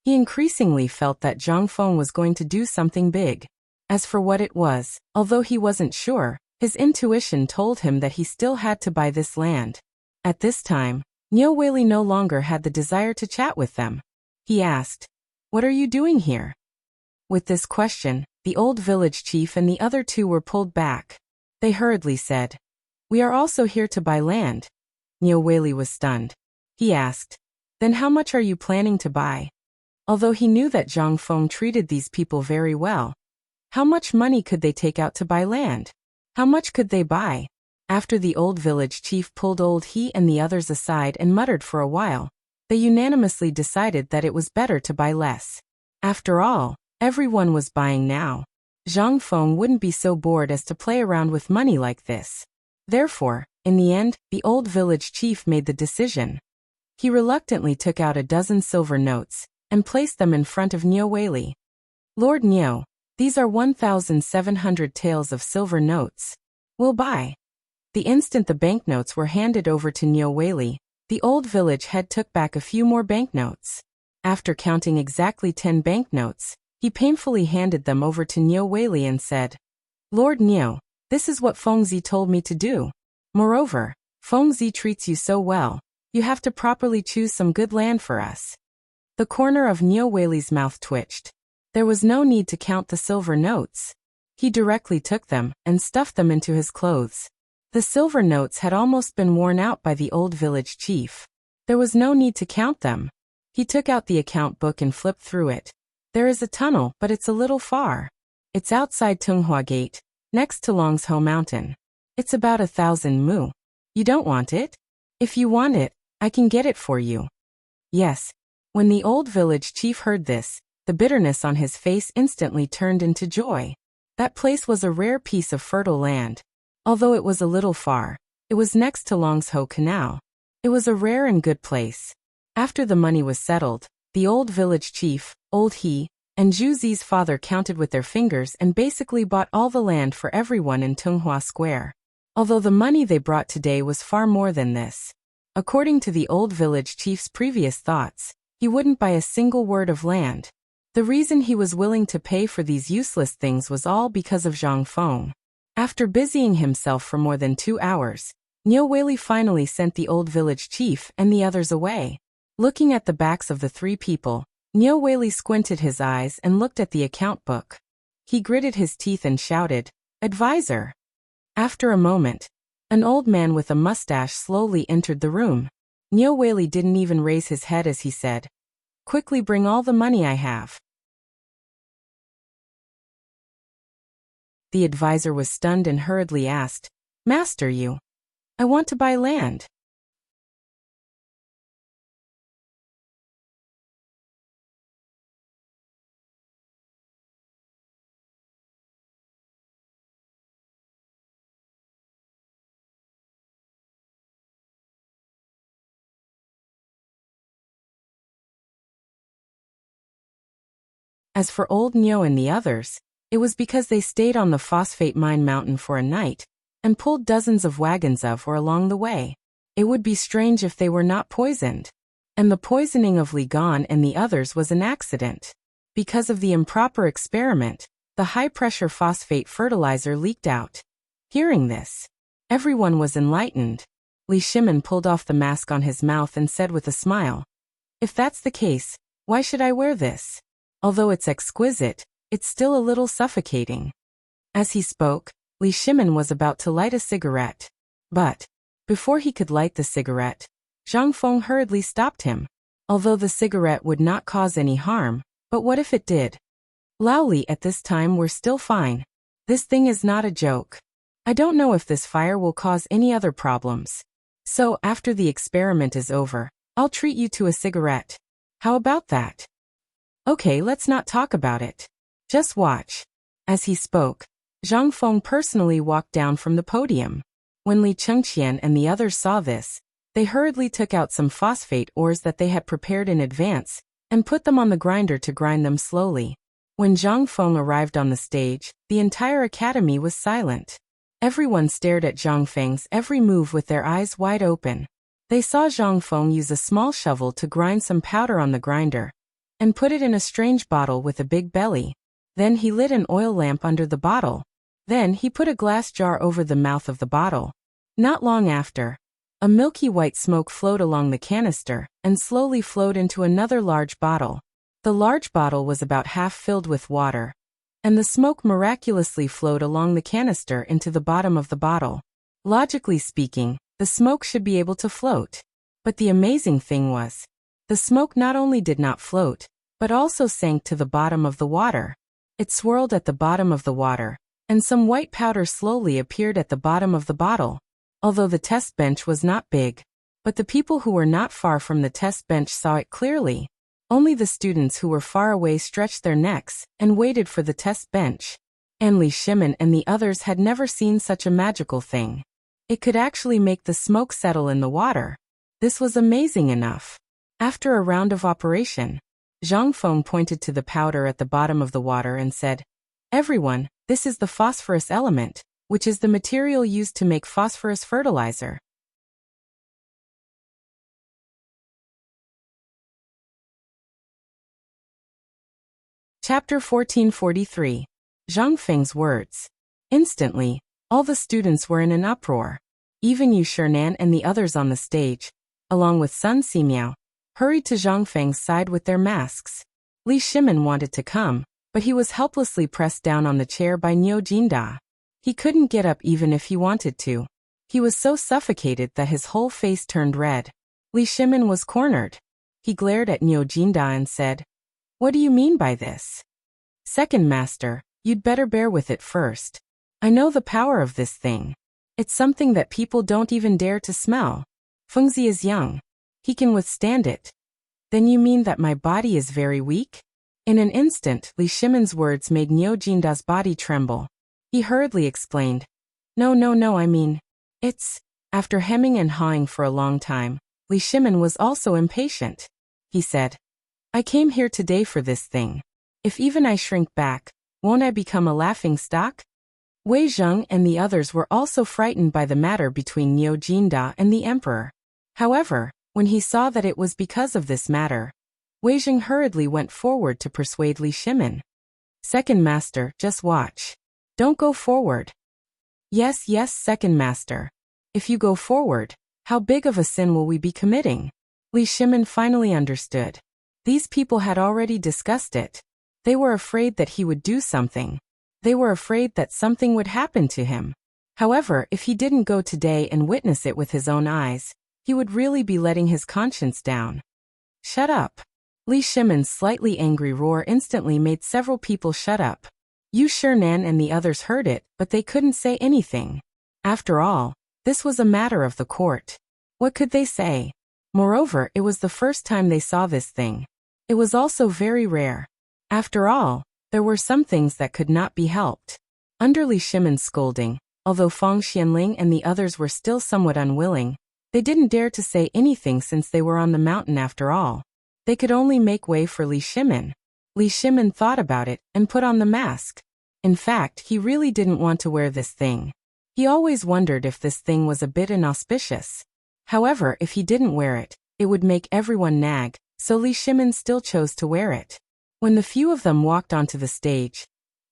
He increasingly felt that Zhang Feng was going to do something big. As for what it was, although he wasn't sure, his intuition told him that he still had to buy this land. At this time, Niu Weili no longer had the desire to chat with them. He asked, "What are you doing here?" With this question, the old village chief and the other 2 were pulled back. They hurriedly said, "We are also here to buy land." Niu Weili was stunned. He asked, "Then how much are you planning to buy?" Although he knew that Zhang Feng treated these people very well, how much money could they take out to buy land? How much could they buy? After the old village chief pulled old He and the others aside and muttered for a while, they unanimously decided that it was better to buy less. After all, everyone was buying now. Zhang Feng wouldn't be so bored as to play around with money like this. Therefore, in the end, the old village chief made the decision. He reluctantly took out a dozen silver notes and placed them in front of Niu Weili. "Lord Niu, these are 1,700 taels of silver notes. We'll buy." The instant the banknotes were handed over to Nyo Wei, the old village head took back a few more banknotes. After counting exactly 10 banknotes, he painfully handed them over to Nyo Wei and said, "Lord Nyo, this is what Fengzi told me to do. Moreover, Fengzi treats you so well, you have to properly choose some good land for us." The corner of Nyo Wei's mouth twitched. There was no need to count the silver notes. He directly took them and stuffed them into his clothes. The silver notes had almost been worn out by the old village chief. There was no need to count them. He took out the account book and flipped through it. There is a tunnel, but it's a little far. It's outside Tunghua Gate, next to Longsho Mountain. It's about 1,000 mu. You don't want it? If you want it, I can get it for you. Yes. When the old village chief heard this, the bitterness on his face instantly turned into joy. That place was a rare piece of fertile land. Although it was a little far, it was next to Longsho Canal. It was a rare and good place. After the money was settled, the old village chief, Old He, and Juzi's father counted with their fingers and basically bought all the land for everyone in Tunghua Square. Although the money they brought today was far more than this. According to the old village chief's previous thoughts, he wouldn't buy a single word of land. The reason he was willing to pay for these useless things was all because of Zhang Feng. After busying himself for more than 2 hours, Nyo Wei finally sent the old village chief and the others away. Looking at the backs of the 3 people, Nyo Wei squinted his eyes and looked at the account book. He gritted his teeth and shouted, "Advisor!" After a moment, an old man with a mustache slowly entered the room. Nyo Wei didn't even raise his head as he said, "Quickly bring all the money I have." The advisor was stunned and hurriedly asked, "Master, I want to buy land." As for old Nyo and the others, it was because they stayed on the phosphate mine mountain for a night and pulled dozens of wagons of or along the way. It would be strange if they were not poisoned. And the poisoning of Li Gan and the others was an accident. Because of the improper experiment, the high-pressure phosphate fertilizer leaked out. Hearing this, everyone was enlightened. Li Shimin pulled off the mask on his mouth and said with a smile, "If that's the case, why should I wear this? Although it's exquisite, it's still a little suffocating." As he spoke, Li Shimin was about to light a cigarette. But, before he could light the cigarette, Zhang Feng hurriedly stopped him. Although the cigarette would not cause any harm, but what if it did? Lao Li at this time were still fine. This thing is not a joke. I don't know if this fire will cause any other problems. So after the experiment is over, I'll treat you to a cigarette. How about that? Okay, let's not talk about it. Just watch. As he spoke, Zhang Feng personally walked down from the podium. When Li Chengqian and the others saw this, they hurriedly took out some phosphate ores that they had prepared in advance and put them on the grinder to grind them slowly. When Zhang Feng arrived on the stage, the entire academy was silent. Everyone stared at Zhang Feng's every move with their eyes wide open. They saw Zhang Feng use a small shovel to grind some powder on the grinder and put it in a strange bottle with a big belly. Then he lit an oil lamp under the bottle. Then he put a glass jar over the mouth of the bottle. Not long after, a milky white smoke flowed along the canister and slowly flowed into another large bottle. The large bottle was about half filled with water, and the smoke miraculously flowed along the canister into the bottom of the bottle. Logically speaking, the smoke should be able to float. But the amazing thing was, the smoke not only did not float, but also sank to the bottom of the water. It swirled at the bottom of the water, and some white powder slowly appeared at the bottom of the bottle. Although the test bench was not big, but the people who were not far from the test bench saw it clearly. Only the students who were far away stretched their necks and waited for the test bench. And Li Shimin and the others had never seen such a magical thing. It could actually make the smoke settle in the water. This was amazing enough. After a round of operation, Zhang Feng pointed to the powder at the bottom of the water and said, "Everyone, this is the phosphorus element. which is the material used to make phosphorus fertilizer. Chapter 1443. Zhang Feng's words. Instantly, all the students were in an uproar. Even Yu Shinan and the others on the stage, along with Sun Simiao, hurried to Zhang Feng's side with their masks. Li Shimin wanted to come, but he was helplessly pressed down on the chair by Niu Jinda. He couldn't get up even if he wanted to. He was so suffocated that his whole face turned red. Li Shimin was cornered. He glared at Niu Jinda and said, "What do you mean by this? Second master, you'd better bear with it first. I know the power of this thing. It's something that people don't even dare to smell. Fengzi is young. He can withstand it." "Then you mean that my body is very weak?" In an instant, Li Shimin's words made Niu Jinda's body tremble. He hurriedly explained, No, I mean, it's..." After hemming and hawing for a long time, Li Shimin was also impatient. He said, "I came here today for this thing. If even I shrink back, won't I become a laughing stock?" Wei Zheng and the others were also frightened by the matter between Niu Jinda and the emperor. However, when he saw that it was because of this matter, Wei Zheng hurriedly went forward to persuade Li Shimin. "Second master, just watch. Don't go forward." Yes, second master. If you go forward, how big of a sin will we be committing?" Li Shimin finally understood. These people had already discussed it. They were afraid that he would do something. They were afraid that something would happen to him. However, if he didn't go today and witness it with his own eyes, he would really be letting his conscience down. "Shut up." Li Shimin's slightly angry roar instantly made several people shut up. Yu Shinan and the others heard it, but they couldn't say anything. After all, this was a matter of the court. What could they say? Moreover, it was the first time they saw this thing. It was also very rare. After all, there were some things that could not be helped. Under Li Shimin's scolding, although Fang Xianling and the others were still somewhat unwilling, they didn't dare to say anything since they were on the mountain after all. They could only make way for Li Shimin. Li Shimin thought about it and put on the mask. In fact, he really didn't want to wear this thing. He always wondered if this thing was a bit inauspicious. However, if he didn't wear it, it would make everyone nag, so Li Shimin still chose to wear it. When the few of them walked onto the stage,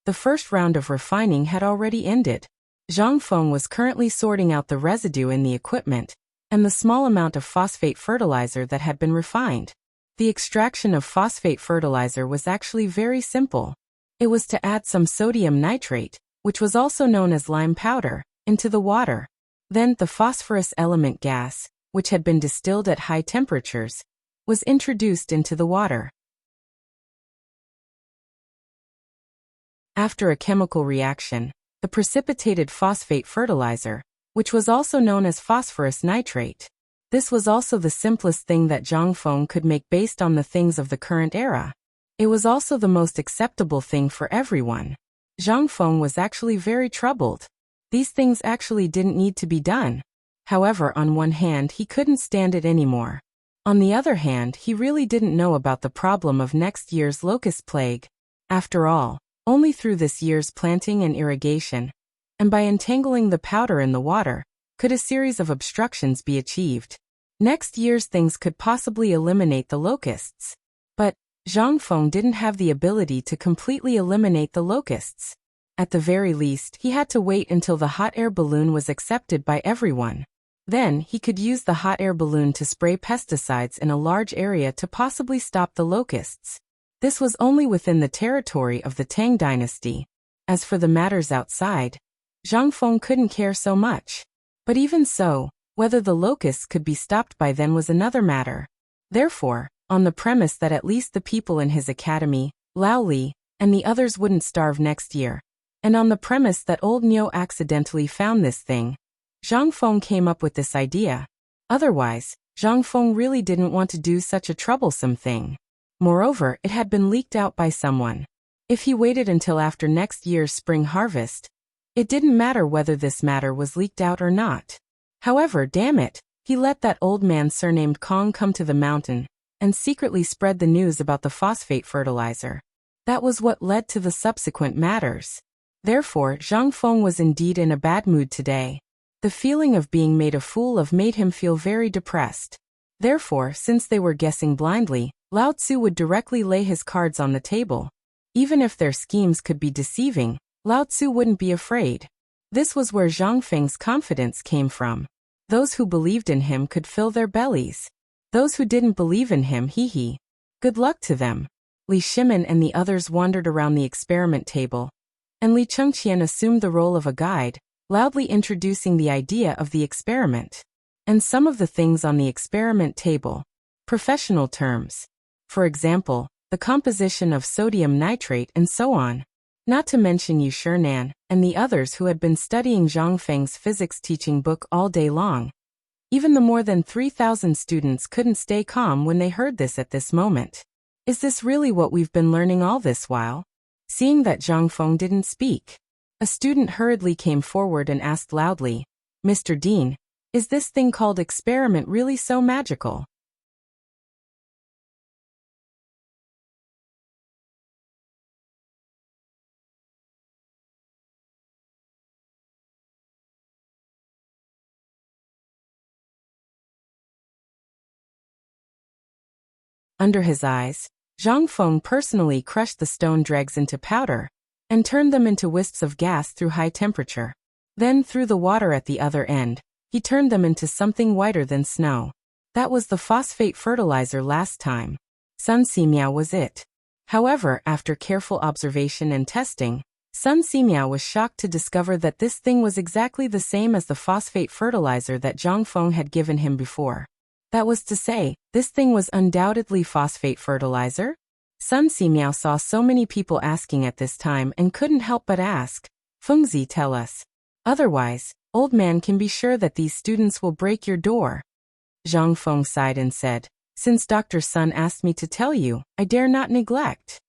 the first round of refining had already ended. Zhang Feng was currently sorting out the residue in the equipment and the small amount of phosphate fertilizer that had been refined. The extraction of phosphate fertilizer was actually very simple. It was to add some sodium nitrate, which was also known as lime powder, into the water. Then the phosphorus element gas, which had been distilled at high temperatures, was introduced into the water. After a chemical reaction, the precipitated phosphate fertilizer, which was also known as phosphorus nitrate. This was also the simplest thing that Zhang Feng could make based on the things of the current era. It was also the most acceptable thing for everyone. Zhang Feng was actually very troubled. These things actually didn't need to be done. However, on one hand, he couldn't stand it anymore. On the other hand, he really didn't know about the problem of next year's locust plague. After all, only through this year's planting and irrigation, and by entangling the powder in the water, could a series of obstructions be achieved. Next year's things could possibly eliminate the locusts. But Zhang Feng didn't have the ability to completely eliminate the locusts. At the very least, he had to wait until the hot air balloon was accepted by everyone. Then, he could use the hot air balloon to spray pesticides in a large area to possibly stop the locusts. This was only within the territory of the Tang dynasty. As for the matters outside, Zhang Feng couldn't care so much. But even so, whether the locusts could be stopped by then was another matter. Therefore, on the premise that at least the people in his academy, Lao Li, and the others wouldn't starve next year, and on the premise that old Niu accidentally found this thing, Zhang Feng came up with this idea. Otherwise, Zhang Feng really didn't want to do such a troublesome thing. Moreover, it had been leaked out by someone. If he waited until after next year's spring harvest, it didn't matter whether this matter was leaked out or not. However, damn it, he let that old man surnamed Kong come to the mountain and secretly spread the news about the phosphate fertilizer. That was what led to the subsequent matters. Therefore, Zhang Feng was indeed in a bad mood today. The feeling of being made a fool of made him feel very depressed. Therefore, since they were guessing blindly, Lao Tzu would directly lay his cards on the table. Even if their schemes could be deceiving, Lao Tzu wouldn't be afraid. This was where Zhang Feng's confidence came from. Those who believed in him could fill their bellies. Those who didn't believe in him, hee. Good luck to them. Li Shimin and the others wandered around the experiment table, and Li Chengqian assumed the role of a guide, loudly introducing the idea of the experiment. And some of the things on the experiment table. Professional terms. For example, the composition of sodium nitrate and so on. Not to mention Yu Shinan and the others who had been studying Zhang Feng's physics teaching book all day long. Even the more than 3,000 students couldn't stay calm when they heard this at this moment. Is this really what we've been learning all this while? Seeing that Zhang Feng didn't speak, a student hurriedly came forward and asked loudly, "Mr. Dean, is this thing called experiment really so magical?" Under his eyes, Zhang Feng personally crushed the stone dregs into powder and turned them into wisps of gas through high temperature. Then through the water at the other end, he turned them into something whiter than snow. That was the phosphate fertilizer last time. Sun Simiao was it. However, after careful observation and testing, Sun Simiao was shocked to discover that this thing was exactly the same as the phosphate fertilizer that Zhang Feng had given him before. That was to say, this thing was undoubtedly phosphate fertilizer? Sun Simiao saw so many people asking at this time and couldn't help but ask, "Fengzi, tell us. Otherwise, old man can be sure that these students will break your door." Zhang Feng sighed and said, "Since Dr. Sun asked me to tell you, I dare not neglect.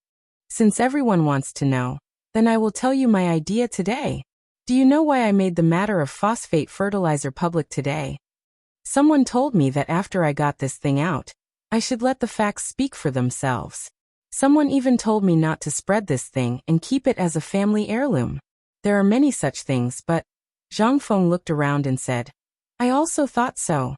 Since everyone wants to know, then I will tell you my idea today. Do you know why I made the matter of phosphate fertilizer public today? Someone told me that after I got this thing out, I should let the facts speak for themselves. Someone even told me not to spread this thing and keep it as a family heirloom. There are many such things, but..." Zhang Feng looked around and said, "I also thought so."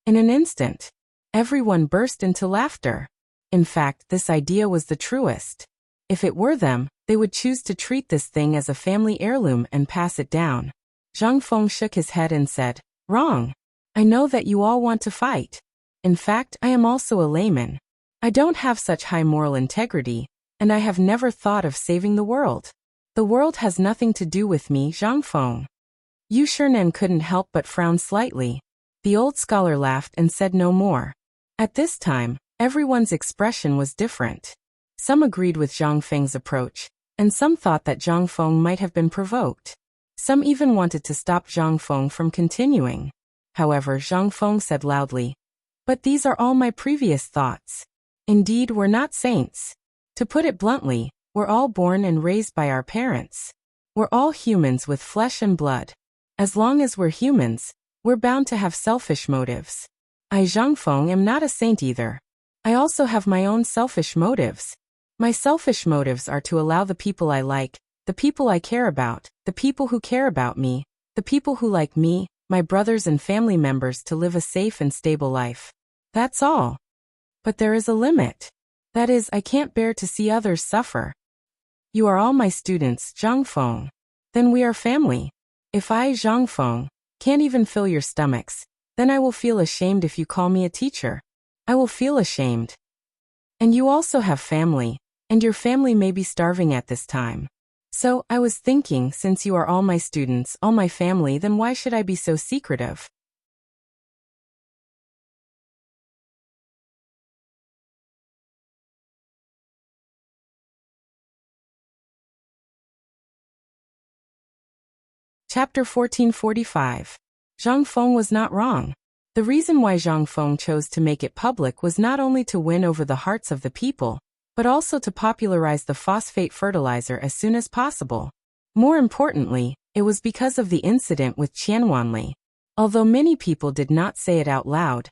In an instant, everyone burst into laughter. In fact, this idea was the truest. If it were them, they would choose to treat this thing as a family heirloom and pass it down. Zhang Feng shook his head and said, "Wrong. I know that you all want to fight. In fact, I am also a layman. I don't have such high moral integrity, and I have never thought of saving the world. The world has nothing to do with me, Zhang Feng." Yu Shinan couldn't help but frown slightly. The old scholar laughed and said no more. At this time, everyone's expression was different. Some agreed with Zhang Feng's approach, and some thought that Zhang Feng might have been provoked. Some even wanted to stop Zhang Feng from continuing. However, Zhang Feng said loudly, "But these are all my previous thoughts. Indeed, we're not saints. To put it bluntly, we're all born and raised by our parents. We're all humans with flesh and blood. As long as we're humans, we're bound to have selfish motives. I, Zhang Feng, am not a saint either. I also have my own selfish motives. My selfish motives are to allow the people I like, the people I care about, the people who care about me, the people who like me, my brothers and family members to live a safe and stable life. That's all. But there is a limit. That is, I can't bear to see others suffer. You are all my students, Zhang Feng. Then we are family. If I, Zhang Feng, can't even fill your stomachs, then I will feel ashamed if you call me a teacher. I will feel ashamed. And you also have family, and your family may be starving at this time. So, I was thinking, since you are all my students, all my family, then why should I be so secretive?" Chapter 1445. Zhang Feng was not wrong. The reason why Zhang Feng chose to make it public was not only to win over the hearts of the people, but also to popularize the phosphate fertilizer as soon as possible. More importantly, it was because of the incident with Qianwanli. Although many people did not say it out loud,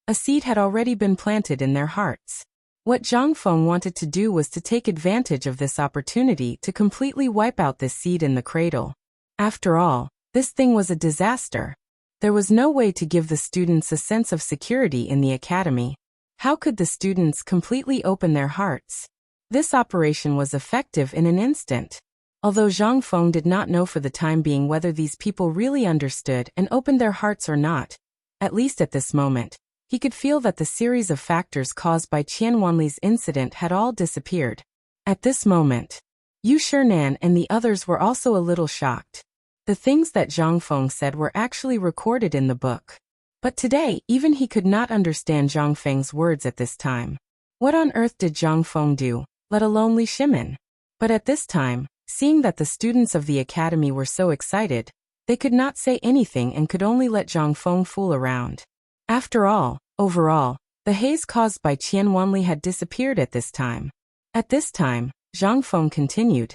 a seed had already been planted in their hearts. What Zhang Feng wanted to do was to take advantage of this opportunity to completely wipe out this seed in the cradle. After all, this thing was a disaster. There was no way to give the students a sense of security in the academy. How could the students completely open their hearts? This operation was effective in an instant. Although Zhang Feng did not know for the time being whether these people really understood and opened their hearts or not, at least at this moment, he could feel that the series of factors caused by Qian Wanli's incident had all disappeared. At this moment, Yu Shinan and the others were also a little shocked. The things that Zhang Feng said were actually recorded in the book. But today, even he could not understand Zhang Feng's words at this time. What on earth did Zhang Feng do, let alone Li Shimin? But at this time, seeing that the students of the academy were so excited, they could not say anything and could only let Zhang Feng fool around. After all, overall, the haze caused by Qian Wanli had disappeared at this time. At this time, Zhang Feng continued.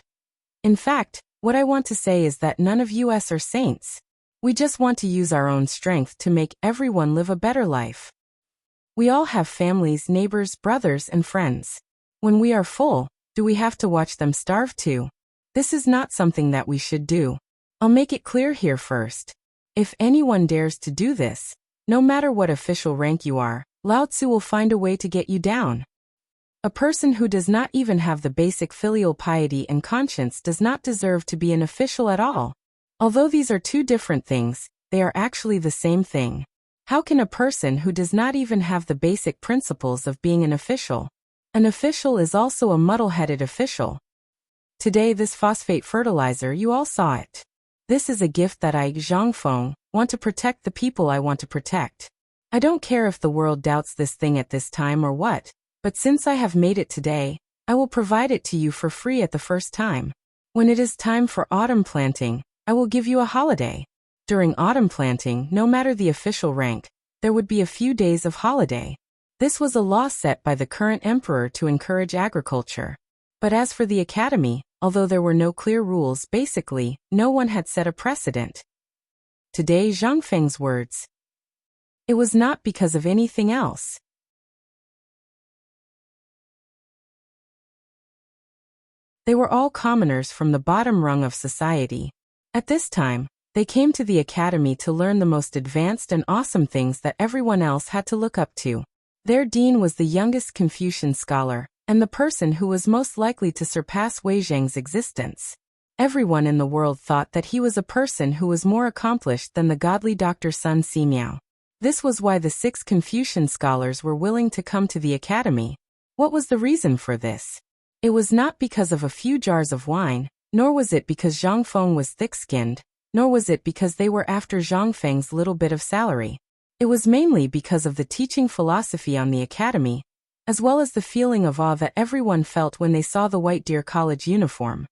In fact, what I want to say is that none of us are saints. We just want to use our own strength to make everyone live a better life. We all have families, neighbors, brothers, and friends. When we are full, do we have to watch them starve too? This is not something that we should do. I'll make it clear here first. If anyone dares to do this, no matter what official rank you are, Lao Tzu will find a way to get you down. A person who does not even have the basic filial piety and conscience does not deserve to be an official at all. Although these are two different things, they are actually the same thing. How can a person who does not even have the basic principles of being an official? An official is also a muddle-headed official. Today this phosphate fertilizer, you all saw it. This is a gift that I, Zhang Feng, want to protect the people I want to protect. I don't care if the world doubts this thing at this time or what, but since I have made it today, I will provide it to you for free at the first time. When it is time for autumn planting, I will give you a holiday. During autumn planting, no matter the official rank, there would be a few days of holiday. This was a law set by the current emperor to encourage agriculture. But as for the academy, although there were no clear rules, basically, no one had set a precedent. Today Zhang Feng's words. It was not because of anything else. They were all commoners from the bottom rung of society. At this time, they came to the academy to learn the most advanced and awesome things that everyone else had to look up to. Their dean was the youngest Confucian scholar, and the person who was most likely to surpass Wei Zheng's existence. Everyone in the world thought that he was a person who was more accomplished than the godly Dr. Sun Simiao. This was why the 6 Confucian scholars were willing to come to the academy. What was the reason for this? It was not because of a few jars of wine, nor was it because Zhang Feng was thick-skinned, nor was it because they were after Zhang Feng's little bit of salary. It was mainly because of the teaching philosophy on the academy, as well as the feeling of awe that everyone felt when they saw the White Deer College uniform.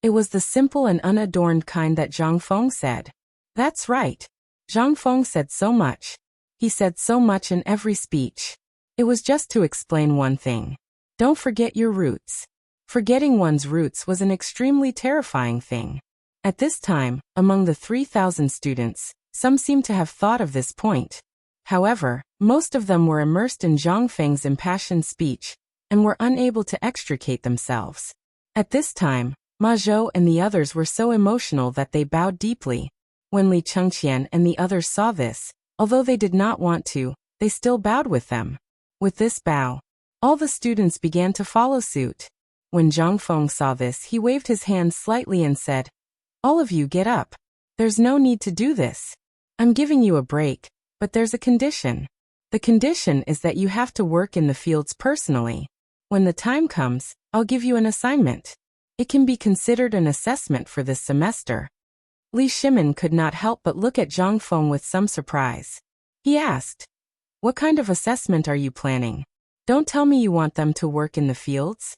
It was the simple and unadorned kind that Zhang Feng said. That's right. Zhang Feng said so much. He said so much in every speech. It was just to explain one thing. Don't forget your roots. Forgetting one's roots was an extremely terrifying thing. At this time, among the 3,000 students, some seemed to have thought of this point. However, most of them were immersed in Zhang Feng's impassioned speech and were unable to extricate themselves. At this time, Ma Zhou and the others were so emotional that they bowed deeply. When Li Chengqian and the others saw this, although they did not want to, they still bowed with them. With this bow, all the students began to follow suit. When Zhang Feng saw this, he waved his hand slightly and said, "All of you get up. There's no need to do this. I'm giving you a break, but there's a condition. The condition is that you have to work in the fields personally. When the time comes, I'll give you an assignment. It can be considered an assessment for this semester." Li Shimin could not help but look at Zhang Feng with some surprise. He asked, "What kind of assessment are you planning? Don't tell me you want them to work in the fields?"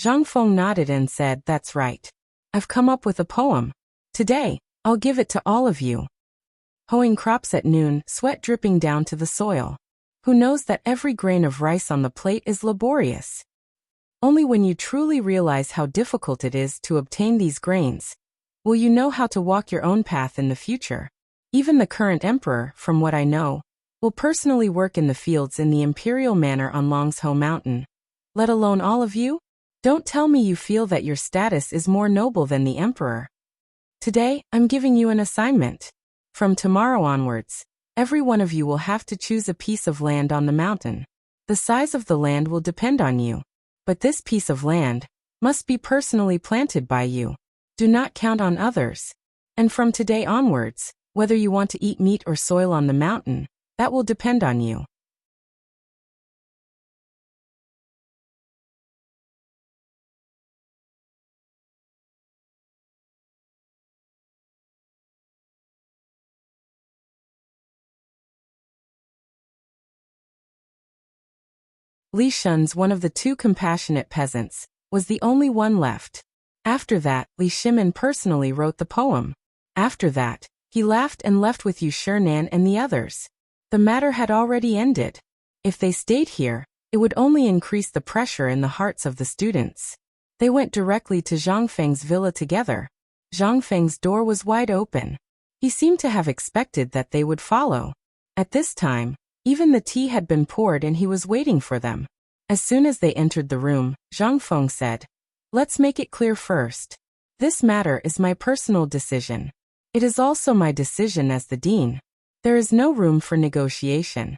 Zhang Feng nodded and said, "That's right. I've come up with a poem. Today, I'll give it to all of you." Hoeing crops at noon, sweat dripping down to the soil. Who knows that every grain of rice on the plate is laborious? Only when you truly realize how difficult it is to obtain these grains will you know how to walk your own path in the future. Even the current emperor, from what I know, will personally work in the fields in the imperial manor on Longshou Mountain. let alone all of you? Don't tell me you feel that your status is more noble than the emperor. Today, I'm giving you an assignment. From tomorrow onwards, every one of you will have to choose a piece of land on the mountain. The size of the land will depend on you. But this piece of land must be personally planted by you. Do not count on others. And from today onwards, whether you want to eat meat or soil on the mountain, that will depend on you. Li Shun's, one of the two compassionate peasants, was the only one left. After that, Li Shimin personally wrote the poem. After that, he laughed and left with Yu Shinan and the others. The matter had already ended. If they stayed here, it would only increase the pressure in the hearts of the students. They went directly to Zhang Feng's villa together. Zhang Feng's door was wide open. He seemed to have expected that they would follow. At this time, even the tea had been poured and he was waiting for them. As soon as they entered the room, Zhang Feng said, "Let's make it clear first. This matter is my personal decision. It is also my decision as the dean. There is no room for negotiation."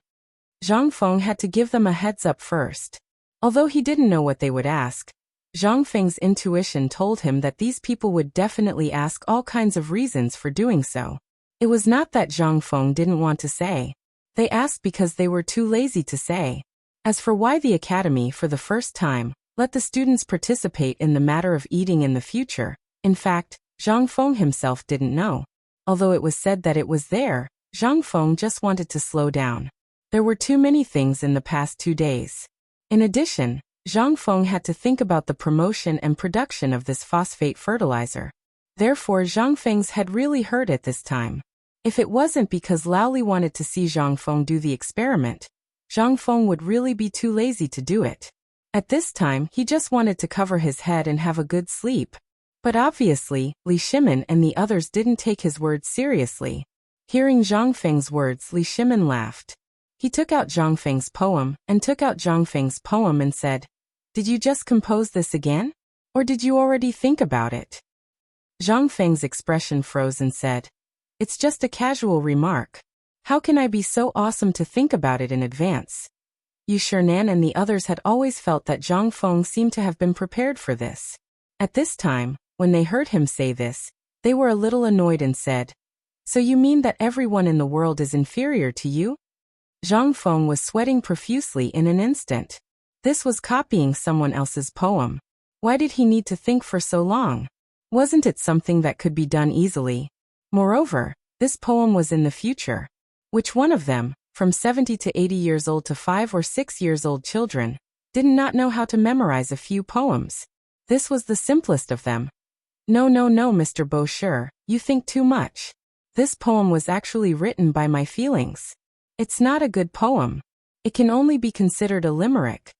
Zhang Feng had to give them a heads up first. Although he didn't know what they would ask, Zhang Feng's intuition told him that these people would definitely ask all kinds of reasons for doing so. It was not that Zhang Feng didn't want to say. They asked because they were too lazy to say. As for why the academy, for the first time, let the students participate in the matter of eating in the future, in fact, Zhang Feng himself didn't know. Although it was said that it was there, Zhang Feng just wanted to slow down. There were too many things in the past 2 days. In addition, Zhang Feng had to think about the promotion and production of this phosphate fertilizer. Therefore, Zhang Feng's head really hurt at this time. If it wasn't because Laoli wanted to see Zhang Feng do the experiment, Zhang Feng would really be too lazy to do it. At this time, he just wanted to cover his head and have a good sleep. But obviously, Li Shimin and the others didn't take his words seriously. Hearing Zhang Feng's words, Li Shimin laughed. He took out Zhang Feng's poem and said, "Did you just compose this again? Or did you already think about it?" Zhang Feng's expression froze and said, "It's just a casual remark. How can I be so awesome to think about it in advance?" Yu Shinan and the others had always felt that Zhang Feng seemed to have been prepared for this. At this time, when they heard him say this, they were a little annoyed and said, "So you mean that everyone in the world is inferior to you?" Zhang Feng was sweating profusely in an instant. This was copying someone else's poem. Why did he need to think for so long? Wasn't it something that could be done easily? Moreover, this poem was in the future. Which one of them, from 70 to 80 years old to 5 or 6 years old children, did not know how to memorize a few poems? This was the simplest of them. No, Mr. Bosher, you think too much. This poem was actually written by my feelings. It's not a good poem. It can only be considered a limerick.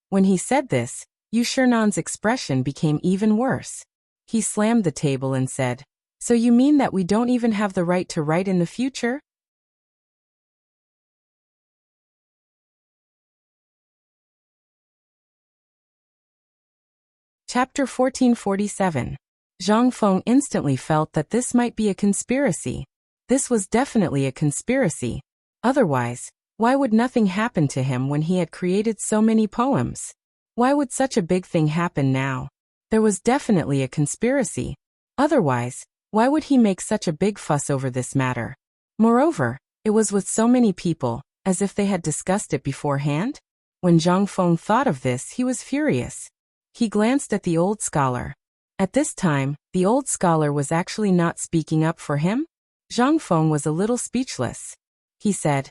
When he said this, Yu Shinan's expression became even worse. He slammed the table and said, "So you mean that we don't even have the right to write in the future?" Chapter 1447. Zhang Feng instantly felt that this might be a conspiracy. This was definitely a conspiracy. Otherwise, why would nothing happen to him when he had created so many poems? Why would such a big thing happen now? There was definitely a conspiracy. Otherwise, why would he make such a big fuss over this matter? Moreover, it was with so many people, as if they had discussed it beforehand. When Zhang Feng thought of this, he was furious. He glanced at the old scholar. At this time, the old scholar was actually not speaking up for him. Zhang Feng was a little speechless. He said,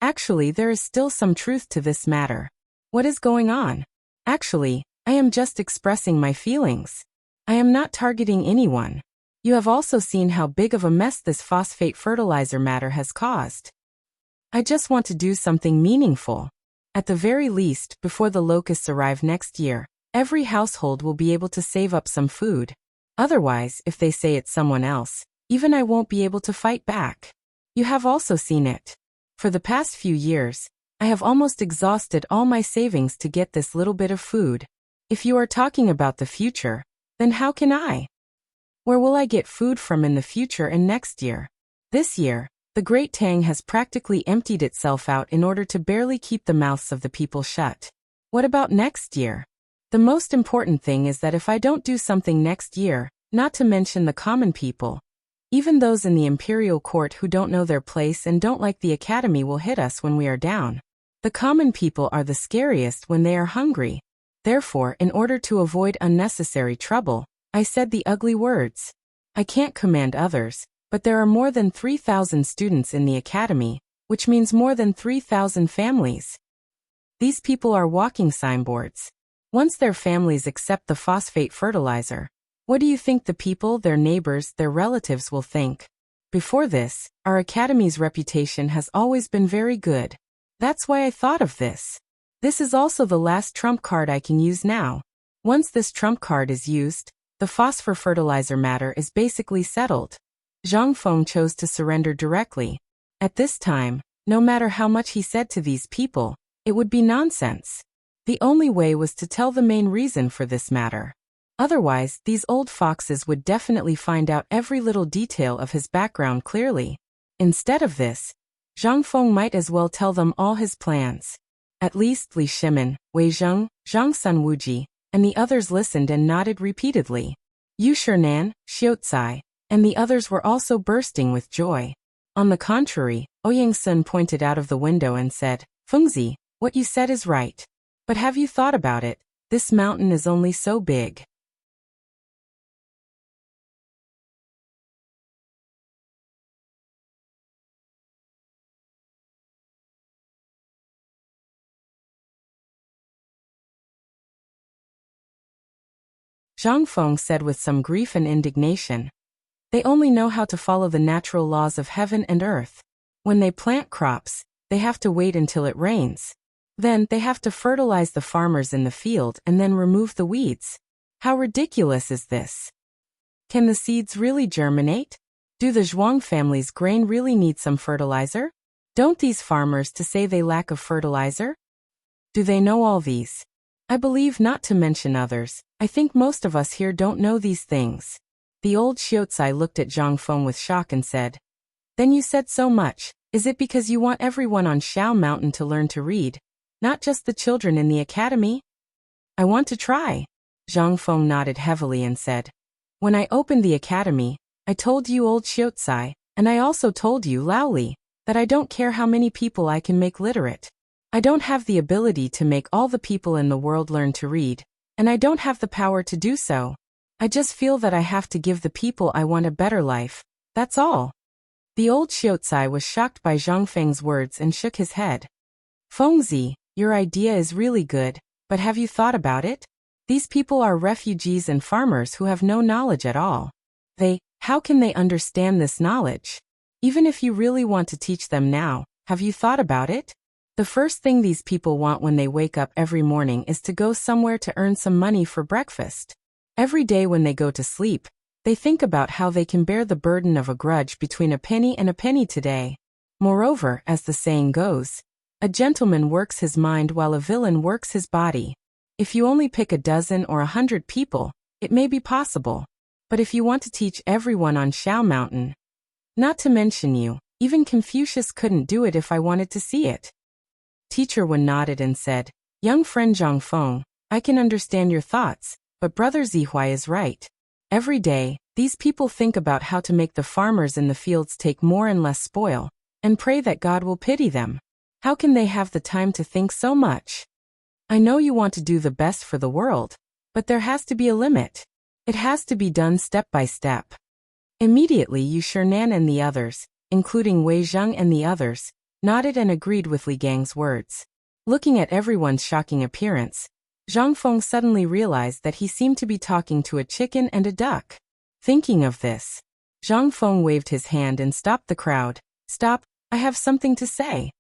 "Actually, there is still some truth to this matter. What is going on? Actually, I am just expressing my feelings. I am not targeting anyone. You have also seen how big of a mess this phosphate fertilizer matter has caused. I just want to do something meaningful. At the very least, before the locusts arrive next year, every household will be able to save up some food. Otherwise, if they say it's someone else, even I won't be able to fight back. You have also seen it. For the past few years, I have almost exhausted all my savings to get this little bit of food. If you are talking about the future, then how can I? Where will I get food from in the future and next year? This year, the Great Tang has practically emptied itself out in order to barely keep the mouths of the people shut. What about next year? The most important thing is that if I don't do something next year, not to mention the common people, even those in the imperial court who don't know their place and don't like the academy will hit us when we are down. The common people are the scariest when they are hungry. Therefore, in order to avoid unnecessary trouble, I said the ugly words. I can't command others, but there are more than 3,000 students in the academy, which means more than 3,000 families. These people are walking signboards. Once their families accept the phosphate fertilizer, what do you think the people, their neighbors, their relatives will think? Before this, our academy's reputation has always been very good. That's why I thought of this. This is also the last trump card I can use now. Once this trump card is used, the phosphor fertilizer matter is basically settled. Zhang Feng chose to surrender directly. At this time, no matter how much he said to these people, it would be nonsense. The only way was to tell the main reason for this matter. Otherwise, these old foxes would definitely find out every little detail of his background clearly. Instead of this, Zhang Feng might as well tell them all his plans. At least Li Shimin, Wei Zheng, Zhang Sun Wuji, and the others listened and nodded repeatedly. Yu Shernan, Xiaocai, and the others were also bursting with joy. On the contrary, Ouyang Sun pointed out of the window and said, Fengzi, what you said is right. But have you thought about it? This mountain is only so big. Zhang Feng said with some grief and indignation. They only know how to follow the natural laws of heaven and earth. When they plant crops, they have to wait until it rains. Then they have to fertilize the farmers in the field and then remove the weeds. How ridiculous is this? Can the seeds really germinate? Do the Zhuang family's grain really need some fertilizer? Don't these farmers to say they lack of fertilizer? Do they know all these? I believe not, to mention others. I think most of us here don't know these things. The old Xiaocai looked at Zhang Feng with shock and said, Then you said so much. Is it because you want everyone on Shao Mountain to learn to read, not just the children in the academy? I want to try. Zhang Feng nodded heavily and said, When I opened the academy, I told you, old Xiaocai, and I also told you, Laoli, that I don't care how many people I can make literate. I don't have the ability to make all the people in the world learn to read, and I don't have the power to do so. I just feel that I have to give the people I want a better life, that's all. The old Xiaocai was shocked by Zhang Feng's words and shook his head. Fengzi, your idea is really good, but have you thought about it? These people are refugees and farmers who have no knowledge at all. How can they understand this knowledge? Even if you really want to teach them now, have you thought about it? The first thing these people want when they wake up every morning is to go somewhere to earn some money for breakfast. Every day when they go to sleep, they think about how they can bear the burden of a grudge between a penny and a penny today. Moreover, as the saying goes, a gentleman works his mind while a villain works his body. If you only pick a dozen or 100 people, it may be possible. But if you want to teach everyone on Shao Mountain, not to mention you, even Confucius couldn't do it if I wanted to see it. Teacher Wen nodded and said, Young friend Zhang Feng, I can understand your thoughts, but brother Zihuai is right. Every day, these people think about how to make the farmers in the fields take more and less spoil, and pray that God will pity them. How can they have the time to think so much? I know you want to do the best for the world, but there has to be a limit. It has to be done step by step. Immediately Yu Shernan and the others, including Wei Zheng and the others, nodded and agreed with Li Gang's words. Looking at everyone's shocking appearance, Zhang Feng suddenly realized that he seemed to be talking to a chicken and a duck. Thinking of this, Zhang Feng waved his hand and stopped the crowd. Stop, I have something to say.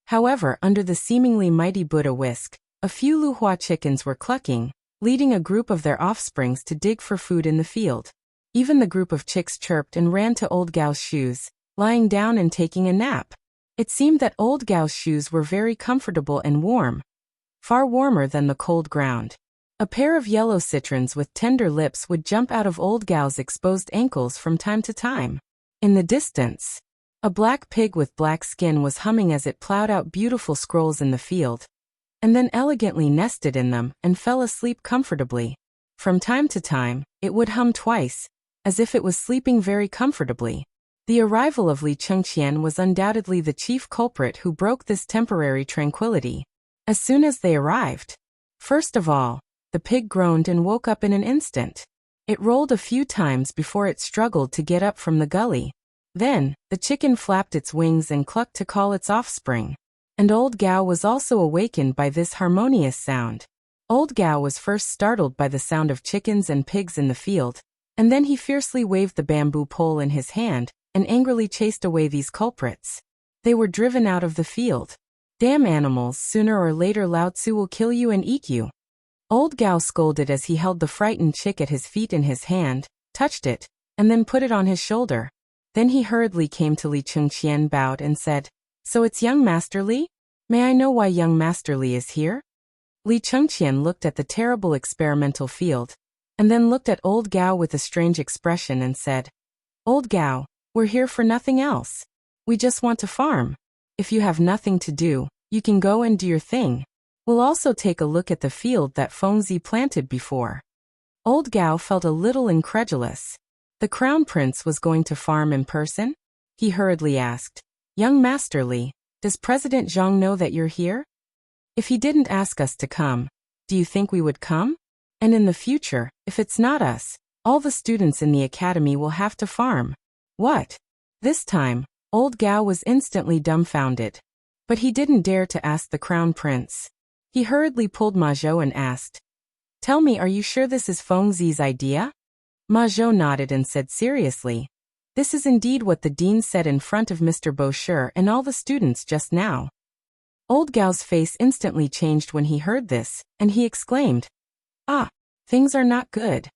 However, under the seemingly mighty Buddha whisk, a few Luhua chickens were clucking, leading a group of their offsprings to dig for food in the field. Even the group of chicks chirped and ran to Old Gao's shoes, lying down and taking a nap. It seemed that Old Gao's shoes were very comfortable and warm, far warmer than the cold ground. A pair of yellow citrons with tender lips would jump out of Old Gao's exposed ankles from time to time. In the distance, a black pig with black skin was humming as it plowed out beautiful scrolls in the field, and then elegantly nested in them and fell asleep comfortably. From time to time, it would hum twice, as if it was sleeping very comfortably. The arrival of Li Chengqian was undoubtedly the chief culprit who broke this temporary tranquility. As soon as they arrived, first of all, the pig groaned and woke up in an instant. It rolled a few times before it struggled to get up from the gully. Then, the chicken flapped its wings and clucked to call its offspring. And Old Gao was also awakened by this harmonious sound. Old Gao was first startled by the sound of chickens and pigs in the field, and then he fiercely waved the bamboo pole in his hand and angrily chased away these culprits. They were driven out of the field. Damn animals, sooner or later Lao Tzu will kill you and eat you. Old Gao scolded as he held the frightened chick at his feet in his hand, touched it, and then put it on his shoulder. Then he hurriedly came to Li Chengqian, bowed and said, "So it's young Master Li? May I know why young Master Li is here?" Li Chengqian looked at the terrible experimental field, and then looked at Old Gao with a strange expression and said, "Old Gao, we're here for nothing else. We just want to farm. If you have nothing to do, you can go and do your thing. We'll also take a look at the field that Fengzi planted before." Old Gao felt a little incredulous. The Crown Prince was going to farm in person? He hurriedly asked, "Young Master Li, does President Zhang know that you're here? If he didn't ask us to come, do you think we would come? And in the future, if it's not us, all the students in the academy will have to farm." What? This time, Old Gao was instantly dumbfounded. But he didn't dare to ask the Crown Prince. He hurriedly pulled Ma Zhou and asked, "Tell me, are you sure this is Fengzi's idea?" Ma Zhou nodded and said seriously, "This is indeed what the dean said in front of Mr. Bosher and all the students just now." Old Gao's face instantly changed when he heard this, and he exclaimed, "Ah, things are not good."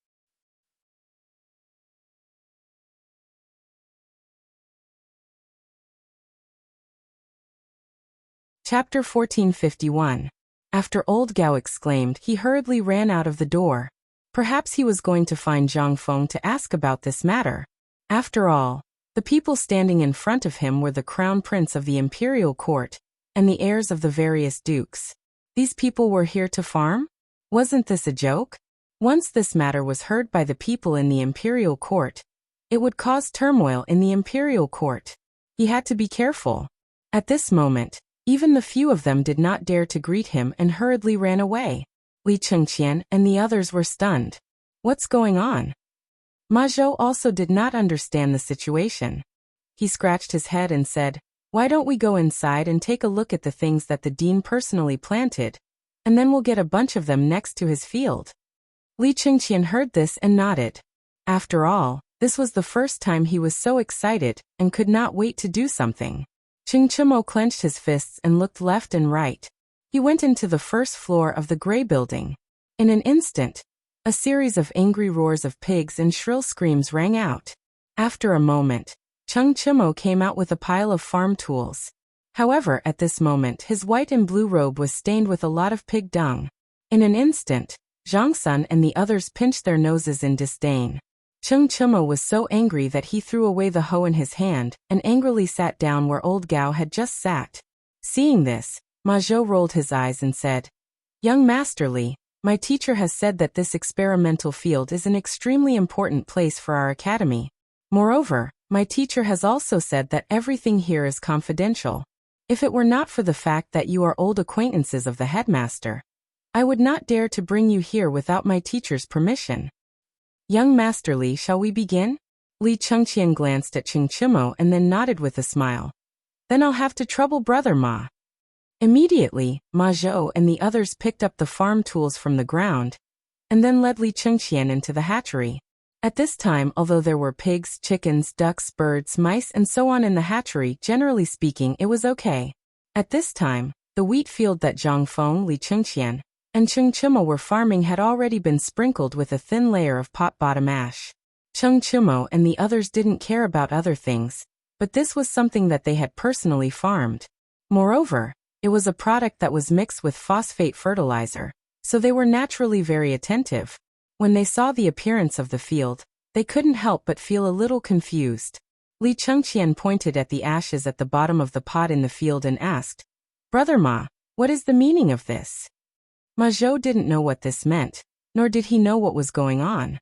Chapter 1451. After Old Gao exclaimed, he hurriedly ran out of the door. Perhaps he was going to find Zhang Feng to ask about this matter. After all, the people standing in front of him were the crown prince of the imperial court and the heirs of the various dukes. These people were here to farm? Wasn't this a joke? Once this matter was heard by the people in the imperial court, it would cause turmoil in the imperial court. He had to be careful. At this moment, even the few of them did not dare to greet him and hurriedly ran away. Li Chengqian and the others were stunned. What's going on? Ma Zhou also did not understand the situation. He scratched his head and said, "Why don't we go inside and take a look at the things that the dean personally planted, and then we'll get a bunch of them next to his field?" Li Chengqian heard this and nodded. After all, this was the first time he was so excited and could not wait to do something. Chengchimo clenched his fists and looked left and right. He went into the first floor of the gray building. In an instant, a series of angry roars of pigs and shrill screams rang out. After a moment, Chengchimo came out with a pile of farm tools. However, at this moment his white and blue robe was stained with a lot of pig dung. In an instant, Zhang Sun and the others pinched their noses in disdain. Chengchimo was so angry that he threw away the hoe in his hand and angrily sat down where Old Gao had just sat. Seeing this, Ma Zhou rolled his eyes and said, "Young Master Li, my teacher has said that this experimental field is an extremely important place for our academy. Moreover, my teacher has also said that everything here is confidential. If it were not for the fact that you are old acquaintances of the headmaster, I would not dare to bring you here without my teacher's permission. Young Master Li, shall we begin?" Li Chengqian glanced at Chengchimo and then nodded with a smile. "Then I'll have to trouble Brother Ma." Immediately, Ma Zhou and the others picked up the farm tools from the ground, and then led Li Chengqian into the hatchery. At this time, although there were pigs, chickens, ducks, birds, mice and so on in the hatchery, generally speaking it was okay. At this time, the wheat field that Zhang Feng, Li Chengqian, and Cheng Chimo were farming had already been sprinkled with a thin layer of pot-bottom ash. Cheng Chimo and the others didn't care about other things, but this was something that they had personally farmed. Moreover, it was a product that was mixed with phosphate fertilizer, so they were naturally very attentive. When they saw the appearance of the field, they couldn't help but feel a little confused. Li Chengqian pointed at the ashes at the bottom of the pot in the field and asked, "Brother Ma, what is the meaning of this?" Ma Zhou didn't know what this meant, nor did he know what was going on.